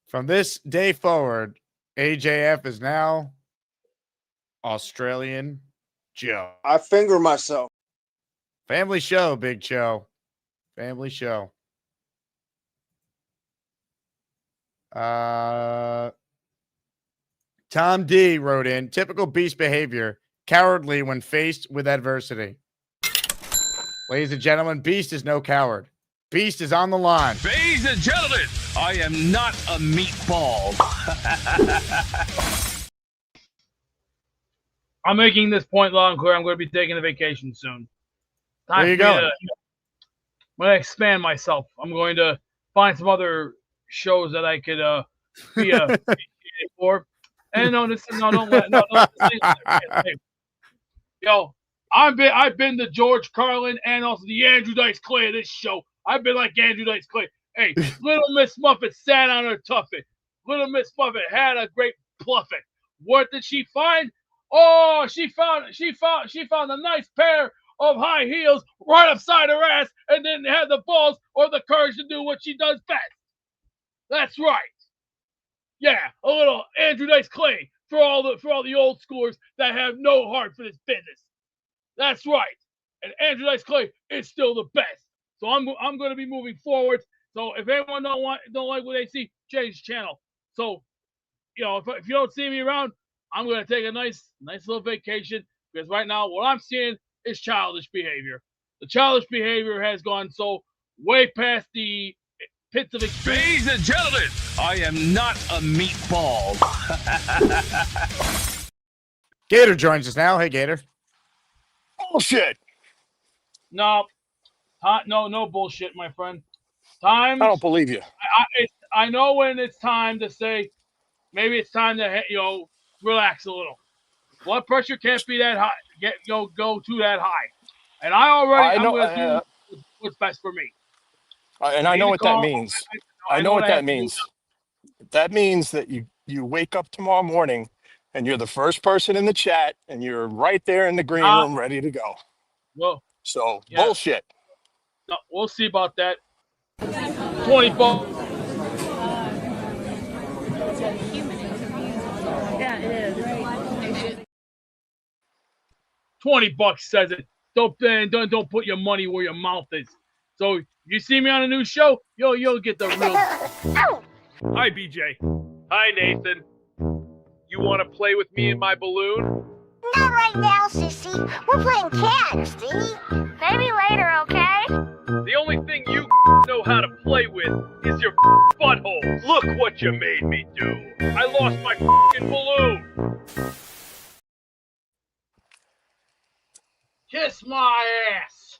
From this day forward, AJF is now Australian Joe. I finger myself. Family show, Big Cho. Family show. Tom D wrote in, typical Beast behavior, cowardly when faced with adversity. Ladies and gentlemen, Beast is no coward. Beast is on the line. Ladies and gentlemen, I am not a meatball. I'm making this point loud and clear. I'm going to be taking a vacation soon. Where you going? I'm going to expand myself. I'm going to find some other shows that I could be a for. And don't hey, yo, I've been the George Carlin and also the Andrew Dice Clay of this show. I've been like Andrew Dice Clay. Hey, Little Miss Muffet sat on her tuffet. Little Miss Muffet had a great pluffet. What did she find? Oh, she found a nice pair of high heels right upside her ass, and didn't have the balls or the courage to do what she does best. That's right. Yeah, a little Andrew Dice Clay for all the old schoolers that have no heart for this business. That's right. And Andrew Dice Clay is still the best. So I'm going to be moving forward. So if anyone don't like what they see, change channel. So, if you don't see me around, I'm going to take a nice little vacation, because right now what I'm seeing is childish behavior. The childish behavior has gone so way past the pits of extreme. Ladies and gentlemen, I am not a meatball. Gator joins us now. Hey, Gator. Bullshit. No bullshit, my friend. I don't believe you. I know when it's time to say, maybe it's time to relax a little. Blood pressure can't be that high. Go to that high. And I'm going to do what's best for me. And I know what that means. I know what that means. That means that you wake up tomorrow morning and you're the first person in the chat and you're right there in the green room ready to go. Well, so yeah. Bullshit. No, we'll see about that. 20 bucks. Yeah, it is. 20 bucks says it. Don't put your money where your mouth is. So you see me on a new show, you'll get the real. Hi, BJ. Hi, Nathan. You want to play with me in my balloon? Not right now, sissy. We're playing tag, see? Maybe later, okay? The only thing you know how to play with is your butthole. Look what you made me do. I lost my balloon. Kiss my ass.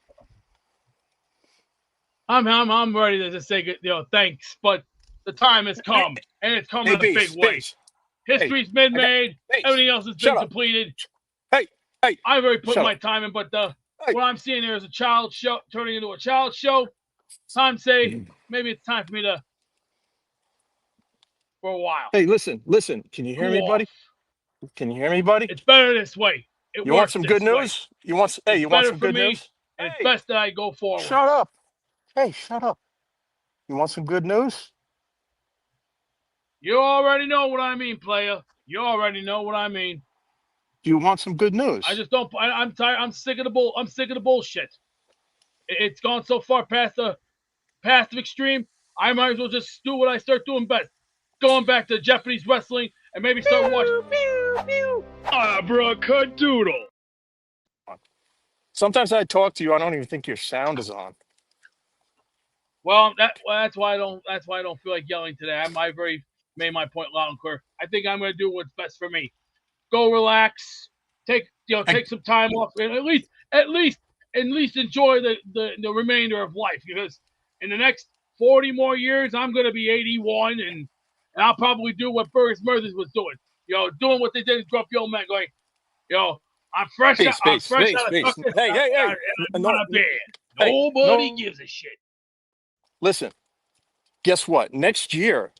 I'm ready to just say good, thanks, but the time has come, and it's come in a big way. History's been made. Everything else has been completed. Hey, I've already put my time in, but what I'm seeing here is a child show turning into a child show. Time to say maybe it's time for me to for a while. Hey, listen. Can you hear me, buddy? Can you hear me, buddy? It's better this way. You want some good news? You want some good news? And it's best that I go forward. Shut up. Hey, shut up. You want some good news? You already know what I mean, player. You already know what I mean. Do you want some good news? I just don't. I'm tired. I'm sick of the bullshit. It's gone so far past the extreme. I might as well just do what I start doing best. Going back to Japanese wrestling and maybe start watching. Abracadabra. Sometimes I talk to you. I don't even think your sound is on. Well, that's why I don't feel like yelling today. I've already made my point loud and clear. I think I'm going to do what's best for me. Go relax. Take some time off, and at least enjoy the remainder of life, because in the next 40 more years I'm going to be 81, and I'll probably do what Burgess Murthers was doing. Doing what they did in Grumpy Old Men, going, I'm fresh out of Tucker. Hey. Nobody gives a shit. Listen, guess what? Next year,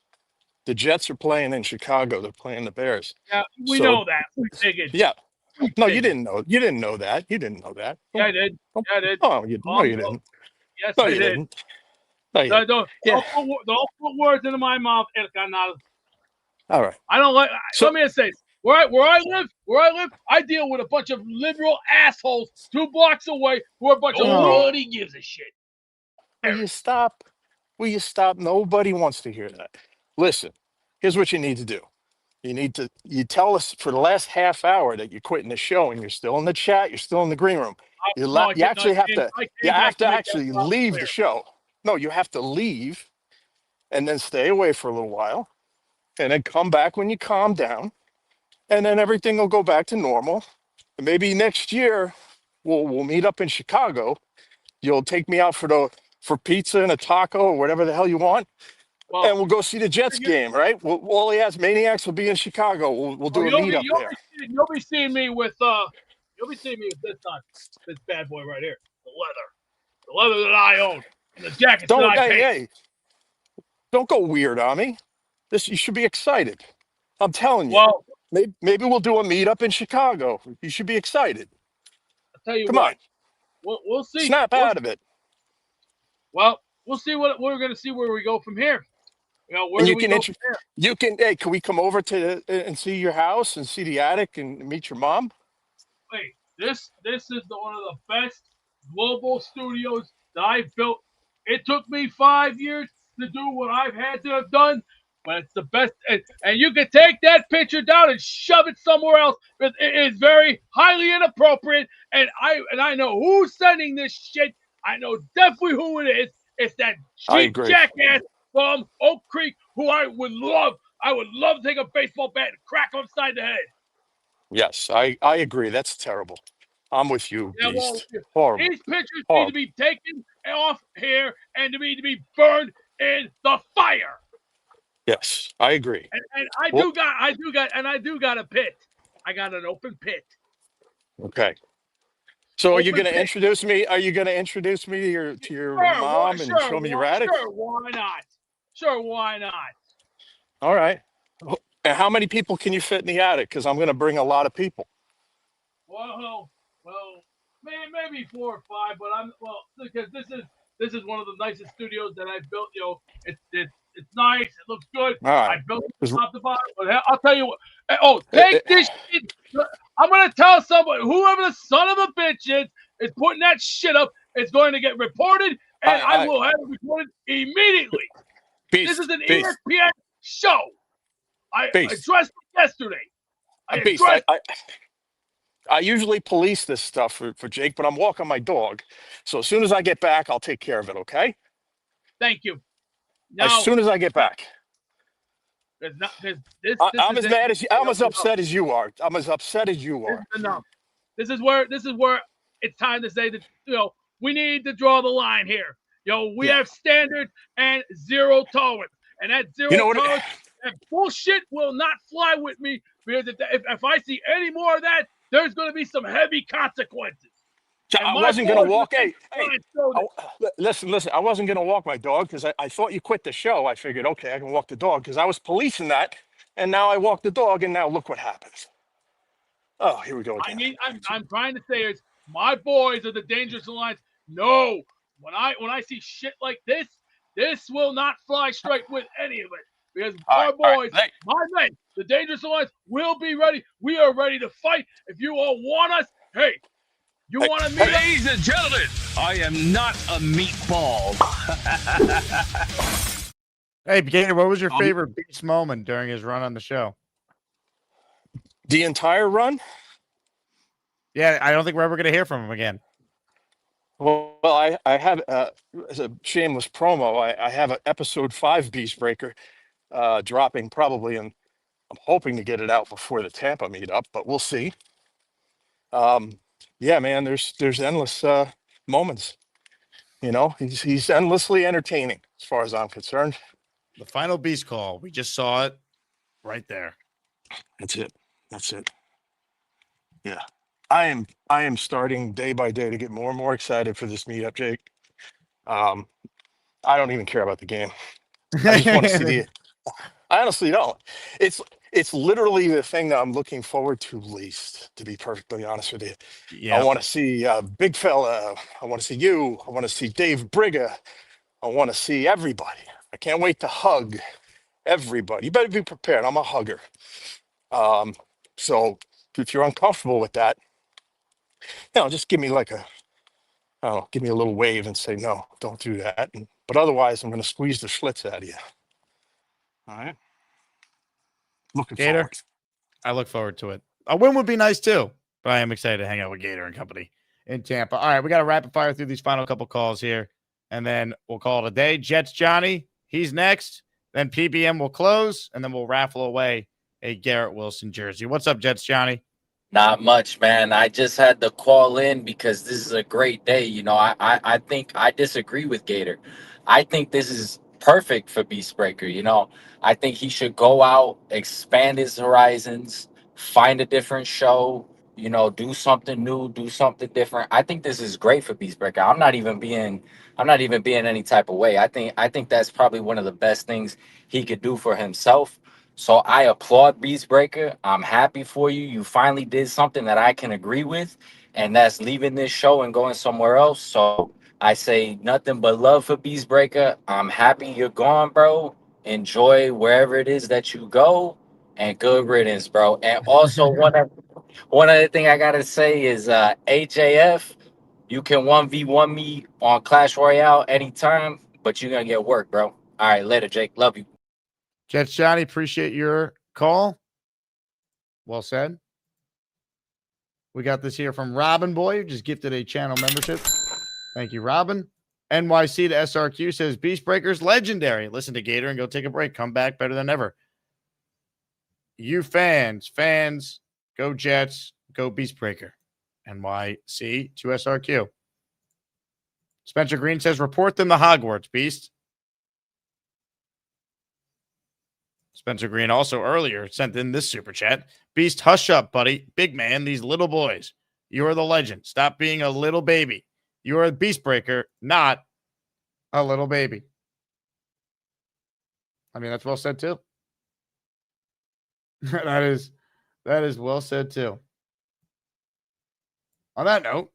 the Jets are playing in Chicago. They're playing the Bears. Yeah, we know that. We figured. Yeah. No, you didn't know. You didn't know that. You didn't know that. Yeah, I did. Oh, no, you didn't. Yes, No, I you did. didn't. No, you didn't. Don't put words into my mouth, El Canal. All right. I don't like. Let me just say, where I live, I deal with a bunch of liberal assholes 2 blocks away who are a bunch of nobody gives a shit. Will you stop? Will you stop? Nobody wants to hear that. Listen, here's what you need to do. You tell us for the last half hour that you're quitting the show and you're still in the chat, you're still in the green room. No, I You did not. actually have to, I you came have back to to make that actually loud and leave the clear. show. No, you have to leave and then stay away for a little while and then come back when you calm down and then everything will go back to normal. And maybe next year we'll meet up in Chicago. You'll take me out for pizza and a taco or whatever the hell you want. Well, And we'll go see the Jets game, right? All the Asaniacs will be in Chicago. We'll do a meetup there. You'll be seeing me with this bad boy right here, the leather that I own, and the jackets that I paint. Hey, don't go weird on me. You should be excited. I'm telling you. Well, maybe we'll do a meetup in Chicago. You should be excited. I'll tell you Come what. on. We'll see. Snap out of it. Well, we'll see what we're going to see where we go from here. You know, where And do you we can go from here? Hey, can we come over and see your house and see the attic and meet your mom? Wait, this is one of the best global studios that I've built. It took me 5 years to do what I've had to have done, but it's the best. And you can take that picture down and shove it somewhere else because it is very highly inappropriate. And I know who's sending this shit. I know definitely who it is. It's that I cheap agree. jackass from Oak Creek who I would love to take a baseball bat and crack him upside the head. Yes, I agree. That's terrible. I'm with you, Yeah, well, Beast. Horrible. these pictures need Horrible. to be taken off here and to be burned in the fire. Yes, I agree. And I do got a pit. I got an open pit. Okay. So are you Open going to pit. introduce me? Are you going to introduce me to your mom and show me your attic? Sure, why not? Sure, why not? All right. And how many people can you fit in the attic? Because I'm going to bring a lot of people. Well, maybe 4 or 5, but because this is one of the nicest studios that I've built. You know, it's nice. It looks good. All right. I built it from top to bottom. But I'll tell you what. Take this shit. I'm gonna tell somebody, whoever the son of a bitch is putting that shit up, is going to get reported, and I will have it reported immediately. This is an ESPN show. I addressed it yesterday. I usually police this stuff for Jake, but I'm walking my dog. So as soon as I get back, I'll take care of it, okay? Thank you. As soon as I get back. I'm as upset as you are. I'm as upset as you are. This is where it's time to say that, we need to draw the line here. We have standards and zero tolerance. And that zero tolerance, that bullshit will not fly with me, because if I see any more of that, there's going to be some heavy consequences. I wasn't going to walk. Listen. I wasn't going to walk my dog because I thought you quit the show. I figured, okay, I can walk the dog because I was policing that, and now I walk the dog, and now look what happens. Oh, here we go again. I'm trying to say is my boys are the Dangerous Alliance. No, when I see shit like this will not fly straight with any of it, because our boys, my men, the Dangerous Alliance will be ready. We are ready to fight. If you all want us, hey. You want to meet? Ladies and gentlemen, I am not a meatball. Hey, Gator, what was your favorite Beast moment during his run on the show? The entire run? Yeah, I don't think we're ever going to hear from him again. Well, I have as a shameless promo. I have an episode 5 Beastbreaker dropping probably, and I'm hoping to get it out before the Tampa meetup, but we'll see. Yeah, man, there's endless moments. He's endlessly entertaining as far as I'm concerned. The final Beast call. We just saw it right there. That's it. Yeah. I am starting day by day to get more and more excited for this meetup, Jake. I don't even care about the game. I just want to see I honestly don't. It's literally the thing that I'm looking forward to least, to be perfectly honest with you. Yeah. I want to see Big Fella. I want to see you. I want to see Dave Briga. I want to see everybody. I can't wait to hug everybody. You better be prepared. I'm a hugger. So if you're uncomfortable with that, just give me give me a little wave and say, no, don't do that. But otherwise, I'm going to squeeze the schlitz out of you. All right. Looking Gator, forward. I look forward to it. A win would be nice too, but I am excited to hang out with Gator and company in Tampa. All right, we got to rapid fire through these final couple calls here, and then we'll call it a day. Jets Johnny, he's next. Then PBM will close, and then we'll raffle away a Garrett Wilson jersey. What's up, Jets Johnny? Not much, man. I just had to call in because this is a great day. You know, I think I disagree with Gator. I think this is perfect for Beastbreaker. You know, I think he should go out, expand his horizons, find a different show, you know, do something new, do something different. I think this is great for Beastbreaker. I'm not even being any type of way. I think that's probably one of the best things he could do for himself. So I applaud Beastbreaker. I'm happy for you. You finally did something that I can agree with, and that's leaving this show and going somewhere else. So I say nothing but love for Beastbreaker. I'm happy you're gone, bro. Enjoy wherever it is that you go, and good riddance, bro. And also one other thing I gotta say is HAF. You can 1v1 me on Clash Royale anytime, but you're gonna get work, bro. All right, later, Jake. Love you. Jets Johnny, appreciate your call. Well said. We got this here from Robin Boy, who just gifted a channel membership. Thank you, Robin. NYC to SRQ says Beastbreaker's legendary. Listen to Gator and go take a break. Come back better than ever. You fans, go Jets, go Beastbreaker. NYC to SRQ. Spencer Green says report them to Hogwarts, Beast. Spencer Green also earlier sent in this super chat. Beast, hush up, buddy. Big man, these little boys. You are the legend. Stop being a little baby. You are a Beastbreaker, not a little baby. I mean, that's well said too. that is well said too. On that note,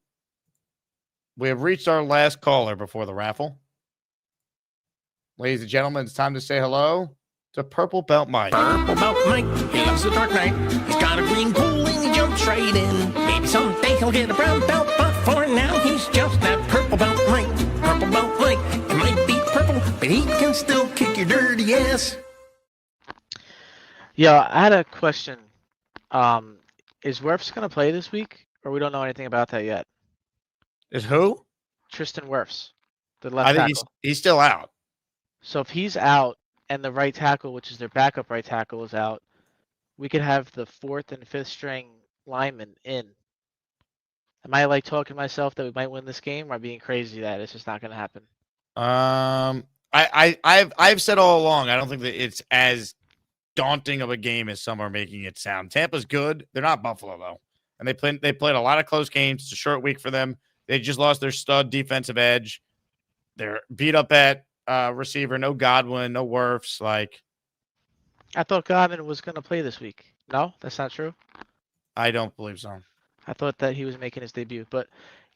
we have reached our last caller before the raffle. Ladies and gentlemen, it's time to say hello to Purple Belt Mike. Purple Belt Mike, he loves the dark night. He's got a green pool and he jumps right in. Maybe someday he'll get a brown belt, but for now he's just that Purple Belt Mike. Purple Belt Mike, it might be purple, but he can still kick your dirty ass. Yeah, I had a question. Is Wirfs going to play this week, or we don't know anything about that yet? Is who? Tristan Wirfs, the left I think tackle. he's still out. So if he's out and the right tackle, which is their backup right tackle, is out, we could have the 4th and 5th string linemen in. Am I like talking to myself that we might win this game, or am I being crazy that it's just not going to happen? I've said all along, I don't think that it's as daunting of a game as some are making it sound. Tampa's good. They're not Buffalo though, and they played a lot of close games. It's a short week for them. They just lost their stud defensive edge. They're beat up at receiver. No Godwin, no Wirfs. Like, I thought Godwin was going to play this week. No, that's not true. I don't believe so. I thought that he was making his debut, but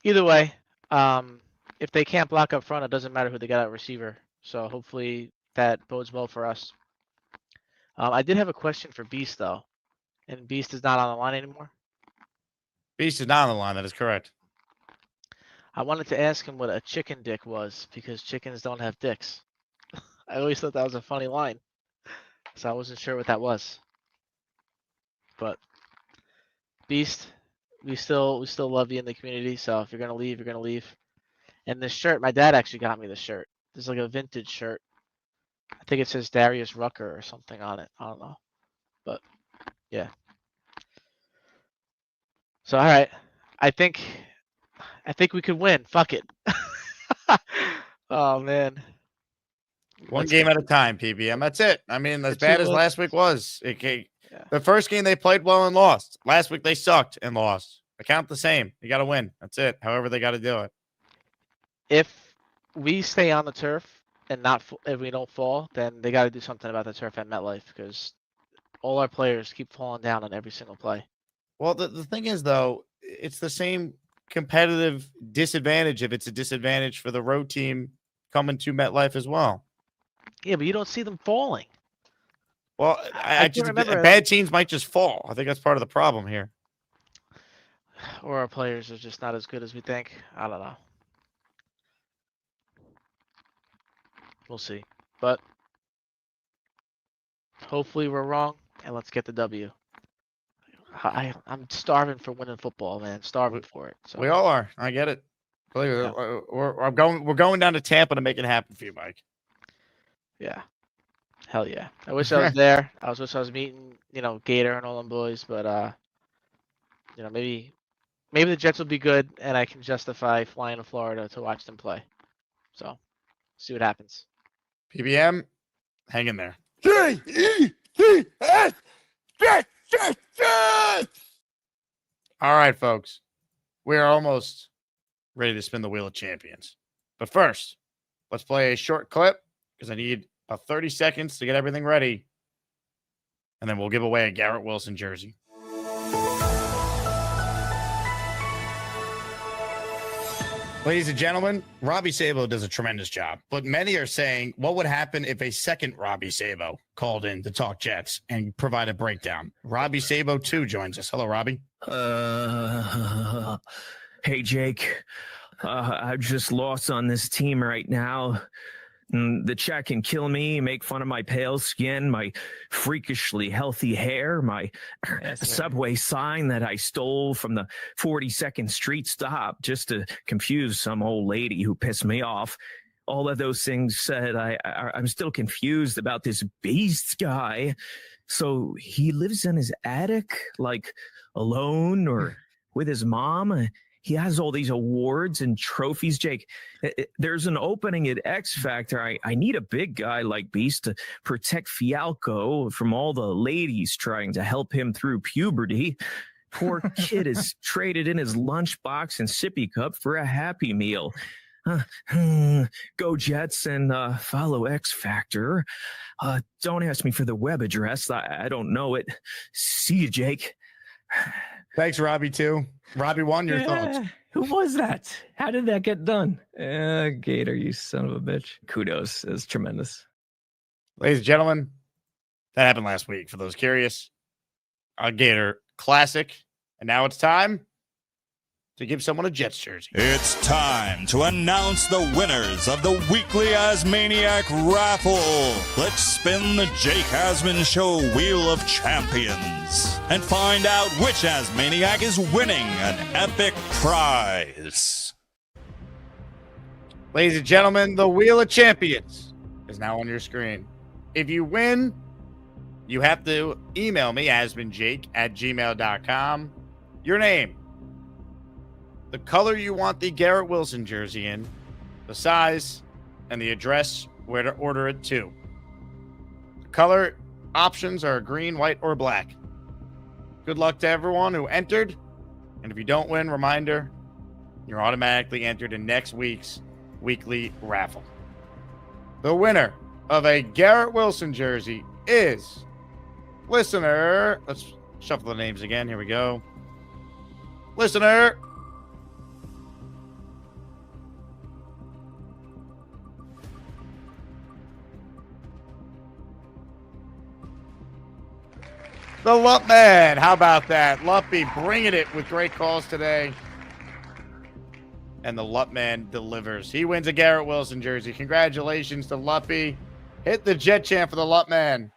either way, if they can't block up front, it doesn't matter who they got at receiver. So hopefully that bodes well for us. I did have a question for Beast though, and Beast is not on the line anymore. Beast is not on the line. That is correct. I wanted to ask him what a chicken dick was because chickens don't have dicks. I always thought that was a funny line, so I wasn't sure what that was. But Beast, we still love you in the community. So if you're gonna leave, you're gonna leave. And this shirt, my dad actually got me this shirt. This is like a vintage shirt. I think it says Darius Rucker or something on it. I don't know, but yeah. So all right, I think we could win. Fuck it. Oh man. One game at a time, PBM. That's it. I mean, as For bad 2 as months. last week was, the first game they played well and lost. Last week they sucked and lost. They count the same. You got to win. That's it. However they got to do it. If we stay on the turf and if we don't fall, then they got to do something about the turf at MetLife because all our players keep falling down on every single play. Well, the thing is, though, it's the same competitive disadvantage if it's a disadvantage for the road team coming to MetLife as well. Yeah, but you don't see them falling. Well, I can't just remember. bad teams might just fall. I think that's part of the problem here. Or our players are just not as good as we think. I don't know. We'll see. But hopefully we're wrong. and let's get the W. I'm starving for winning football, man. Starving for it. So We all are. I get it. Believe me, Yeah. we're going down to Tampa to make it happen for you, Mike. yeah, hell yeah. I wish I was there. I wish I was meeting, Gator and all them boys, but maybe the Jets will be good, and I can justify flying to Florida to watch them play. So, see what happens. PBM, hang in there. Jets. All right, folks. We are almost ready to spin the wheel of champions. But first, let's play a short clip because I need about 30 seconds to get everything ready. And then we'll give away a Garrett Wilson jersey. Ladies and gentlemen, Robbie Sabo does a tremendous job, but many are saying, what would happen if a second Robbie Sabo called in to talk Jets and provide a breakdown? Robbie Sabo, too, joins us. Hello, Robbie. Hey, Jake. I'm just lost on this team right now. The chat can kill me, make fun of my pale skin, my freakishly healthy hair, my subway sign that I stole from the 42nd Street stop just to confuse some old lady who pissed me off. All of those things said, I'm still confused about this Beast guy. So he lives in his attic, like alone or with his mom? He has all these awards and trophies, Jake. There's an opening at X Factor. I need a big guy like Beast to protect Fialco from all the ladies trying to help him through puberty. Poor kid is traded in his lunchbox and sippy cup for a Happy Meal. Go Jets and follow X Factor. Don't ask me for the web address. I don't know it. See you, Jake. Thanks, Robbie, too. Robbie, one, your thoughts. Who was that? How did that get done? Gator, you son of a bitch. Kudos. It's tremendous. Ladies and gentlemen, that happened last week. For those curious, a Gator classic. And now it's time to give someone a Jets jersey. It's time to announce the winners of the weekly Asaniac raffle. Let's spin the Jake Asman Show Wheel of Champions and find out which Asaniac is winning an epic prize. Ladies and gentlemen, the Wheel of Champions is now on your screen. If you win, you have to email me, asmanjake@gmail.com, your name, the color you want the Garrett Wilson jersey in, the size, and the address where to order it to. The color options are green, white, or black. Good luck to everyone who entered. And if you don't win, reminder, you're automatically entered in next week's weekly raffle. The winner of a Garrett Wilson jersey is listener. Let's shuffle the names again. Here we go. Listener the Lup Man. How about that? Luppy bringing it with great calls today. And the Lup Man delivers. He wins a Garrett Wilson jersey. Congratulations to Luppy. Hit the Jet chant for the Lup Man.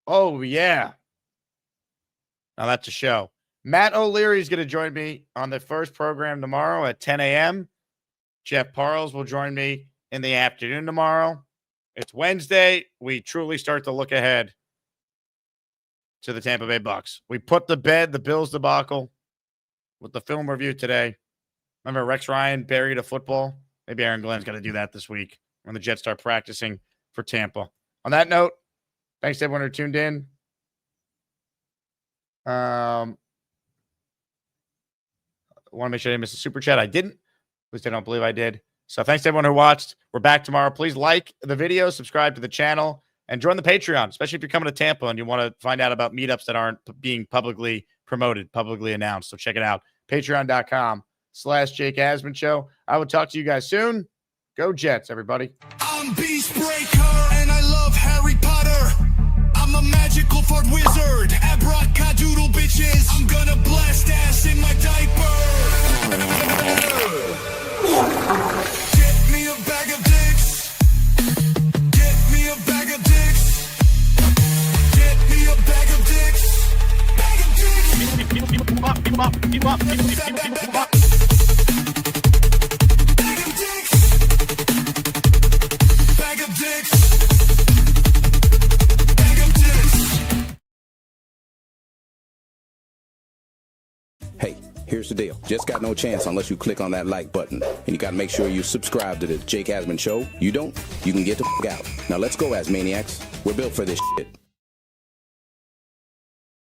Oh, yeah. Now that's a show. Matt O'Leary is going to join me on the first program tomorrow at 10 a.m. Jeff Parles will join me in the afternoon tomorrow. It's Wednesday. We truly start to look ahead to the Tampa Bay Bucks. We put to bed the Bills debacle with the film review today. Remember Rex Ryan buried a football? Maybe Aaron Glenn's going to do that this week when the Jets start practicing for Tampa. On that note, thanks to everyone who tuned in. I want to make sure I didn't miss a super chat. I didn't. At least I don't believe I did. So thanks to everyone who watched. We're back tomorrow. Please like the video, subscribe to the channel, and join the Patreon, especially if you're coming to Tampa and you want to find out about meetups that aren't being publicly promoted, publicly announced. So check it out. Patreon.com/Jake Asman Show. I will talk to you guys soon. Go Jets, everybody. I'm Beastbreaker and I love Harry Potter. I'm a magical fart wizard. Abracadabra, bitches. I'm gonna blast ass in my diaper. Get me a bag of dicks. Get me a keep up, keep up, keep up. Hey, here's the deal. Just got no chance unless you click on that like button. And you got to make sure you subscribe to the Jake Asman Show. You don't, you can get the f*** out. Now let's go, Asmaniacs. We're built for this shit.